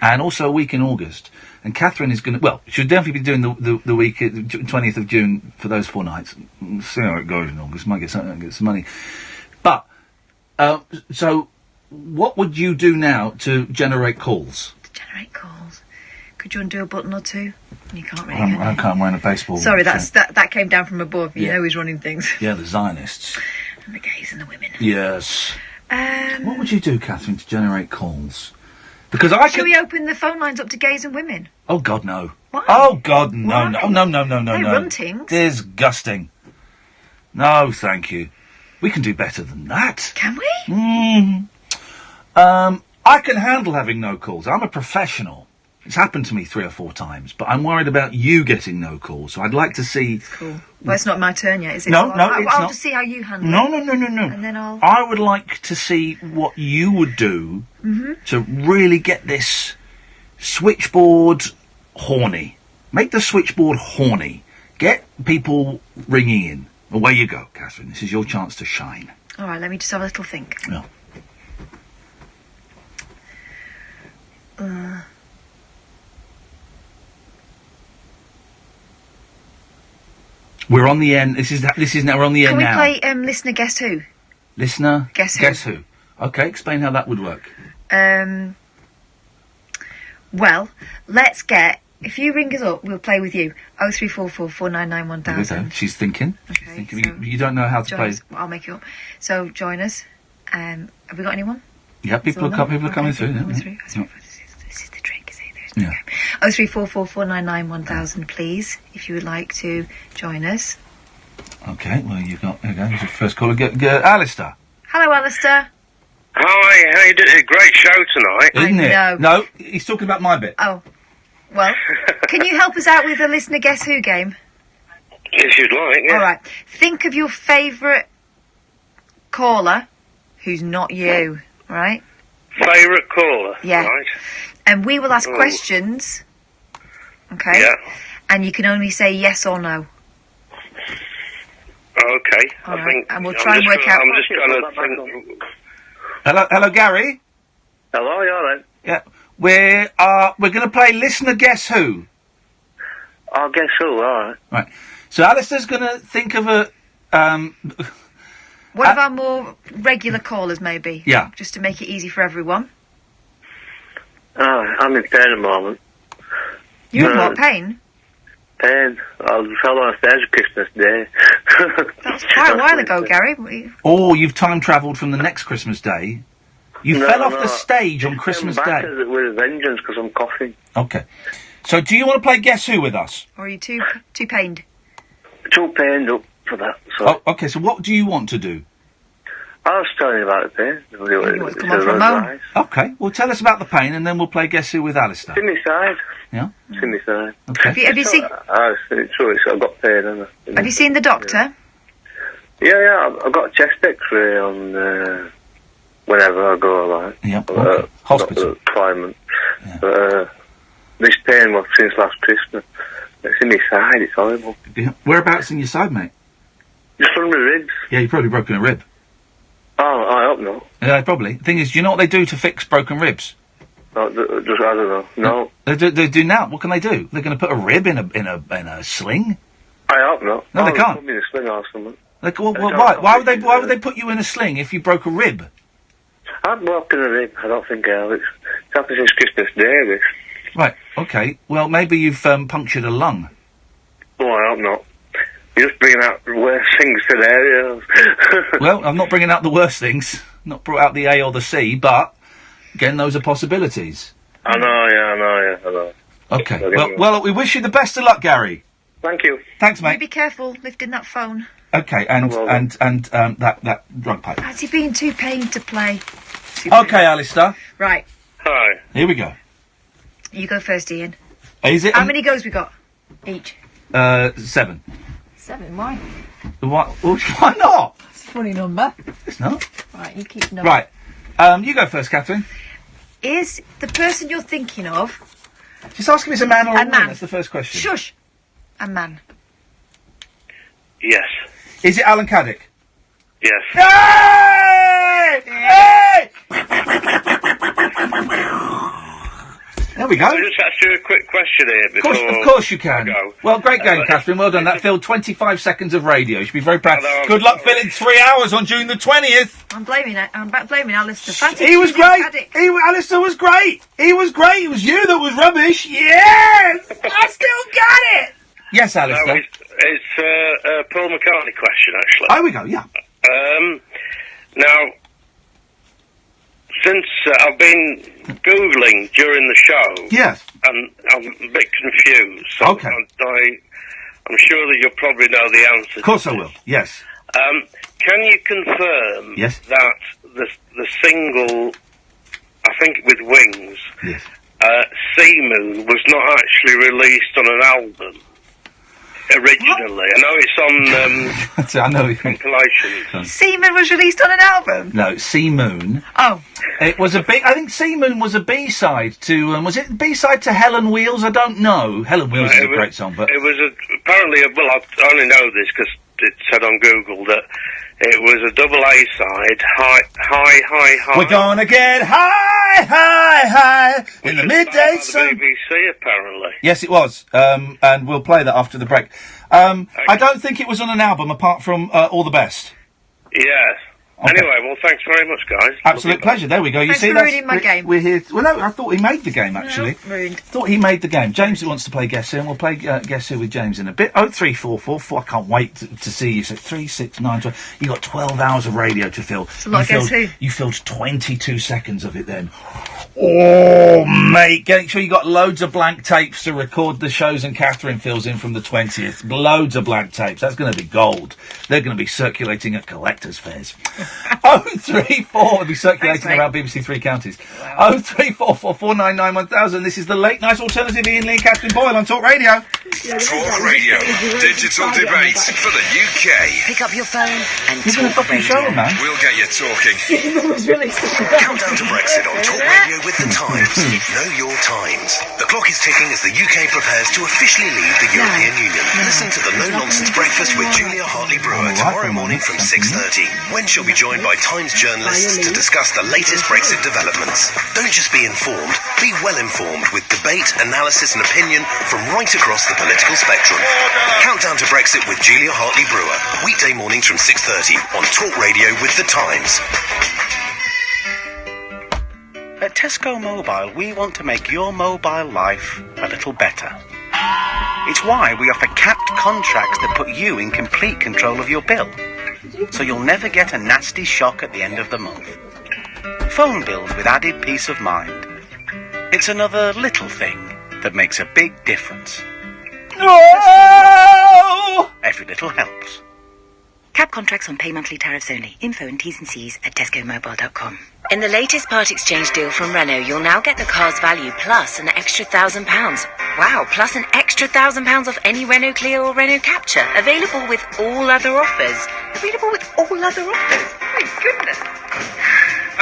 and also a week in August. And Catherine is going to, she'll definitely be doing the week, 20th of June for those 4 nights. See how it goes in August. Might get some money. But so what would you do now to generate calls? Could you undo a button or two? You can't really. I can't wear a baseball. Sorry, that came down from above. You know who's running things. Yeah, the Zionists. And the gays and the women. Yes. What would you do, Catherine, to generate calls? Because Should we open the phone lines up to gays and women? Oh God, no. Why? Oh God, no. Why? No. They run things. Disgusting. No, thank you. We can do better than that. Can we? I can handle having no calls. I'm a professional. It's happened to me 3 or 4 times, but I'm worried about you getting no calls. So I'd like to see. It's cool. Well, it's not my turn yet, is it? No, I'll not. just see how you handle No. it. No. And then I would like to see what you would do to really get this switchboard horny. Make the switchboard horny. Get people ringing in. Away you go, Catherine. This is your chance to shine. All right, let me just have a little think. Yeah. We're on the end. This is now. We're on the end now. Can we play Listener Guess Who? Listener Guess Who? Guess Who? Okay, explain how that would work. Well, let's get. If you ring us up, we'll play with you. 0344 499 1000. She's thinking. Okay, you don't know how to play. I'll make it up. So join us. Have we got anyone? Yeah, people are coming through. Yeah. This is the trick, is it? There's no 0344 499 1000, please, if you would like to join us. Okay, well, you've got. Okay, here's your first caller. Alistair. Hello, Alistair. Hi, how you doing? Great show tonight. Isn't it? know. No, he's talking about my bit. Oh. Well, can you help us out with the Listener Guess Who game? If you'd like, yeah. All right. Think of your favourite caller who's not you, right? Favourite caller? Yeah. Right. And we will ask Oh. questions, okay? Yeah. And you can only say yes or no. Okay. All I right, think... and we'll try and work out- I'm just trying to think... Hello, Gary. Hello, you alright? Yeah, we're going to play Listener Guess Who. I'll guess who, alright. Right. So Alistair's going to think of a One of our more regular callers, maybe. Yeah. Just to make it easy for everyone. I'm in pain at the moment. You're in what, pain? Pain. I fell on stairs Christmas Day. That's quite a while ago, Gary. Oh, you've time travelled from the next Christmas Day. You No, fell off no, the stage on I'm Christmas back Day. with a vengeance because I'm coughing. Okay. So do you want to play Guess Who with us? Or are you too pained? Too pained up for that, so... Oh, okay, so what do you want to do? I was telling you about the pain. You want to come on for a moan? Okay, well tell us about the pain and then we'll play Guess Who with Alistair. It's in my side. Yeah? It's in my side. Okay. Have you seen... It's true, I've got pain, haven't I? Have you seen the doctor? Yeah, I've got a chest x-ray on whenever I go, like. Yeah, okay. Hospital. Climate. But this pain was since last Christmas. It's in my side, it's horrible. Yeah. Whereabouts in your side, mate? Just on my ribs. Yeah, you've probably broken a rib. Oh, I hope not. Yeah, probably. The thing is, do you know what they do to fix broken ribs? I don't know. No. They do now. What can they do? They're going to put a rib in a sling? I hope not. No, they can't. Put me in a sling or something. Like, well, why would they put you in a sling if you broke a rib? I've broken a rib. I don't think I have. It's happened since Christmas Day, this. Right, okay. Well, maybe you've punctured a lung. Oh, I hope not. You're just bringing out the worst things today. Well, I'm not bringing out the worst things. Not brought out the A or the C, but, again, those are possibilities. I know. Okay. Well, we wish you the best of luck, Gary. Thank you. Thanks, mate. You be careful lifting that phone. Okay, and that drug pipe. Has he been too pained to play? Okay, Alistair. Right. Hi. Here we go. You go first, Ian. Is it? How many goes we got? Each? 7. 7, why? Why not? It's a funny number. It's not. Right, you keep number. Right. You go first, Catherine. Is the person you're thinking of... Just ask if it's a man or a woman. man? That's the first question. Shush! A man. Yes. Is it Alan Caddick? Yes. Hey! Hey! There we go. Can I just ask you a quick question here before... Of course you can. I go? Well, great game, Catherine. Well done. That filled 25 seconds of radio. You should be very proud. Good luck filling 3 hours on June the 20th. I'm blaming Alistair. Fancy He was choosing great. Caddick. Alistair was great. He was great. It was you that was rubbish. Yes! I still got it. Yes, Alistair. No, it's a Paul McCartney question, actually. There we go, yeah. Now, since I've been Googling during the show... Yes. And I'm a bit confused. So Okay. I'm sure that you'll probably know the answer. Of course I will, yes. Can you confirm Yes. that the single, I think with Wings, Yes. Sea Moon, was not actually released on an album? originally. I know it's on I know. compilations. Sea Moon was released on an album? No, Sea Moon. Oh. It was a I think Sea Moon was a B-side to, was it B-side to Helen Wheels? I don't know. Helen Wheels is a great song, but... It was apparently, I only know this because it said on Google that it was a double A side, high. We're gonna get high in the midday sun. BBC, apparently. Yes, it was. And we'll play that after the break. I don't think it was on an album apart from All the Best. Yes. Okay. Anyway, well, thanks very much, guys. Absolute pleasure. There we go. Thanks you see, for ruining my game. We're here. Well, no, I thought he made the game, actually. No, ruined. Thought he made the game. James wants to play Guess Who, and we'll play Guess Who with James in a bit. 03444. I can't wait to see you. So 3, 6, 9, 12. You got 12 hours of radio to fill. It's a lot of Guess Who. You filled 22 seconds of it then. Oh, mate. Make sure you got loads of blank tapes to record the shows and Catherine fills in from the 20th. Loads of blank tapes. That's going to be gold. They're going to be circulating at collectors' fairs. 034 will be circulating around BBC Three Counties. 03444 499 1000. This is the late night alternative. Iain Lee and Catherine Boyle on Talk Radio. Talk Radio. Digital debate for the UK. Pick up your phone and You're talk radio. show, man. We'll get you talking. Countdown to Brexit on Talk Radio with The Times. Know your times. The clock is ticking as the UK prepares to officially leave the European Union. Listen to the No Nonsense Breakfast with Julia Hartley-Brewer tomorrow morning from 6:30, when she'll be joined by Times journalists to discuss the latest Brexit developments. Don't just be informed, be well informed with debate, analysis and opinion from right across the political spectrum. Countdown to Brexit with Julia Hartley-Brewer, weekday mornings from 6:30 on Talk Radio with The Times. At Tesco Mobile, we want to make your mobile life a little better. It's why we offer capped contracts that put you in complete control of your bill, so you'll never get a nasty shock at the end of the month. Phone bills with added peace of mind. It's another little thing that makes a big difference. No! Every little helps. Cap contracts on pay monthly tariffs only. Info and T's and C's at tescomobile.com. In the latest part exchange deal from Renault, you'll now get the car's value plus an extra £1,000. Wow, plus an extra £1,000 off any Renault Clio or Renault Capture. Available with all other offers. Available with all other offers. My goodness.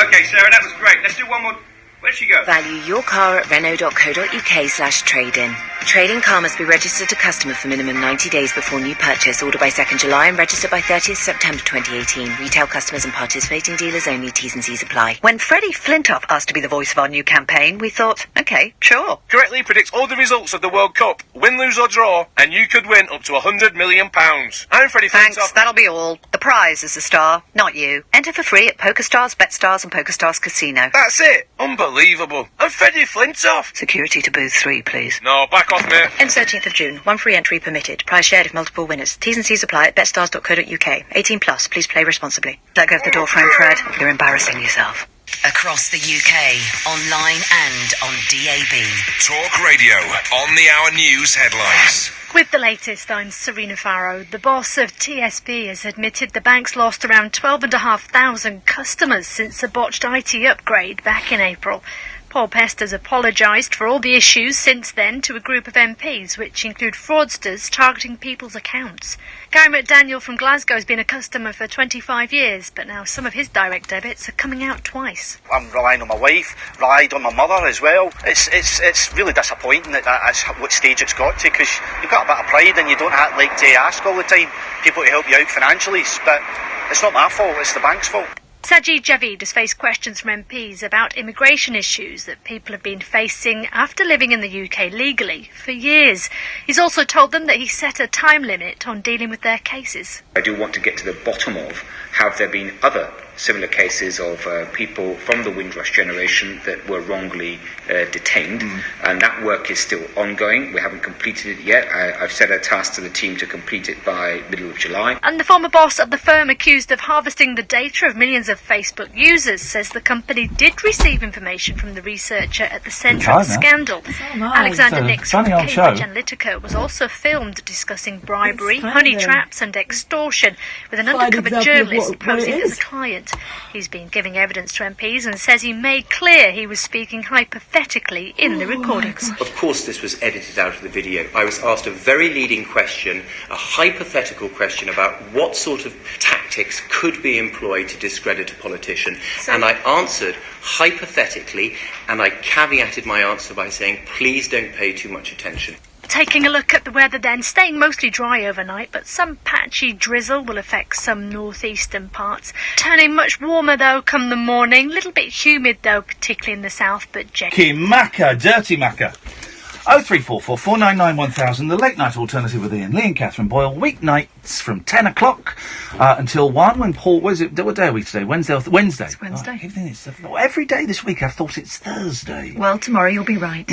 Okay, Sarah, that was great. Let's do one more. Where'd she go? Value your car at Renault.co.uk/trade-in. Trade-in car must be registered to customer for minimum 90 days before new purchase. Order by 2nd July and register by 30th September 2018. Retail customers and participating dealers only. T's and C's apply. When Freddie Flintoff asked to be the voice of our new campaign, we thought, OK, sure. Correctly predicts all the results of the World Cup. Win, lose or draw, and you could win up to £100 million. I'm Freddie Thanks, Flintoff. that'll be all. The prize is the star, not you. Enter for free at PokerStars, BetStars and PokerStars Casino. That's it. Unbelievable. I'm Freddie Flintoff. Security to booth 3, please. No, back off, mate. End 13th of June. One free entry permitted. Prize shared if multiple winners. T's and C's apply at betstars.co.uk. 18 plus. Please play responsibly. Let go of the door frame, Fred. You're embarrassing yourself. Across the UK, online and on DAB. Talk Radio, on the hour news headlines. With the latest, I'm Serena Farrow. The boss of TSB has admitted the bank's lost around 12,500 customers since a botched IT upgrade back in April. Paul Pest has apologised for all the issues since then to a group of MPs, which include fraudsters targeting people's accounts. Gary McDaniel from Glasgow has been a customer for 25 years, but now some of his direct debits are coming out twice. I'm relying on my wife, relied on my mother as well. It's really disappointing that that's what stage it's got to, because you've got a bit of pride and you don't like to ask all the time people to help you out financially, but it's not my fault, it's the bank's fault. Sajid Javid has faced questions from MPs about immigration issues that people have been facing after living in the UK legally for years. He's also told them that he set a time limit on dealing with their cases. I do want to get to the bottom of, have there been other similar cases of people from the Windrush generation that were wrongly detained, and that work is still ongoing. We haven't completed it yet. I've set a task to the team to complete it by middle of July. And the former boss of the firm accused of harvesting the data of millions of Facebook users says the company did receive information from the researcher at the centre of the scandal. Alexander Nix from Cambridge Analytica was also filmed discussing bribery, honey traps and extortion with an undercover journalist posing as a client. Parliament. He's been giving evidence to MPs and says he made clear he was speaking hypothetically in the recordings. Of course this was edited out of the video. I was asked a very leading question, a hypothetical question about what sort of tactics could be employed to discredit a politician. And I answered hypothetically, and I caveated my answer by saying, please don't pay too much attention. Taking a look at the weather then, staying mostly dry overnight, but some patchy drizzle will affect some northeastern parts. Turning much warmer though come the morning, little bit humid though, particularly in the south, but Macca, dirty Macca. 0344 499 1000, the late night alternative with Iain Lee and Catherine Boyle, weeknights from 10 o'clock until 1, when Paul, what day are we today? Wednesday? Wednesday. It's Wednesday. Oh, everything is, every day this week I've thought it's Thursday. Well, tomorrow you'll be right.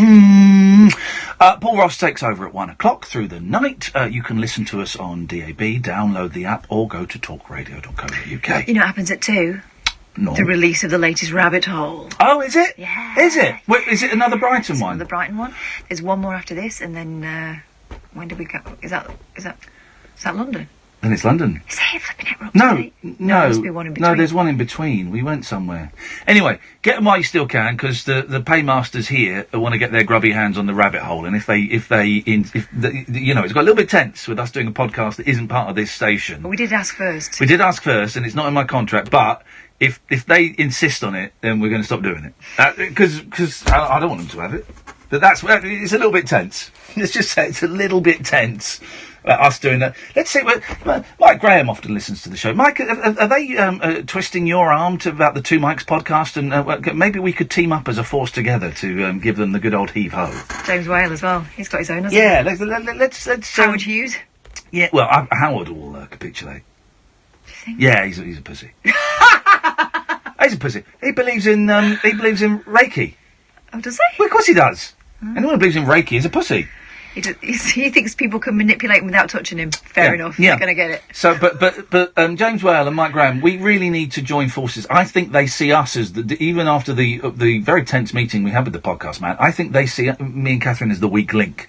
Paul Ross takes over at 1 o'clock through the night. You can listen to us on DAB, download the app, or go to talkradio.co.uk. You know what happens at 2? No. The release of the latest Rabbit Hole. Oh, is it? Yeah. Is it? Wait, is it another Brighton one? Another Brighton one. There's one more after this, and then when did we go? Is that London? Then it's London. Is it flipping it? No, there must be one in between. no, there's one in between. We went somewhere. Anyway, get them while you still can, because the paymasters here want to get their grubby hands on the Rabbit Hole, and if it's got a little bit tense with us doing a podcast that isn't part of this station. But we did ask first. We did ask first, and it's not in my contract, but if they insist on it, then we're going to stop doing it. Because I don't want them to have it. But it's a little bit tense. Let's just say it's a little bit tense, us doing that. Let's see, Mike Graham often listens to the show. Mike, are they twisting your arm about the Two Mikes podcast? And maybe we could team up as a force together to give them the good old heave-ho. James Whale as well. He's got his own, hasn't he? Yeah, let's Howard Hughes? Yeah, well, Howard will capitulate. Do you think? Yeah, he's a pussy. He's a pussy. He believes in Reiki. Oh, does he? Well, of course he does. Anyone who believes in Reiki is a pussy. He thinks people can manipulate him without touching him. Fair enough. Yeah. They're going to get it. So, but James Whale and Mike Graham, we really need to join forces. I think they see us as even after the very tense meeting we had with the podcast man. I think they see me and Catherine as the weak link.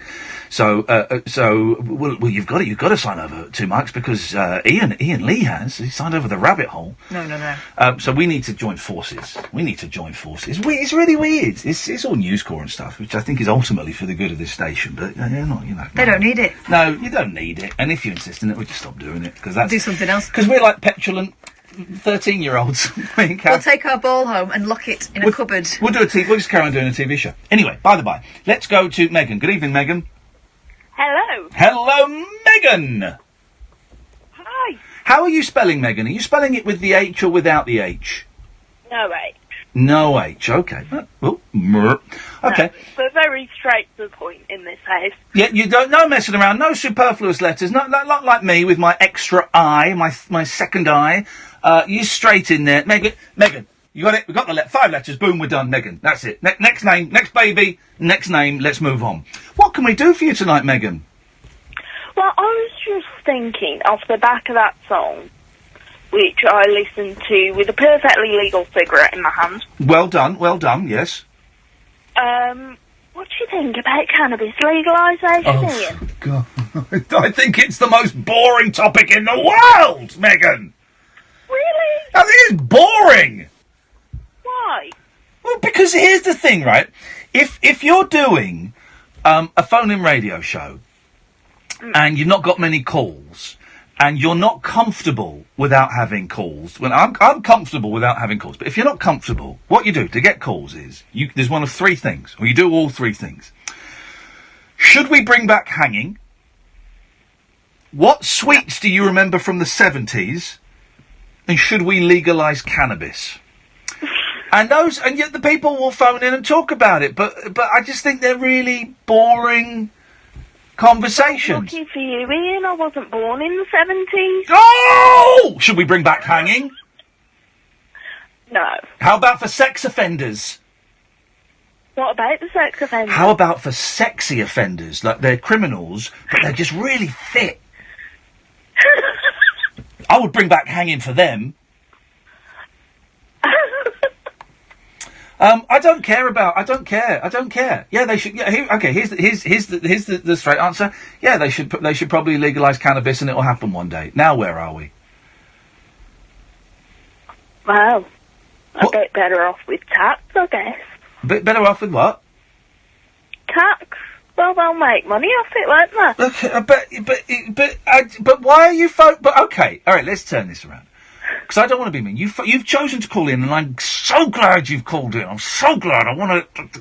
So you've got to sign over to Mike's because Iain Lee he signed over the Rabbit Hole. No. So we need to join forces. It's really weird. It's all News Corps and stuff, which I think is ultimately for the good of this station. But they're not, They don't need it. No, you don't need it. And if you insist on it, we'll just stop doing it because Do something else. Because we're like petulant 13-year-olds. We'll take our ball home and lock it in a cupboard. We'll just carry on doing a TV show. Anyway, by the by, let's go to Megan. Good evening, Megan. Hello. Hello, Megan. Hi. How are you spelling Megan? Are you spelling it with the H or without the H? No H. No H. Okay. Okay. No, we're very straight to the point in this house. Yeah, you don't. No messing around. No superfluous letters. Not like me with my extra I, my second I. You straight in there, Megan. You got it. We got the 5 letters. Boom, we're done, Megan. That's it. Next name, next baby, next name. Let's move on. What can we do for you tonight, Megan? Well, I was just thinking off the back of that song, which I listened to with a perfectly legal cigarette in my hand. Well done. Yes. What do you think about cannabis legalisation, Ian? God, I think it's the most boring topic in the world, Megan. Really? I think it's boring. Why? Well, because here's the thing, right? If you're doing a phone-in radio show and you've not got many calls and you're not comfortable without having calls, well, I'm comfortable without having calls, but if you're not comfortable, what you do to get calls is there's one of 3 things, or you do all 3 things. Should we bring back hanging? What sweets do you remember from the 70s? And should we legalise cannabis? And yet the people will phone in and talk about it, but I just think they're really boring conversations. Lucky for you, Ian, I wasn't born in the 70s. Oh! Should we bring back hanging? No. How about for sex offenders? What about the sex offenders? How about for sexy offenders? Like they're criminals, but they're just really fit. I would bring back hanging for them. I don't care. Yeah, they should. Yeah, here's the straight answer. Yeah, they should probably legalise cannabis, and it will happen one day. Now, where are we? Well, a bit better off with tax, I guess. A bit better off with what? Tax. Well, they'll make money off it, won't they? Okay, but why are you but okay, all right, let's turn this around. Because I don't want to be mean. You've chosen to call in, and I'm so glad you've called in. I'm so glad. I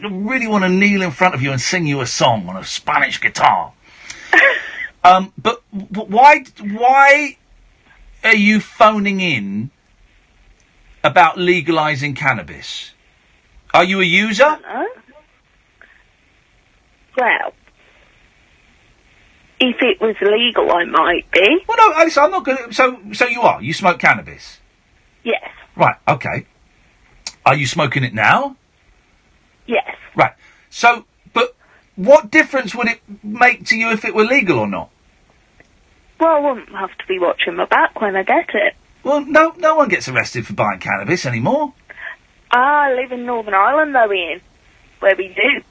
really want to kneel in front of you and sing you a song on a Spanish guitar. But why are you phoning in about legalising cannabis? Are you a user? I don't know. Well, if it was legal, I might be. Well, no, Alice, I'm not going to... So you are? You smoke cannabis? Yes. Right, okay. Are you smoking it now? Yes. Right. So, but what difference would it make to you if it were legal or not? Well, I wouldn't have to be watching my back when I get it. Well, no one gets arrested for buying cannabis anymore. I live in Northern Ireland, though, Ian, where we do.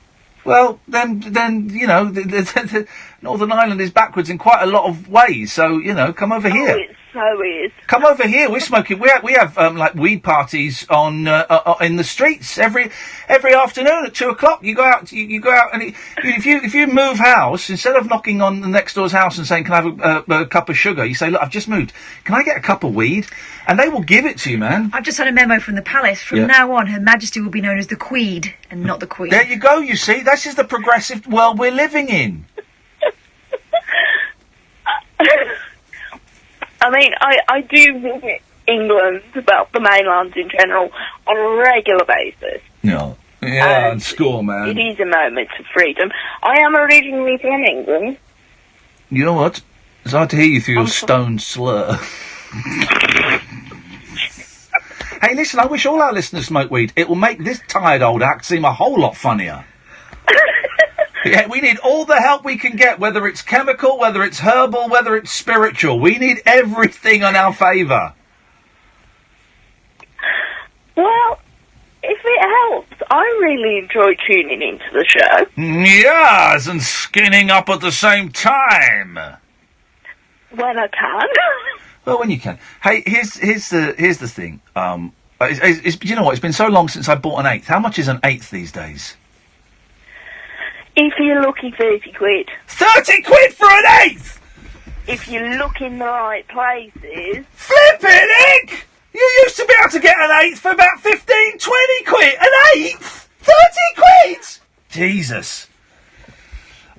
Well, then you know, the Northern Ireland is backwards in quite a lot of ways. So you know, come over here. It so is. Come over here. We're smoking. We have like weed parties on in the streets every afternoon at 2:00. You go out. You go out, and if you move house, instead of knocking on the next door's house and saying, "Can I have a cup of sugar?" you say, "Look, I've just moved. Can I get a cup of weed?" And they will give it to you, man. I've just had a memo from the palace. From now on, Her Majesty will be known as the Queen and not the Queen. There you go. You see, this is the progressive world we're living in. I mean, I do visit England, well, the mainland in general, on a regular basis. No. Yeah, and score, man. It is a moment of freedom. I am originally from England. You know what? It's hard to hear you through your stone slur. Hey, listen, I wish all our listeners smoke weed. It will make this tired old act seem a whole lot funnier. Yeah, we need all the help we can get, whether it's chemical, whether it's herbal, whether it's spiritual. We need everything on our favour. Well, if it helps, I really enjoy tuning into the show. Yes, and skinning up at the same time. When I can. Well, when you can. Hey, here's the thing. You know what? It's been so long since I bought an eighth. How much is an eighth these days? If you're lucky, 30 quid. 30 quid for an eighth! If you look in the right places. Flippin' heck! You used to be able to get an eighth for about 15, 20 quid. An eighth? 30 quid? Jesus.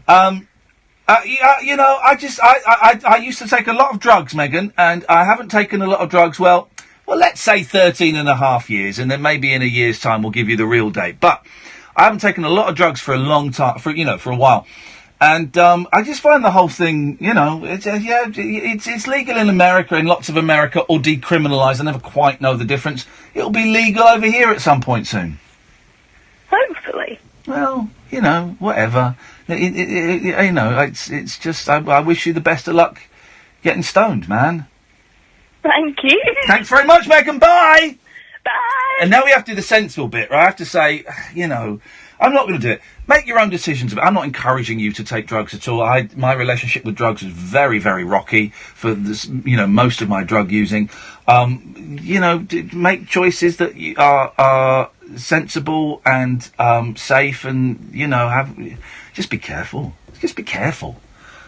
You know, I used to take a lot of drugs, Megan, and I haven't taken a lot of drugs, well, let's say 13 and a half years, and then maybe in a year's time we'll give you the real date. But I haven't taken a lot of drugs for a long time, for a while. And I just find the whole thing, you know, it's legal in America, in lots of America, or decriminalised. I never quite know the difference. It'll be legal over here at some point soon. Hopefully. Well, you know, whatever. You know, it's just, I wish you the best of luck getting stoned, man. Thank you. Thanks very much, Megan. Bye! Bye! And now we have to do the sensible bit, right? I have to say, you know, I'm not going to do it. Make your own decisions. I'm not encouraging you to take drugs at all. My relationship with drugs was very, very rocky for this, you know, most of my drug using. You know, make choices that are sensible and safe, and you know, just be careful. Just be careful.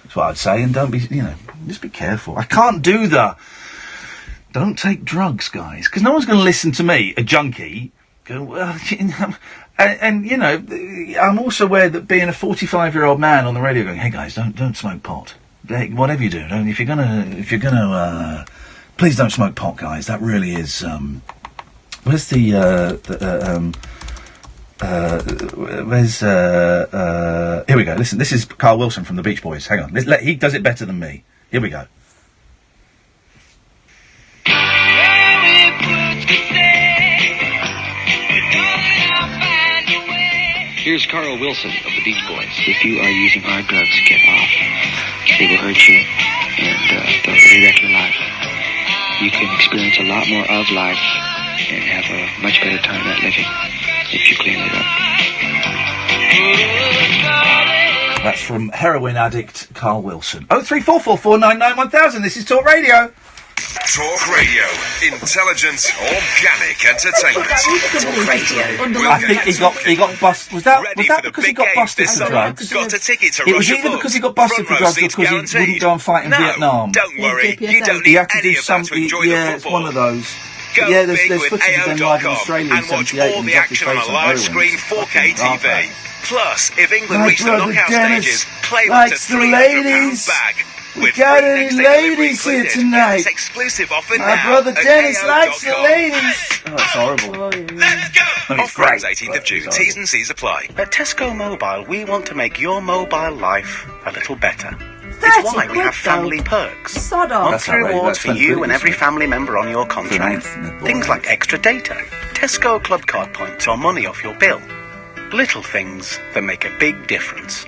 That's what I'd say, and don't be, you know, just be careful. I can't do don't take drugs, guys, because no one's going to listen to me, a junkie, go, well, you know, and you know, I'm also aware that being a 45-year-old man on the radio going, hey guys, don't smoke pot. Whatever you do, if you're gonna, please don't smoke pot, guys. That really is, where's here we go. Listen, this is Carl Wilson from the Beach Boys. Hang on, he does it better than me. Here we go. Here's Carl Wilson of the Beach Boys. If you are using hard drugs, get off. They will hurt you, and they'll really wreck your life. You can experience a lot more of life and have a much better time at living if you clean it up. That's from heroin addict Carl Wilson. 03444991000. This is Talk Radio. Talk Radio. Intelligent, organic entertainment. Talk Radio. I think he got busted. Was that because he got busted for drugs? Got a ticket to It was Russia either Book. because he got busted for Front row drugs or seats because he guaranteed. wouldn't go and fight in No, Vietnam. don't worry. You don't He need had to do any of that to enjoy the it's football. one of those. Go But yeah, there's big with footage of them live in AO.com Australia in and watch 78 all and the he dropped his action on face a on live heroin. screen 4K TV. Plus, if England My reach the brother knockout Dennis stages, claim up to likes the £300 ladies. back. We With got free any next day delivery ladies here included. tonight? Get this exclusive offer My now brother at Dennis likes the AO.com. ladies. Oh, it's horrible. Let's go! Offer ends 18th of June. T's and C's apply. At Tesco Mobile, we want to make your mobile life a little better. It's why we have family perks. Sod off. Monthly rewards for you and every family member on your contract. Things like extra data, Tesco Club Card points or money off your bill. Little things that make a big difference.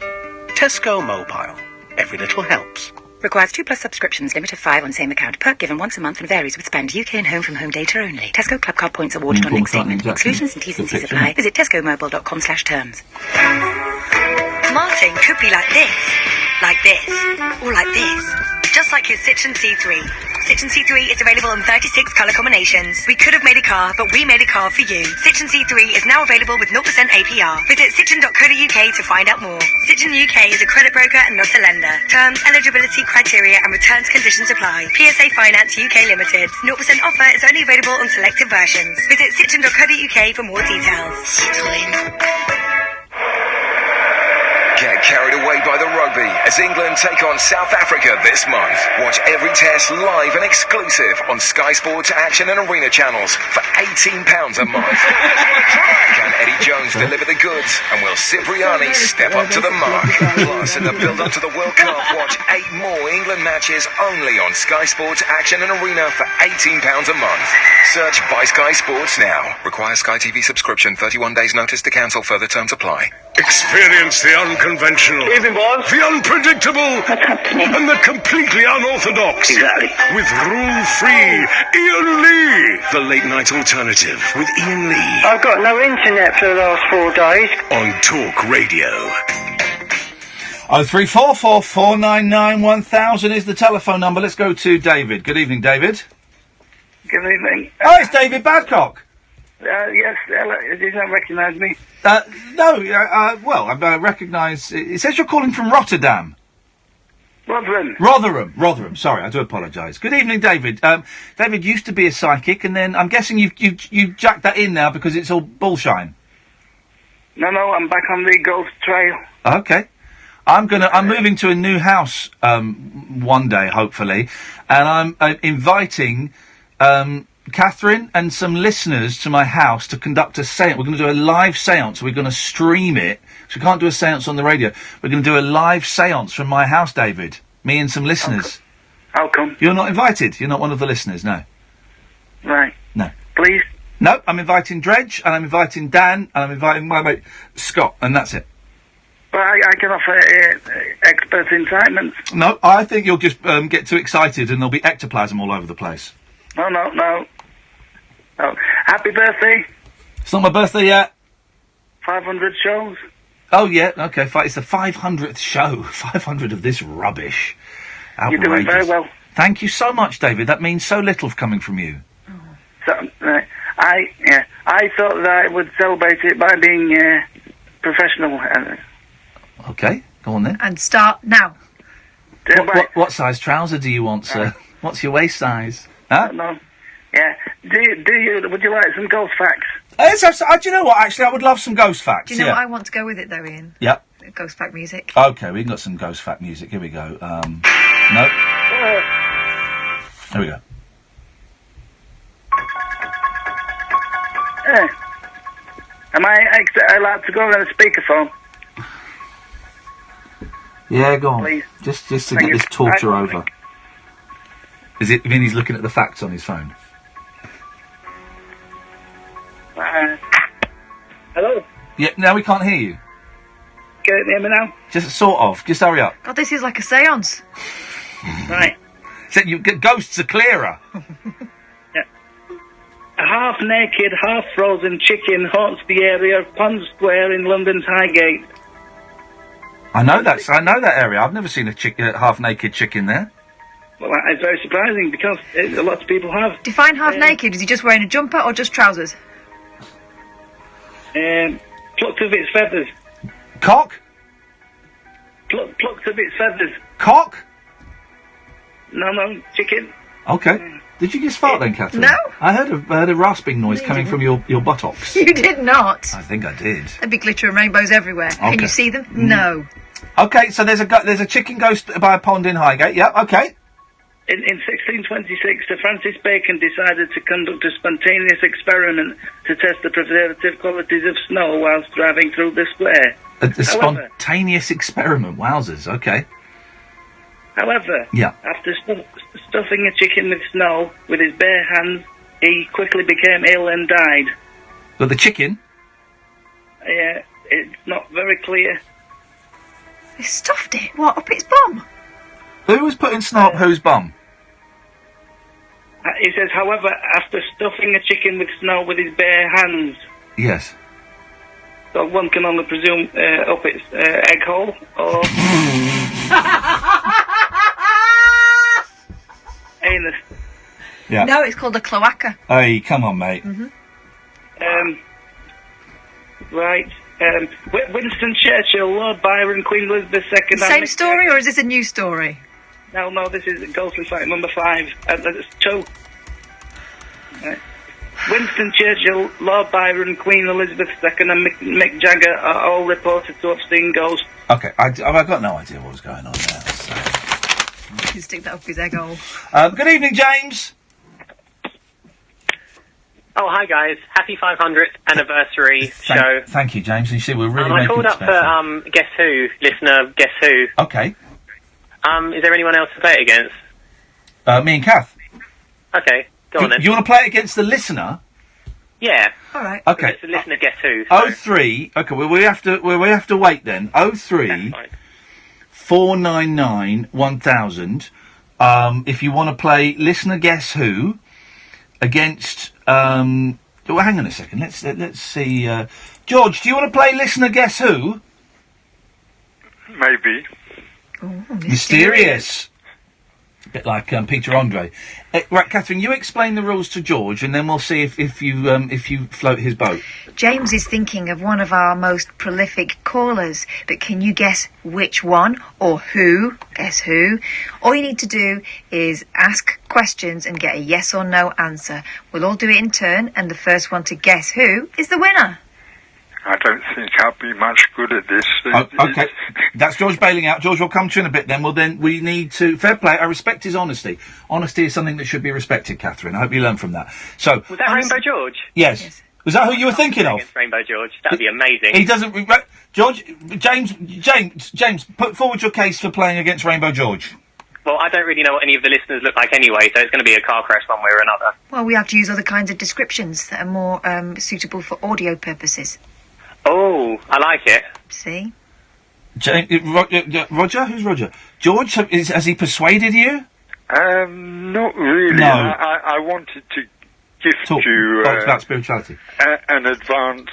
Tesco Mobile. Every little helps. Requires 2+ subscriptions, limit of 5 on same account. Perk given once a month and varies with spend. UK and home from home data only. Tesco Club Card points awarded on link statement. Exclusions and T's and C's apply. Visit tescomobile.com/terms. Martin could be like this, or like this. Just like his Citroen C3. Citroen C3 is available in 36 colour combinations. We could have made a car, but we made a car for you. Citroen C3 is now available with 0% APR. Visit citroen.co.uk to find out more. Citroen UK is a credit broker and not a lender. Terms, eligibility criteria and returns conditions apply. PSA Finance UK Limited. 0% offer is only available on selected versions. Visit citroen.co.uk for more details. Citroen. Get carried away by the rugby as England take on South Africa this month. Watch every test live and exclusive on Sky Sports Action and Arena channels for £18 a month. Can Eddie Jones deliver the goods, and will Cipriani step up to the mark? Plus, in the build-up to the World Cup, watch 8 more England matches only on Sky Sports Action and Arena for £18 a month. Search by Sky Sports now. Requires Sky TV subscription. 31 days notice to cancel. Further terms apply. Experience the unconventional, the unpredictable, and the completely unorthodox. Exactly. With rule-free Iain Lee. The late-night alternative with Iain Lee. I've got no internet for the last 4 days. On Talk Radio. 0344 499 1000 is the telephone number. Let's go to David. Good evening, David. Good evening. Oh, it's David Badcock. Yes, did you not recognise me? No, well, I recognise... It says you're calling from Rotterdam. Rotherham. Sorry, I do apologise. Good evening, David. David used to be a psychic, and then I'm guessing you jacked that in now because it's all bullshine. No, I'm back on the ghost trail. Okay. I'm moving to a new house, one day, hopefully, and I'm inviting, Catherine and some listeners to my house to conduct a seance. We're going to do a live seance. We're going to stream it. So we can't do a seance on the radio. We're going to do a live seance from my house, David. Me and some listeners. How come? You're not invited. You're not one of the listeners, no. Right. No. Please? No, I'm inviting Dredge, and I'm inviting Dan, and I'm inviting my mate Scott, and that's it. Well, I can offer expert incitements. No, I think you'll just get too excited and there'll be ectoplasm all over the place. No. Oh, happy birthday. It's not my birthday yet. 500 shows. Oh, yeah, okay, it's the 500th show. 500 of this rubbish. Outrageous. You're doing very well. Thank you so much, David. That means so little coming from you. So, I thought that I would celebrate it by being professional. Okay, go on then. And start now. What size trouser do you want, sir? What's your waist size? Huh? No. Yeah. Would you like some ghost facts? Do you know what, actually, I would love some ghost facts. Do you know what I want to go with it, though, Ian? Yep. Ghost fact music. Okay, we've got some ghost fact music. Here we go. No. Here we go. Am I allowed to go on a speakerphone? Yeah, go on. Please. Just to get this torture over. Is it? I mean, he's looking at the facts on his phone. Hello? Yeah, now we can't hear you. Can you hear me now? Just sort of. Just hurry up. God, this is like a seance. Right. So ghosts are clearer. Yeah. A half-naked, half-frozen chicken haunts the area of Pond Square in London's Highgate. I know that area. I've never seen a half-naked chicken there. Well, it's very surprising because a lot of people have. Define half naked. Is he just wearing a jumper or just trousers? Plucked of its feathers. Cock? Plucked of its feathers. Cock? No, chicken. Okay. Did you just fart then, Catherine? No. I heard a rasping noise coming from your buttocks. You did not. I think I did. There'd be glitter and rainbows everywhere. Can Okay. you see them? No. Okay, so there's a chicken ghost by a pond in Highgate. Yeah, okay. In 1626, Sir Francis Bacon decided to conduct a spontaneous experiment to test the preservative qualities of snow whilst driving through the square. A spontaneous experiment. Wowzers. Okay. However, Yeah. after stuffing a chicken with snow with his bare hands, he quickly became ill and died. But the chicken? It's not very clear. They stuffed it. What, up its bum? Who was putting snow up whose bum? He says, however, after stuffing a chicken with snow with his bare hands, Yes. so one can only presume up its egg hole, or anus. Yeah. No, it's called a cloaca. Hey, come on, mate. Right. Winston Churchill, Lord Byron, Queen Elizabeth II. Same story, or is this a new story? No, this is Ghostly Fact number 5. That's 2. Winston Churchill, Lord Byron, Queen Elizabeth II, and Mick Jagger are all reported to have seen ghosts. Okay, I've got no idea what was going on there. So. You can stick that up his egg hole. Good evening, James. Oh, hi guys. Happy 500th anniversary show. Thank you, James. You see, we're really I making called it up special. for Guess Who, listener Guess Who. Okay. Is there anyone else to play it against? Me and Kath. Okay, go on then. You want to play it against the listener? Yeah. All right. Okay. It's the listener Guess Who. 03. Okay, well we have to wait then. 03 499 1000. If you want to play listener Guess Who against well, hang on a second. Let's see. George, do you want to play listener Guess Who? Maybe. Ooh, Mysterious. A bit like Peter Andre. Right, Catherine, you explain the rules to George, and then we'll see if you float his boat. James is thinking of one of our most prolific callers, but can you guess which one or who? Guess who? All you need to do is ask questions and get a yes or no answer. We'll all do it in turn, and the first one to guess who is the winner. I don't think I'll be much good at this. Okay, that's George bailing out. George, we'll come to you in a bit then. Well, then we need to... Fair play. I respect his honesty. Honesty is something that should be respected, Catherine. I hope you learn from that. So... Was that Rainbow George? Yes. Was that who you were thinking of? Against Rainbow George. That'd be amazing. He doesn't... George, James, put forward your case for playing against Rainbow George. Well, I don't really know what any of the listeners look like anyway, so it's going to be a car crash one way or another. Well, we have to use other kinds of descriptions that are more suitable for audio purposes. Oh, I like it. See? Roger? Who's Roger? George, has he persuaded you? Not really. No. I wanted to gift you Talk about spirituality. an advance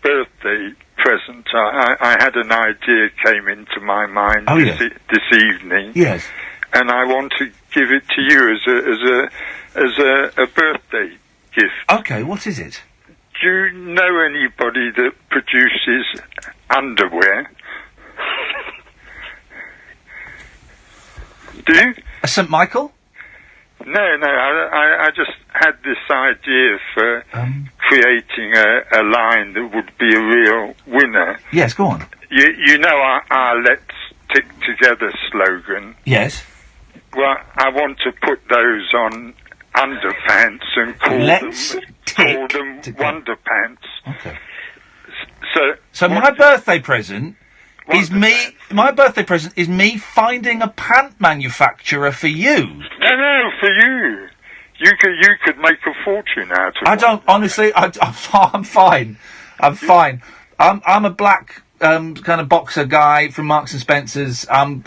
birthday present. I had an idea came into my mind this evening. Yes. And I want to give it to you as a birthday gift. Okay, what is it? Do you know anybody that produces underwear? Do you? St. Michael? No, I just had this idea for creating a line that would be a real winner. Yes, go on. You know our Let's Stick Together slogan? Yes. Well, I want to put those on underpants and call them Wonderpants. Okay. So my birthday present is me. My birthday present is me finding a pant manufacturer for you. No, for you. You could make a fortune out of it. I don't honestly. I'm fine. I'm fine. I'm a black kind of boxer guy from Marks and Spencer's. I'm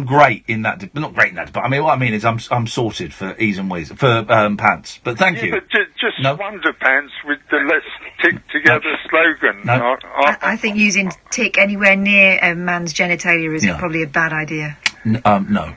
great in that. Not great in that, but I mean what I mean is I'm sorted for ease and ways for pants. But thank you. But just Wonderpants with the Let's Stick Together slogan. No. I think using tick anywhere near a man's genitalia is probably a bad idea. No.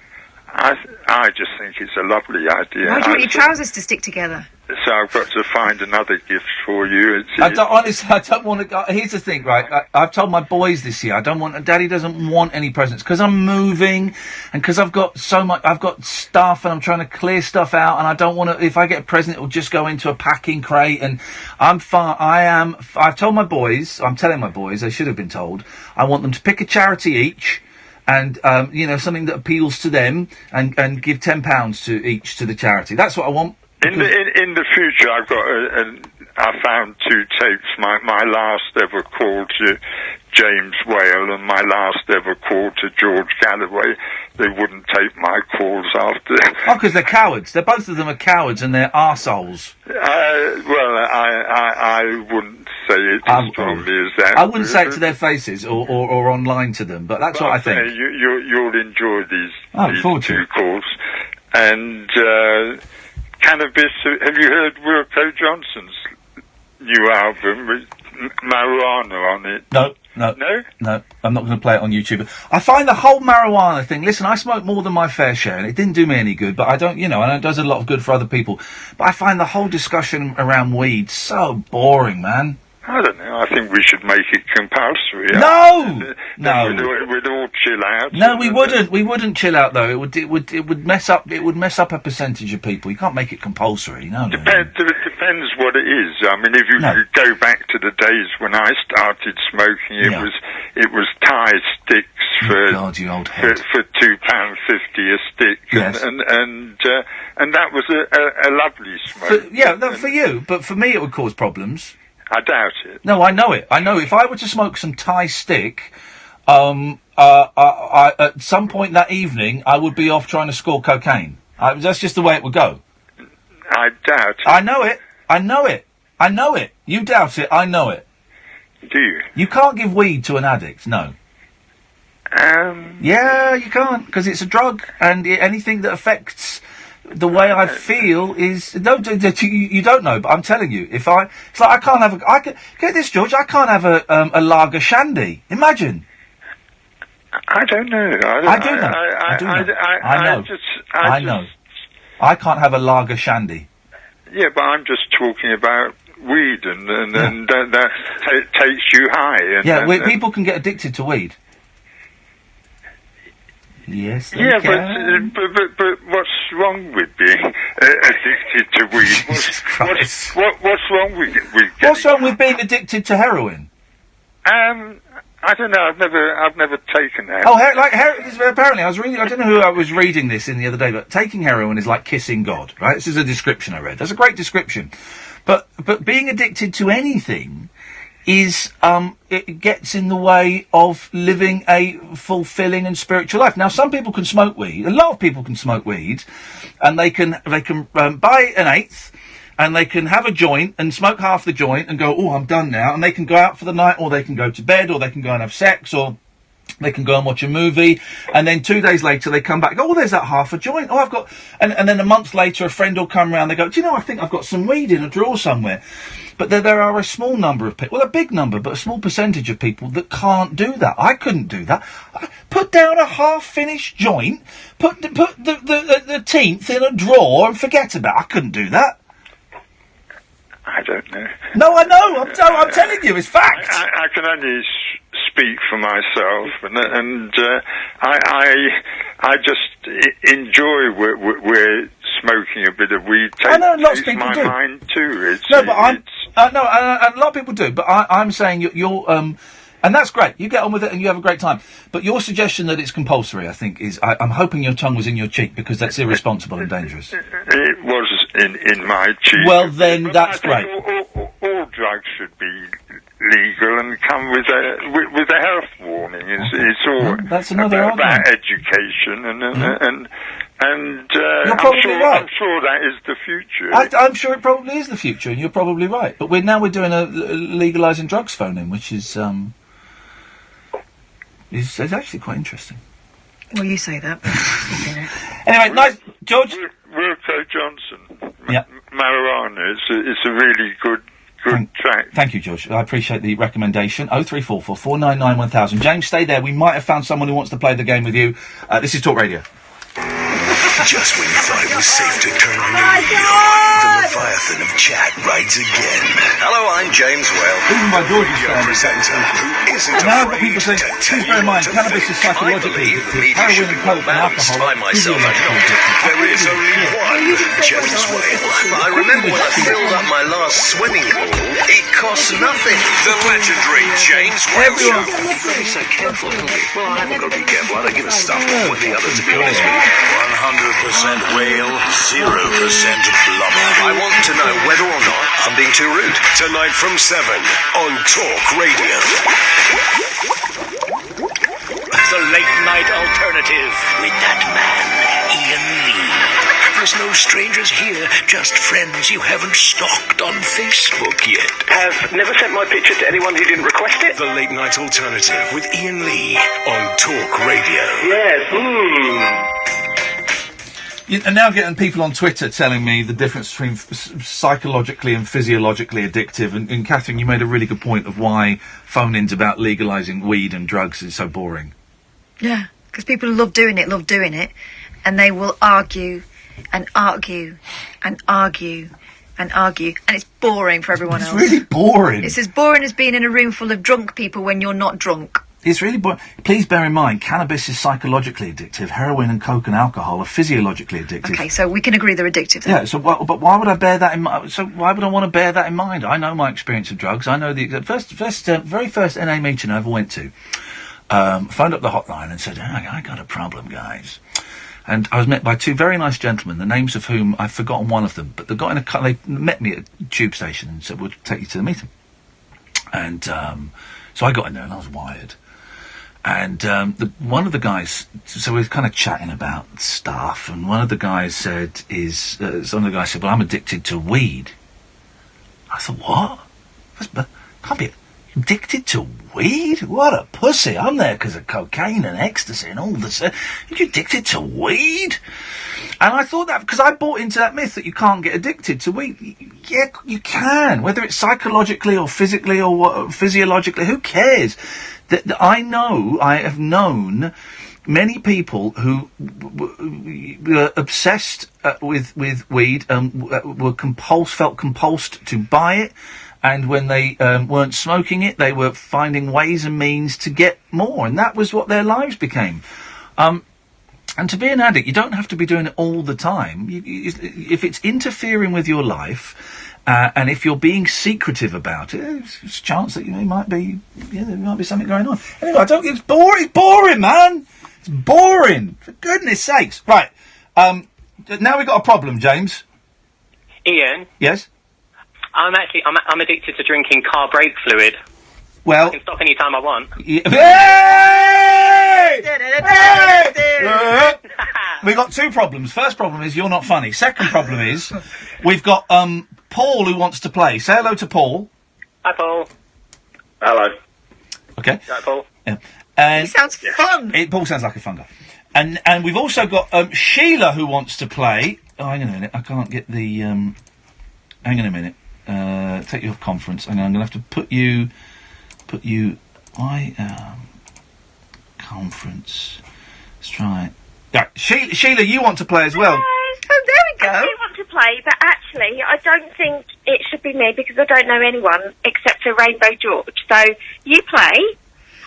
I just think it's a lovely idea. Why do you want your trousers to stick together? So I've got to find another gift for you. Honestly, I don't want to. Here's the thing, right? I've told my boys this year, Daddy doesn't want any presents because I'm moving and because I've got so much. I've got stuff and I'm trying to clear stuff out, and I don't want to. If I get a present, it will just go into a packing crate. And I'm far. I've told my boys. I'm telling my boys. They should have been told. I want them to pick a charity each. And, something that appeals to them and give £10 to each to the charity. That's what I want. In the future, I've got I found 2 tapes. My last ever call to James Whale and my last ever call to George Galloway. They wouldn't take my calls after. Oh, because they're cowards. Both of them are cowards and they're arseholes. I wouldn't say it as strongly as that. I wouldn't say it to their faces or online to them, but that's what I think. You'll enjoy these 2 calls. And Cannabis, have you heard Wilco Johnson's new album with marijuana on it? No, I'm not going to play it on YouTube. I find the whole marijuana thing, listen, I smoke more than my fair share, and it didn't do me any good, but I know it does a lot of good for other people. But I find the whole discussion around weed so boring, man. I don't know. I think we should make it compulsory. No! We'd all chill out. No, we wouldn't. We wouldn't chill out though. It would mess up. It would mess up a percentage of people. You can't make it compulsory. No. It depends what it is. I mean, if you could go back to the days when I started smoking, it was Thai sticks for £2.50 a stick, yes. and that was a lovely smoke. For you, but for me, it would cause problems. I doubt it. No, I know it. I know if I were to smoke some Thai stick, I at some point that evening, I would be off trying to score cocaine. That's just the way it would go. I doubt it. I know it. I know it. I know it. You doubt it. I know it. Do you? You can't give weed to an addict. No. Yeah, you can't, because it's a drug, and anything that affects the way I feel is you don't know, but I'm telling you, it's like I can't have get this, George. I can't have a lager shandy. Imagine. I don't know. I know. I can't have a lager shandy. Yeah, but I'm just talking about weed, and that takes you high. People can get addicted to weed. Yes, they can. But what's wrong with being addicted to weed? What's wrong with what's wrong with being addicted to heroin? I don't know. I've never taken that. Oh, apparently, I don't know who I was reading this in the other day, but taking heroin is like kissing God, right? This is a description I read. That's a great description. But being addicted to anything is it gets in the way of living a fulfilling and spiritual life. Now, some people can smoke weed. A lot of people can smoke weed, and they can buy an eighth, and they can have a joint and smoke half the joint and go, oh, I'm done now. And they can go out for the night, or they can go to bed, or they can go and have sex, or they can go and watch a movie, and then 2 days later they come back. Oh, there's that half a joint. Oh, I've got, and then a month later a friend will come round. They go, do you know? I think I've got some weed in a drawer somewhere. But there are a small number of people, well, a big number, but a small percentage of people that can't do that. I couldn't do that. Put down a half-finished joint, put the teenth in a drawer, and forget about it. I couldn't do that. I don't know. No, I know. I'm telling you, it's fact. I can only speak for myself, and I just enjoy where smoking a bit of weed I know lots of people my do. mind too. And a lot of people do. But I'm saying you're and that's great. You get on with it and you have a great time. But your suggestion that it's compulsory, I think, is I'm hoping your tongue was in your cheek, because that's irresponsible and dangerous. It was in my cheek. Well, then that's great. All drugs should be legal and come with a health warning. It's all that's another about education and you're probably right. I'm sure that is the future. I'm sure it probably is the future, and you're probably right. But we're doing a legalising drugs phone-in, which is actually quite interesting. Well, you say that. Anyway, nice, George. Wilco Johnson. Yeah. Marijuana. It's a really good track. Thank you, George. I appreciate the recommendation. 0344 499 1000. James, stay there. We might have found someone who wants to play the game with you. This is Talk Radio. Just when you thought it was safe to turn on the radio, the Leviathan of chat rides again. Hello, I'm James Whale. Even my daughter's your presenter, who isn't And now I've got afraid people saying, to please tell bear in you mind, to cannabis think. is psychologically I believe the addictive. media Heroin should and be coke and well-balanced. alcohol I myself am not. There is only one James Whale. I remember when I filled up my last swimming pool, it cost nothing. The legendary James Whale Show. You've got to be so careful, haven't you? Well, I haven't got to be careful. I don't give a stuff what the others, to be honest with you. 100% whale, 0% blubber. I want to know whether or not I'm being too rude. Tonight from 7 on Talk Radio. The late night alternative with that man, Iain Lee. There's no strangers here, just friends you haven't stalked on Facebook yet. Have never sent my picture to anyone who didn't request it. The late night alternative with Iain Lee on Talk Radio. Yes, And now getting people on Twitter telling me the difference between psychologically and physiologically addictive. And Catherine, you made a really good point of why phone-ins about legalising weed and drugs is so boring. Yeah, because people who love doing it, and they will argue and argue and argue and argue, and it's boring for everyone else. It's really boring. It's as boring as being in a room full of drunk people when you're not drunk. It's really boring. Please bear in mind, cannabis is psychologically addictive. Heroin and coke and alcohol are physiologically addictive. Okay, so we can agree they're addictive then. Yeah, so but why would I bear that in mind? So why would I want to bear that in mind? I know my experience of drugs. I know the very first NA meeting I ever went to. Phoned up the hotline and said, I got a problem, guys. And I was met by two very nice gentlemen, the names of whom I've forgotten one of them, but they got in a car, they met me at a tube station and said, we'll take you to the meeting. And so I got in there and I was wired. And one of the guys, so we were kind of chatting about stuff, and one of the guys said, well, I'm addicted to weed. I thought, what? Can't be addicted to weed? What a pussy. I'm there because of cocaine and ecstasy and all this. You're addicted to weed? And I thought that, because I bought into that myth that you can't get addicted to weed. Yeah, you can. Whether it's psychologically or physically or physiologically, who cares? I have known many people who were obsessed with weed, felt compulsed to buy it, and when they weren't smoking it, they were finding ways and means to get more, and that was what their lives became. And to be an addict, you don't have to be doing it all the time. If it's interfering with your life, and if you're being secretive about it, there's a chance that there might be something going on. Anyway, it's boring, man. It's boring. For goodness sakes. Right. Now we've got a problem, James. Ian? Yes? I'm addicted to drinking car brake fluid. Well, I can stop any time I want. We've got two problems. First problem is you're not funny. Second problem is we've got Paul who wants to play. Say hello to Paul. Hi, Paul. Hello. Okay. Hi, Paul. Yeah. And he sounds fun. Paul sounds like a fun guy. And we've also got Sheila who wants to play. Oh, hang on a minute. I can't get the. Hang on a minute. Take you off conference. I'm going to have to put you. Conference. Let's try it. Right, Sheila, you want to play as well? Oh, there we go. I do want to play, but actually, I don't think it should be me because I don't know anyone except for Rainbow George. So you play,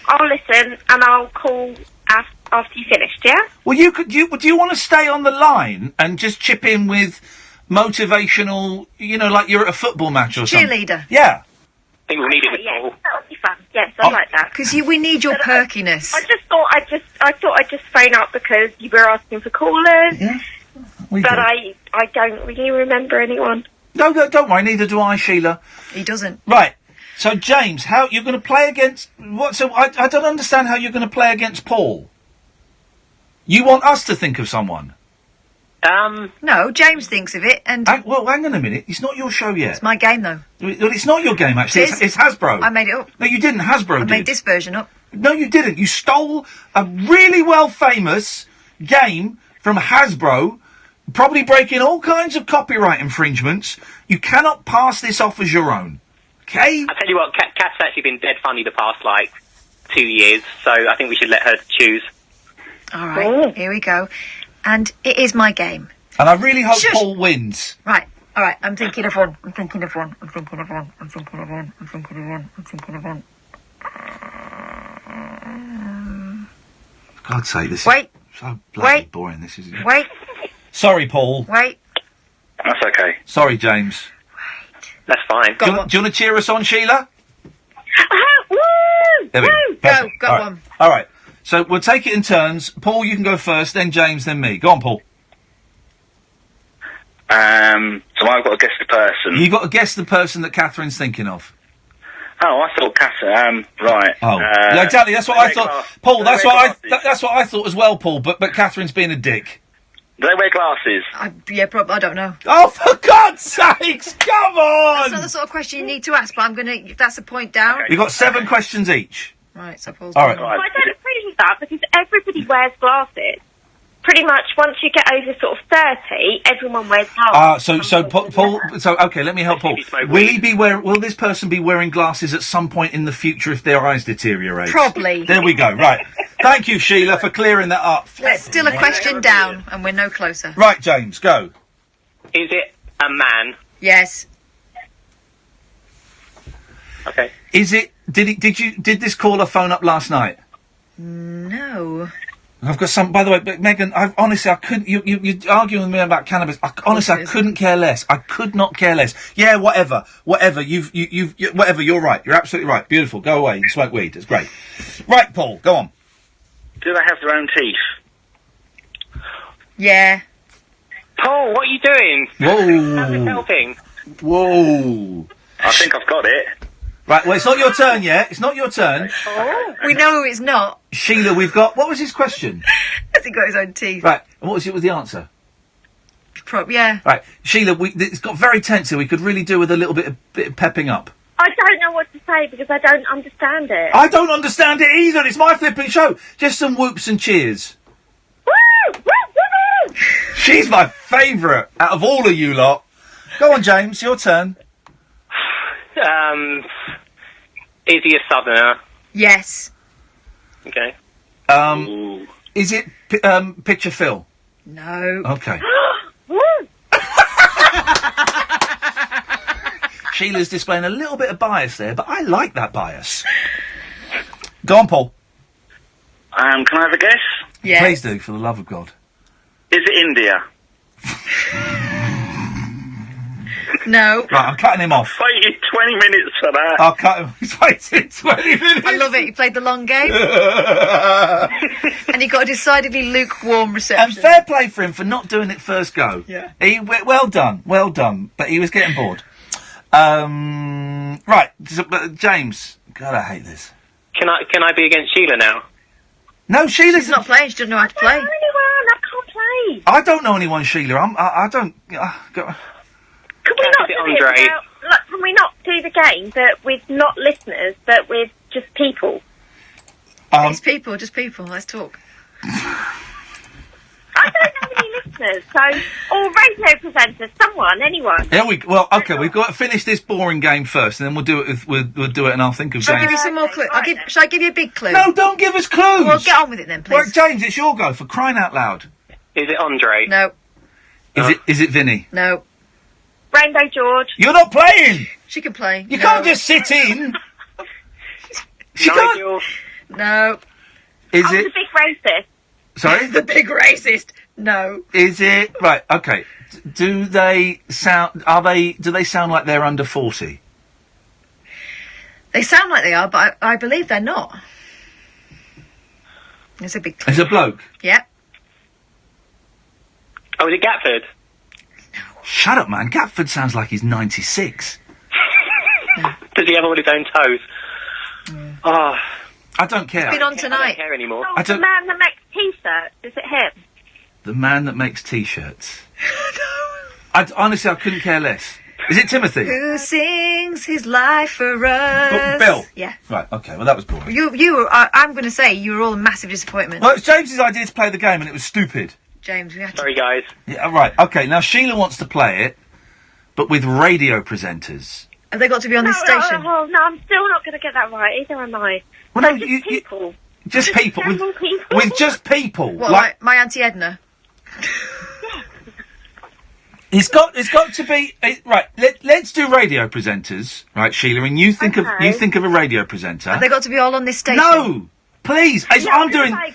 I'll listen, and I'll call after you finished. Yeah. Well, do you want to stay on the line and just chip in with motivational? Like you're at a football match or something. Cheerleader. Yeah. I think we'll need it, Yes, that'll be fun. Yes, I like that. Because we need your perkiness. I thought I'd just phone up because you were asking for callers. Yeah. But I don't really remember anyone. No, don't worry. Neither do I, Sheila. He doesn't. Right. So, James, how you're going to play against what? So, I don't understand how you're going to play against Paul. You want us to think of someone? No, James thinks of it, and well, hang on a minute. It's not your show yet. it's my game though. Well, it's not your game actually. It's Hasbro. I made it up. No, you didn't. Hasbro I did. made this version up. No, you didn't. You stole a really well-famous game from Hasbro, probably breaking all kinds of copyright infringements. You cannot pass this off as your own. Okay? I tell you what, Kat's actually been dead funny the past 2 years, so I think we should let her choose. All right, here we go. And it is my game. And I really hope Shush. Paul wins. Right. All right. I'm thinking of one. For God's sake, this Wait. is so bloody Wait. boring. This is. Wait. Sorry, Paul. Wait. That's okay. Sorry, James. That's fine. Do you want to cheer us on, Sheila? Woo! There we Woo! go. Perfect. Go All right. on. All right. So we'll take it in turns. Paul, you can go first, then James, then me. Go on, Paul. So I've got to guess the person. You got to guess the person that Catherine's thinking of. Oh, I thought Catherine. Right. Oh, yeah, exactly. That's what I thought, Paul. That's wear what that's what I thought as well, Paul. But Catherine's being a dick. Do they wear glasses? Yeah, probably. I don't know. Oh, for God's sakes! Come on. That's not the sort of question you need to ask. But I'm gonna. That's a point down. You got 7 questions each. Right. So Paul's All right. Well, I don't agree with that because everybody wears glasses. Pretty much, once you get over sort of 30, everyone wears glasses. So Paul. So okay, let me help Paul. Will this person be wearing glasses at some point in the future if their eyes deteriorate? Probably. There we go. Right. Thank you, Sheila, for clearing that up. That's still a question down, and we're no closer. Right, James, go. Is it a man? Yes. Okay. Is it? Did this caller phone up last night? No. I've got some. By the way, but Megan, I couldn't. You're arguing with me about cannabis. I couldn't care less. I could not care less. Yeah, whatever. Whatever. Whatever. You're right. You're absolutely right. Beautiful. Go away and smoke weed. It's great. Right, Paul. Go on. Do they have their own teeth? Yeah. Paul, what are you doing? Whoa. How's this helping? Whoa. I think I've got it. Right. Well, it's not your turn yet. It's not your turn. Oh. We know it's not. Sheila, we've got. What was his question? Has he got his own teeth? Right. And what was the answer? Yeah. Right, Sheila. It's got very tense here. We could really do with a little bit of pepping up. I don't know what to say because I don't understand it. I don't understand it either. It's my flipping show. Just some whoops and cheers. Woo! Woo! Woo! She's my favourite out of all of you lot. Go on, James. Your turn. Is he a southerner? Yes. Okay. Is it Picture Phil? No. Okay. Sheila's displaying a little bit of bias there, but I like that bias. Go on, Paul. Can I have a guess? Yes. Please do, for the love of God. Is it India? No. Right, I'm cutting him off. Waited 20 minutes for that. I'll cut him. He's waited 20 minutes. I love it. He played the long game. And he got a decidedly lukewarm reception. And fair play for him for not doing it first go. Yeah. Well done. But he was getting bored. Right, James. God, I hate this. Can I be against Sheila now? No, Sheila's She's not playing. She doesn't know how to play. I can't play. I don't know anyone, Sheila. I don't. Can we not do Andre? Can we not do the game, but with not listeners, but with just people? It's people, just people. Let's talk. I don't have any listeners, so or radio presenters, someone, anyone. Yeah, okay. We've got to finish this boring game first, and then we'll do it. We'll do it, and I'll think of Shall I James. give you some more clues? Shall I give you a big clue? No, don't give us clues. Well, get on with it then, please. Right, James, it's your go. For crying out loud. Is it Andre? No. Is it Vinny? No. Rainbow George. You're not playing. She can play. You can't just sit in. Nigel. No. Is The it? big racist. Sorry. The big racist. No. Is it right? Okay. Do they sound? Do they sound like they're under 40? They sound like they are, but I believe they're not. It's a big clue. It's a bloke. Yep. Oh, is it Gatford? Shut up, man. Gatford sounds like he's 96. Does he have all his own toes? Oh. I don't care. He's been on I tonight. don't care anymore. Oh, the man that makes t-shirts. Is it him? The man that makes T-shirts. Honestly, I couldn't care less. Is it Timothy? Who sings his life for us? Bill. Yeah. Right. Okay. Well, that was boring. You were. I'm going to say you were all a massive disappointment. Well, it's James's idea to play the game, and it was stupid. James, we had to. Sorry, guys. Yeah. Right. Okay. Now Sheila wants to play it, but with radio presenters. Have they got to be on this station? No, I'm still not going to get that right. Either am I. Well, no, just people. Just people. Normal people. With just people. What, like my Auntie Edna? It's got to be right. Let's do radio presenters, right, Sheila? And you think of a radio presenter. Have they got to be all on this station? No, please. I'm doing. I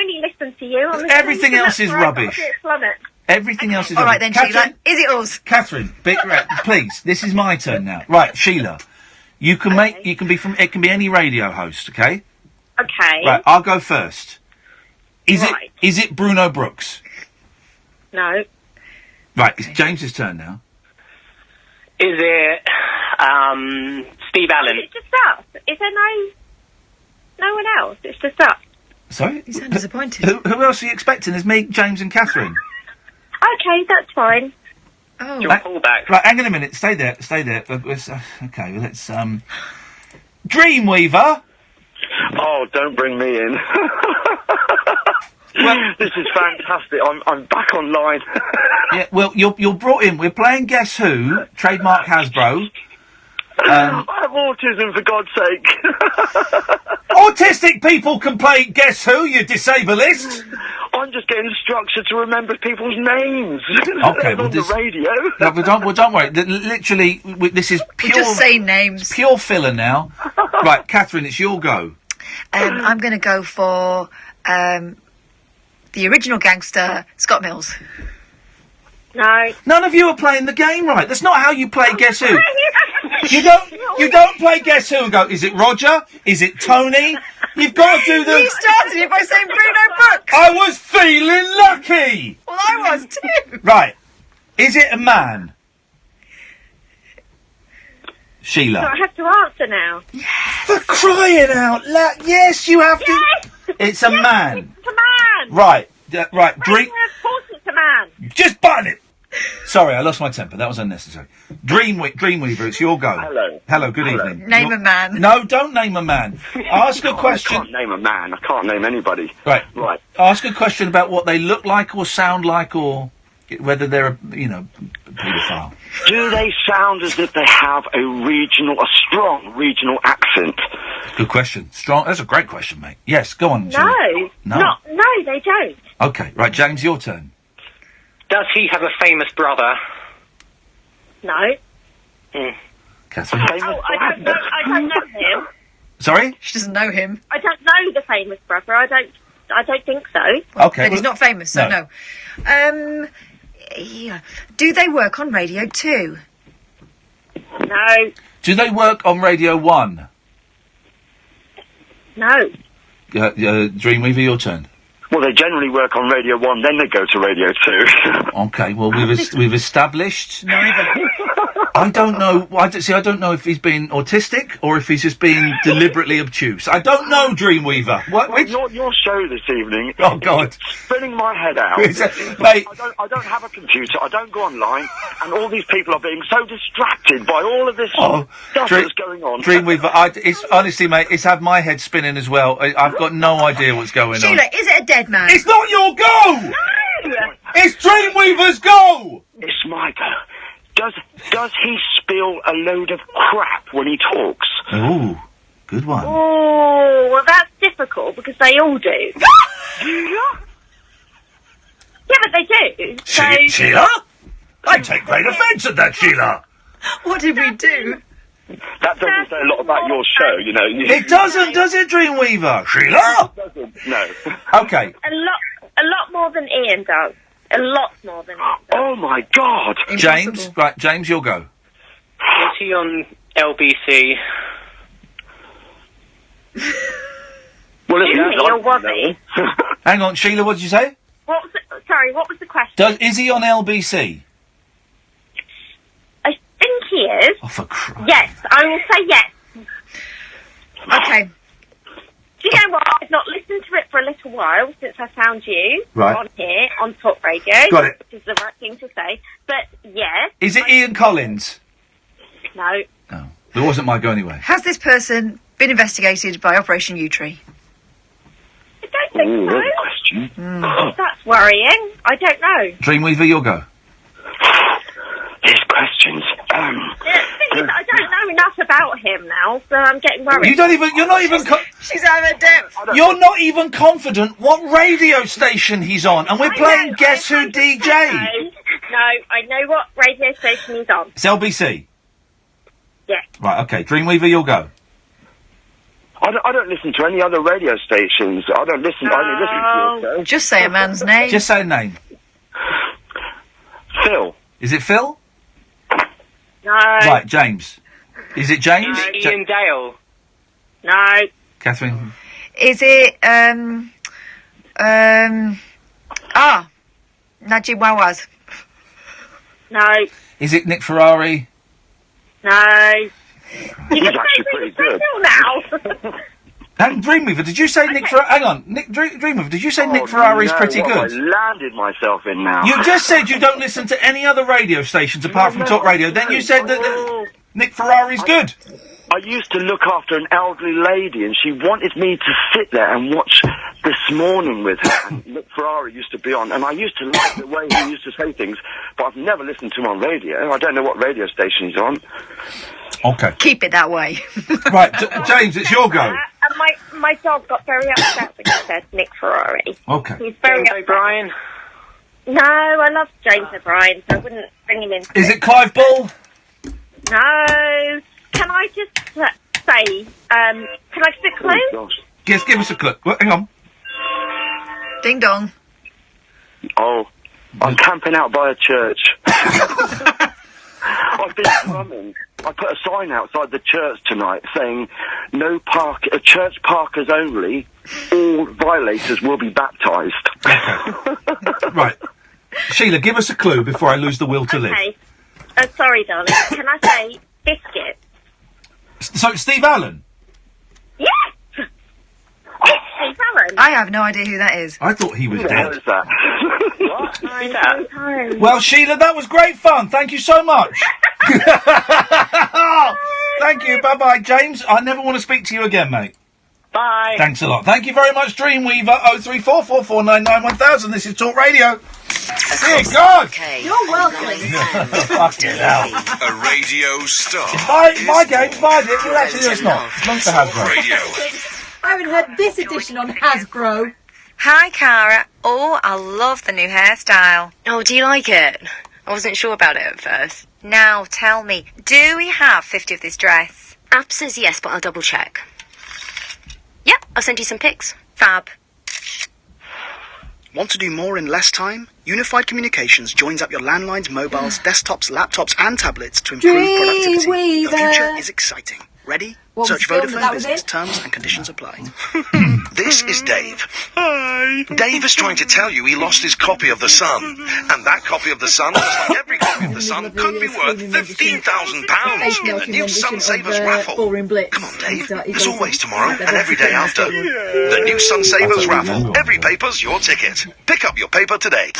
only listen to you. On the Everything station, else that's is why I got rubbish. a bit flummoxed. Everything else is All rubbish. right then, Catherine, Sheila. Is it yours? Catherine, right, please. This is my turn now. Right, Sheila. You can it can be any radio host, okay? Okay. Right, I'll go first. Is it Bruno Brooks? No. Right, it's James's turn now. Is it Steve Allen? It's just us. Is there no one else? It's just us. Sorry? You sound disappointed. Who else are you expecting? There's me, James and Catherine. Okay, that's fine. Oh. Your callback. Right, hang on a minute. Stay there. Okay, let's, Dreamweaver! Oh, don't bring me in. This is fantastic. I'm back online. Yeah, well, you're brought in. We're playing Guess Who, trademark Hasbro. I have autism, for God's sake. Autistic people can play Guess Who, you disableist! I'm just getting structure to remember people's names. Okay, well, on the radio. No, but don't worry. Literally, this is pure... Just say names. Pure filler now. Right, Catherine, it's your go. I'm going to go for the original gangster, Scott Mills. No. None of you are playing the game right. That's not how you play Guess Who. You don't play Guess Who and go, is it Roger? Is it Tony? You've got to do the... You started it by saying Bruno Brooks. I was feeling lucky. Well, I was too. Right. Is it a man? Sheila. So I have to answer now. For crying out loud. Yes, you have to. It's a man. It's a man. Right. Right. Of course it's a man. Just button it. Sorry, I lost my temper. That was unnecessary. Dreamweaver, it's your go. Hello, good evening. Name a man. No, don't name a man. Ask a question. I can't name a man. I can't name anybody. Right. Right. Ask a question about what they look like or sound like or whether they're a paedophile. Do they sound as if they have a strong regional accent? Good question. Strong. That's a great question, mate. Yes, go on. No. Sheila. No, they don't. Okay, right, James, your turn. Does he have a famous brother? No. Catherine. I don't know him. Sorry? She doesn't know him. I don't know the famous brother. I don't think so. Okay. Then he's not famous, so no. Yeah. Do they work on Radio 2? No. Do they work on Radio 1? No. Dreamweaver, your turn. Well, they generally work on Radio 1, then they go to Radio 2. Okay, well, we've established... Neither. I don't know. I don't know if he's being autistic or if he's just being deliberately obtuse. I don't know, Dreamweaver. Your show this evening. Oh God, spinning my head out. Mate. I don't have a computer. I don't go online, and all these people are being so distracted by all of this stuff that's going on. Dreamweaver, it's honestly, mate, it's had my head spinning as well. I've got no idea what's going on. Sheila, is it a dead man? It's not your go. No. It's Dreamweaver's go. It's my go. Does he spill a load of crap when he talks? Ooh, good one. Oh, well, that's difficult because they all do. Yeah, but they do. So... Sheila? I take great offence at that, Sheila. What did we do? That doesn't say a lot about your show, you know. It doesn't, does it, Dreamweaver? Sheila? It doesn't, no. Okay. A lot more than Ian does. A lot more than Ian does. Oh, my God. James, right, James, you'll go. Is he on LBC? Well, or was he? Hang on, Sheila, what did you say? What was the question? Is he on LBC? I think he is. Oh, for Christ. Yes, I will say yes. Okay. Do you know what? I've not listened to it for a little while since I found you on here, on talkRADIO. Got it. Which is the right thing to say. But, yes. Is it Ian Collins? No. No. It wasn't my go anyway. Has this person been investigated by Operation U-Tree? I don't think so. Question. That's worrying. I don't know. Dreamweaver, you'll go. These questions. The thing is, I don't know enough about him now, so I'm getting worried. You don't even. You're not even. She's out of her depth. You're not even confident what radio station he's on, and we're playing Guess Who DJ. No, I know what radio station he's on. It's LBC. Yeah. Right. Okay. Dreamweaver, you'll go. I don't listen to any other radio stations. I only listen to yourself. Just say a man's name. Just say a name. Phil. Is it Phil? No. Right, James. Is it James? Ian Dale. No. Catherine. Is it, Najib Wawaz. No. Is it Nick Ferrari? No. He's actually pretty good. Now. And Dreamweaver, did you say Nick Ferrari? Hang on, Dreamweaver, did you say Nick Ferrari's pretty what good? I landed myself in now. You just said you don't listen to any other radio stations apart from Talk Radio. Then you said that Nick Ferrari's good. I used to look after an elderly lady, and she wanted me to sit there and watch This Morning with her. And Nick Ferrari used to be on, and I used to like the way he used to say things, but I've never listened to him on radio. I don't know what radio station he's on. Okay. Keep it that way. Right, James, it's your go. And my dog got very upset when you said Nick Ferrari. Okay. He's very James O'Brien. No, I love James O'Brien, so I wouldn't bring him in. Is it Clive Bull? No. Can I just say, can I just a clue? Yes, give us a clue. Well, hang on. Ding dong. Oh, I'm camping out by a church. I've been drumming. I put a sign outside the church tonight saying, church parkers only, all violators will be baptised. Right. Sheila, give us a clue before I lose the will to live. Okay. Sorry, darling. Can I say biscuit? So, Steve Allen? Yes! It's Steve Allen. I have no idea who that is. I thought he was dead. Who's that? What? I'm so tired. Well, Sheila, that was great fun. Thank you so much. Thank you. Bye-bye, James. I never want to speak to you again, mate. Bye. Thanks a lot. Thank you very much, Dreamweaver. 03444991000. This is Talk Radio. Dear God! You're welcome. Fucking hell. A radio star. My game, my game. Well, actually, it's not. It's not for Hasbro. I haven't heard this edition on Hasbro. Hi, Cara. Oh, I love the new hairstyle. Oh, do you like it? I wasn't sure about it at first. Now, tell me, do we have 50 of this dress? App says yes, but I'll double check. Yep, I'll send you some pics. Fab. Want to do more in less time? Unified Communications joins up your landlines, mobiles, desktops, laptops and tablets to improve productivity. The future is exciting. Ready? What Search was filmed Vodafone that was Business. in? Terms and conditions apply. This is Dave. Hi. Dave is trying to tell you he lost his copy of The Sun. And that copy of The Sun, just like every copy of The Sun, could be worth £15,000 in the new Sun Savers raffle. Come on, Dave. There's always tomorrow and every day after. The new Sun Savers raffle. Every paper's your ticket. Pick up your paper today.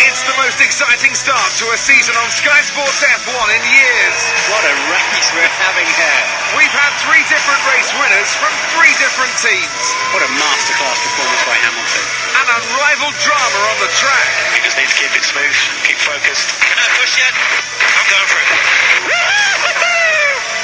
It's the most exciting start to a season on Sky Sports F1 in years. What a race we're having here. We've had 3 different race winners from 3 different teams. What a masterclass performance by Hamilton. An unrivaled drama on the track. We just need to keep it smooth, keep focused. Can I push yet? I'm going for it.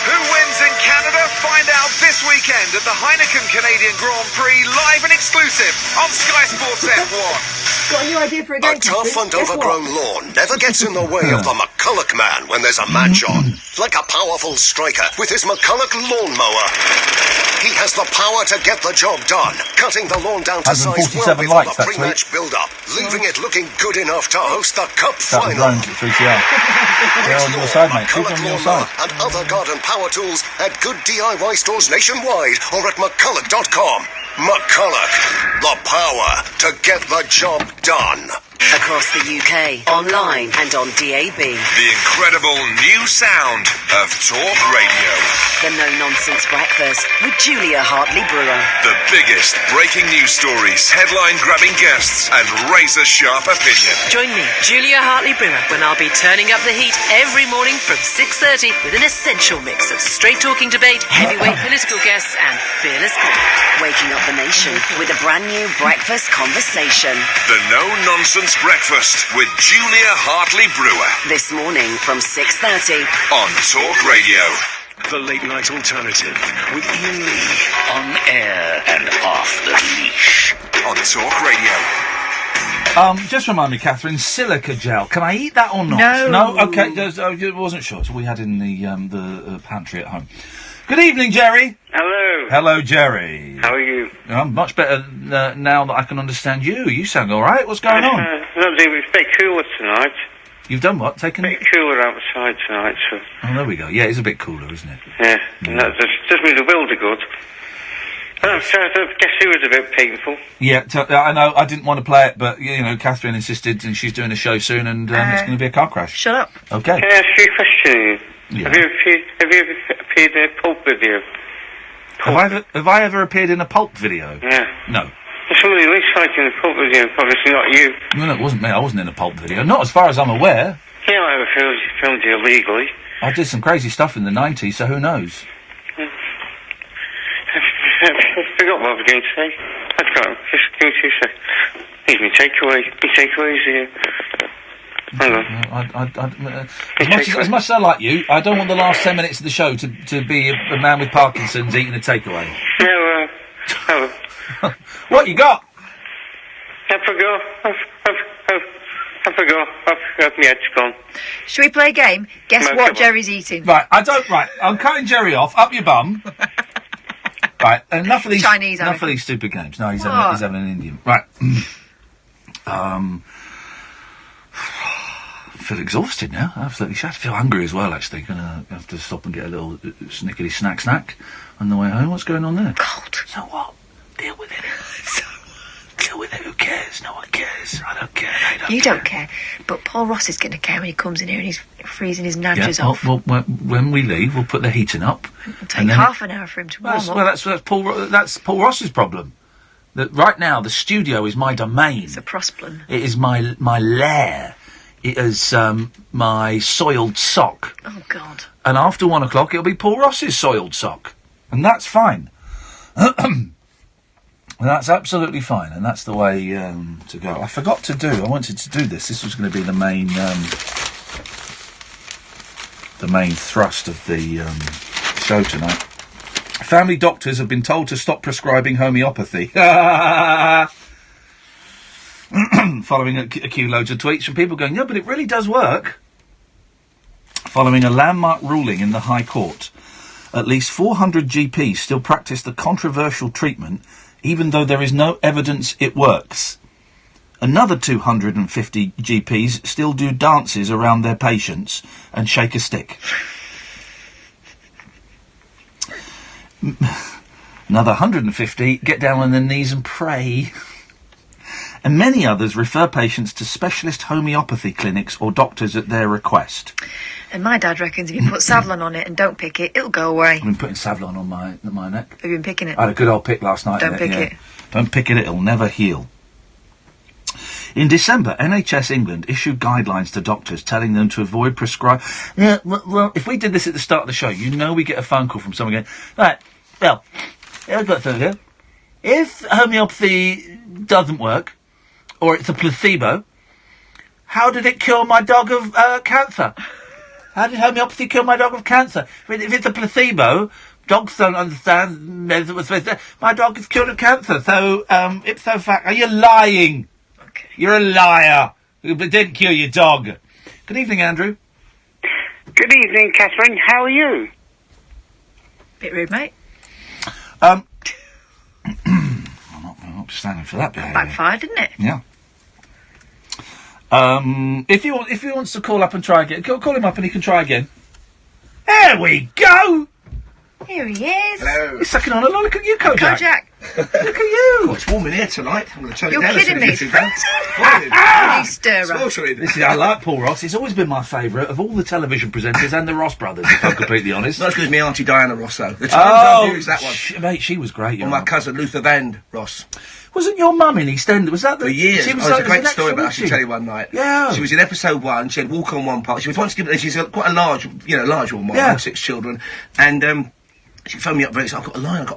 Who wins in Canada? Find out this weekend at the Heineken Canadian Grand Prix, live and exclusive on Sky Sports F1. Got a new idea for a game. A tough and overgrown lawn never gets in the way of the McCulloch man when there's a match on. Like a powerful striker with his McCulloch lawnmower. He has the power to get the job done, cutting the lawn down to size well before the pre-match build-up, leaving it looking good enough to host the Cup final. They're on your side, mate. Keep on your side. And other garden power tools at good DIY stores nationwide or at McCulloch.com. McCulloch, the power to get the job done. Across the UK, online and on DAB. The incredible new sound of Talk Radio. The No Nonsense Breakfast with Julia Hartley-Brewer. The biggest breaking news stories, headline-grabbing guests, and razor-sharp opinion. Join me, Julia Hartley-Brewer, when I'll be turning up the heat every morning from 6:30 with an essential mix of straight-talking debate, heavyweight political guests, and fearless comment. Waking up the nation with a brand new breakfast conversation. The No Nonsense Breakfast with Julia Hartley-Brewer. This morning from 6:30 on Talk Radio. The Late Night Alternative with Iain Lee. On air and off the leash. On Talk Radio. Just remind me, Catherine, silica gel. Can I eat that or not? No. No? Okay, I wasn't sure. So we had in the pantry at home. Good evening, Jerry. Hello. Hello, Jerry. How are you? I'm much better now that I can understand you. You sound all right. What's going on? Lovely. It's a bit cooler tonight. You've done what? Taken a bit cooler outside tonight, so... Oh, there we go. Yeah, it's a bit cooler, isn't it? Yeah, and that just means the world are good. I guess it was a bit painful. Yeah, I know. I didn't want to play it, but, you know, Catherine insisted, and she's doing a show soon, and it's going to be a car crash. Shut up. Okay. Can I ask you a question? Yeah. Have you ever appeared in a pulp video? Have I ever appeared in a pulp video? Yeah. No. Somebody looks like in a pulp video, obviously not you. No, it wasn't me. I wasn't in a pulp video. Not as far as I'm aware. Yeah, I filmed you illegally. I did some crazy stuff in the 90s, so who knows? I forgot what I was going to say. I've got just give me 2 seconds. Here's my takeaway. My takeaway's here. Hang on. As much as I like you, I don't want the last 10 minutes of the show to be a man with Parkinson's eating a takeaway. No, What you got? I forgot. My head's gone. Should we play a game? Guess No, what come on. Jerry's eating. Right, I'm cutting Jerry off. Up your bum. Right, enough of these Chinese, enough of these stupid games. No, he's What? having an Indian. Right. I feel exhausted now. Absolutely shattered. I feel hungry as well, actually. Gonna have to stop and get a little snickety snack on the way home. What's going on there? Cold. So what? Deal with it. Deal with it. Who cares? No one cares. I don't care. You don't care, but Paul Ross is going to care when he comes in here and he's freezing his nudges off. Well, when we leave, we'll put the heating up. It'll take half an hour for him to warm up. Well, that's Paul Ross's problem. That right now the studio is my domain. It's a prosplin. It is my lair. It is my soiled sock. Oh God. And after 1 o'clock, it'll be Paul Ross's soiled sock, and that's fine. That's absolutely fine, and that's the way to go. I forgot to do. I wanted to do this. This was going to be the main thrust of the show tonight. Family doctors have been told to stop prescribing homeopathy. Following a few loads of tweets from people going, "No, but it really does work." Following a landmark ruling in the High Court, at least 400 GPs still practice the controversial treatment, even though there is no evidence it works. Another 250 GPs still do dances around their patients and shake a stick. Another 150 get down on their knees and pray. And many others refer patients to specialist homeopathy clinics or doctors at their request. And my dad reckons if you put Savlon on it and don't pick it, it'll go away. I've been putting Savlon on my neck. Have you been picking it? I had a good old pick last night. Don't pick it. Don't pick it, it'll never heal. In December, NHS England issued guidelines to doctors telling them to avoid prescribe... Yeah, well, if we did this at the start of the show, you know we get a phone call from someone going, right, well, I've got something here. If homeopathy doesn't work, or it's a placebo, how did it cure my dog of cancer? How did homeopathy cure my dog of cancer? If it's a placebo, dogs don't understand medicine. My dog is cured of cancer, so ipso facto, you're lying. Okay. You're a liar. It didn't cure your dog. Good evening, Andrew. Good evening, Catherine. How are you? Bit rude, mate. I'm not standing for that behaviour. Backfired, didn't it? Yeah. If he wants to call up and try again, call him up and he can try again. There we go! Here he is. Hello. He's sucking on a lot. Look at you, Kojak. Kojak. Look at you. Oh, it's warm in here tonight. I'm going to turn You're it down. kidding me. It's Listen, I like Paul Ross. He's always been my favourite of all the television presenters and the Ross brothers, if I'm completely honest. Not as good as me Auntie Diana Ross, though. The times I've used that one. Mate, she was great. Or my cousin Luther Van Ross. Wasn't your mum in EastEnders? Was that the... For years. She was It's a great an extra, story, but I wasn't should she? tell you one night. Yeah. She was in episode 1. She had walk on one part. She was once given... She's quite a large woman, Yeah. 6 children. And, she phoned me up very... I've got a line.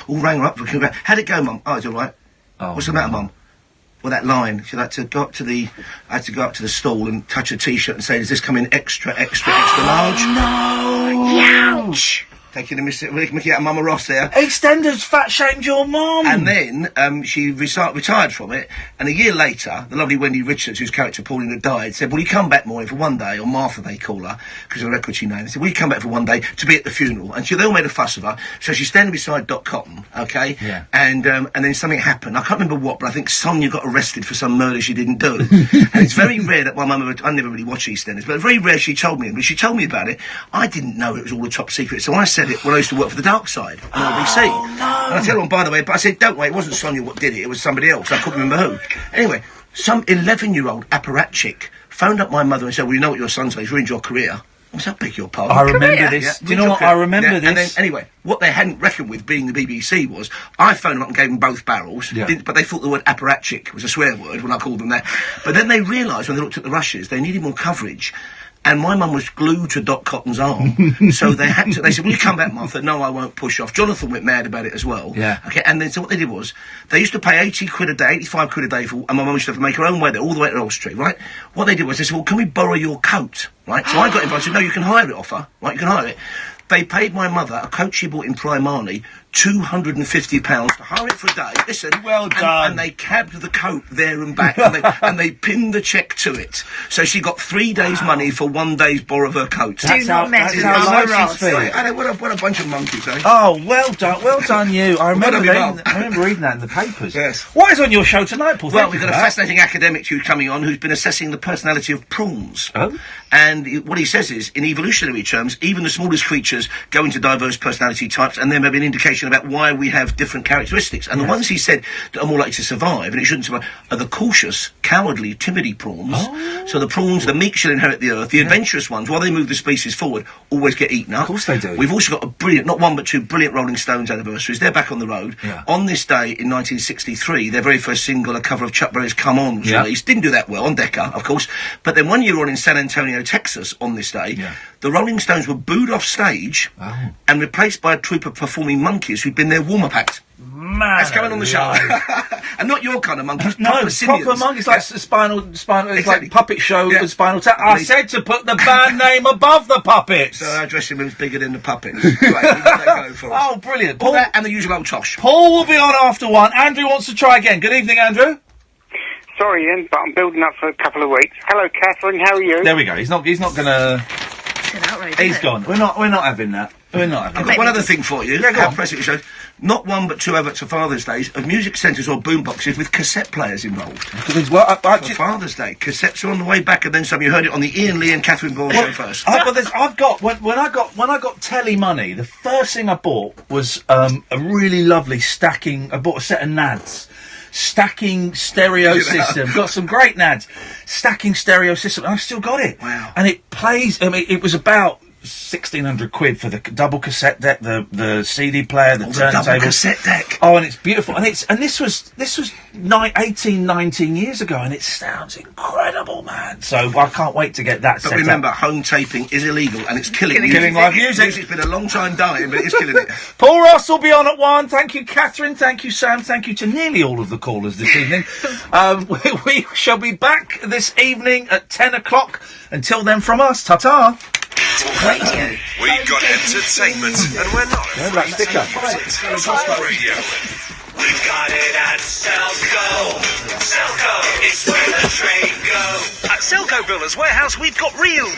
All rang her up. How'd it go, Mum? Oh, it's all right. Oh, what's the matter, Mum? Well, that line. She had to go up to the... I had to go up to the stall and touch a T-shirt and say, does this come in extra large? No! Youch! Taking a mickey out of Mama Ross there. EastEnders fat-shamed your mum. And then she retired from it, and a year later, the lovely Wendy Richards, whose character Pauline had died, said, will you come back, Maureen, for one day, or Martha they call her, because of the record she named. They said, will you come back for one day to be at the funeral? And they all made a fuss of her, so she's standing beside Dot Cotton, okay? Yeah. And then something happened. I can't remember what, but I think Sonia got arrested for some murder she didn't do. And it's very rare that my mum, I never really watched EastEnders, but very rare she told me, and when she told me about it, I didn't know it was all a top secret, so I said it when I used to work for the Dark Side on LBC. Oh, no. And I tell her, by the way, but I said, don't worry, it wasn't Sonia what did it, it was somebody else. I couldn't remember who. Anyway, some 11-year-old apparatchik phoned up my mother and said, well, you know what your son says, ruined your career. I said, I beg your pardon. I remember this. Yeah, Do you know what? I remember this. And then, anyway, what they hadn't reckoned with being the BBC was, I phoned them up and gave them both barrels, but they thought the word apparatchik was a swear word when I called them that. But then they realised when they looked at the rushes, they needed more coverage. And my mum was glued to Dot Cotton's arm, so they said, will you come back, Martha? No, I won't push off. Jonathan went mad about it as well. Yeah. Okay, and then so what they did was, they used to pay 80 quid a day, 85 quid a day and my mum used to have to make her own way there, all the way to Old Street, right? What they did was, they said, well, can we borrow your coat? Right? So I got involved, I said, no, you can hire it off her. Right, you can hire it. They paid my mother, a coat she bought in Primani, £250 to hire it for a day. Listen, well done. And they cabbed the coat there and back, and they pinned the cheque to it. So she got 3 days' money for 1 day's borrow of her coat. Do not mess with Mama Ross. What a bunch of monkeys, eh? Oh, well done you. I remember reading that in the papers. Yes. What is on your show tonight, Paul? Well, we've got a fascinating academic who's coming on who's been assessing the personality of prawns. Oh? And what he says is, in evolutionary terms, even the smallest creatures go into diverse personality types, and there may be an indication about why we have different characteristics. And the ones he said that are more likely to survive, and it shouldn't survive, are the cautious, cowardly, timidity prawns. Oh. So the prawns, the meek shall inherit the earth. The adventurous ones, while they move the species forward, always get eaten up. Of course they do. We've also got a brilliant, not one but two brilliant Rolling Stones anniversaries. They're back on the road. Yeah. On this day in 1963, their very first single, a cover of Chuck Berry's Come On, was released. Didn't do that well on Decca, of course. But then 1 year on in San Antonio, Texas, on this day, the Rolling Stones were booed off stage and replaced by a troupe of performing monkeys who'd been their warm-up act. Man, that's coming on the show. And not your kind of monkeys, proper monkeys, like spinal, it's like puppet show with Spinal Tap. I said to put the band name above the puppets. So our dressing room's bigger than the puppets. Right, we've got that going for us. Oh, brilliant. Paul, that and the usual old tosh. Paul will be on after one. Andrew wants to try again. Good evening, Andrew. Sorry, Ian, but I'm building up for a couple of weeks. Hello, Catherine. How are you? There we go. He's not gonna. He's gone. We're not having that. We're not having I've got one other thing for you. Yeah, go on. Press it shows. Not one but two adverts for Father's Days of music centres or boomboxes with cassette players involved. For Father's Day, cassettes are on the way back, and then some. You heard it on the Iain Lee and Catherine Ball show first. I've got when I got telly money, the first thing I bought was a really lovely stacking. I bought a set of NADs. Stacking stereo system. Got some great NADs. Stacking stereo system. And I've still got it. Wow. And it plays. I mean, it was about 1,600 quid for the double cassette deck, the CD player, the turntable. Double cassette deck. Oh, and it's beautiful. And this was 18, 19 years ago, and it sounds incredible, man. So I can't wait to get that set But remember, home taping is illegal, and it's killing live music. Music's been a long time dying, but it's killing it. Paul Ross will be on at 1. Thank you, Catherine. Thank you, Sam. Thank you to nearly all of the callers this evening. We shall be back this evening at 10 o'clock. Until then, from us, ta-ta. Radio. We've got entertainment, and we're not afraid to use it. Talk Radio. We've got it at Selco. Selco, it's where the trade goes. At Selco Builders Warehouse, we've got real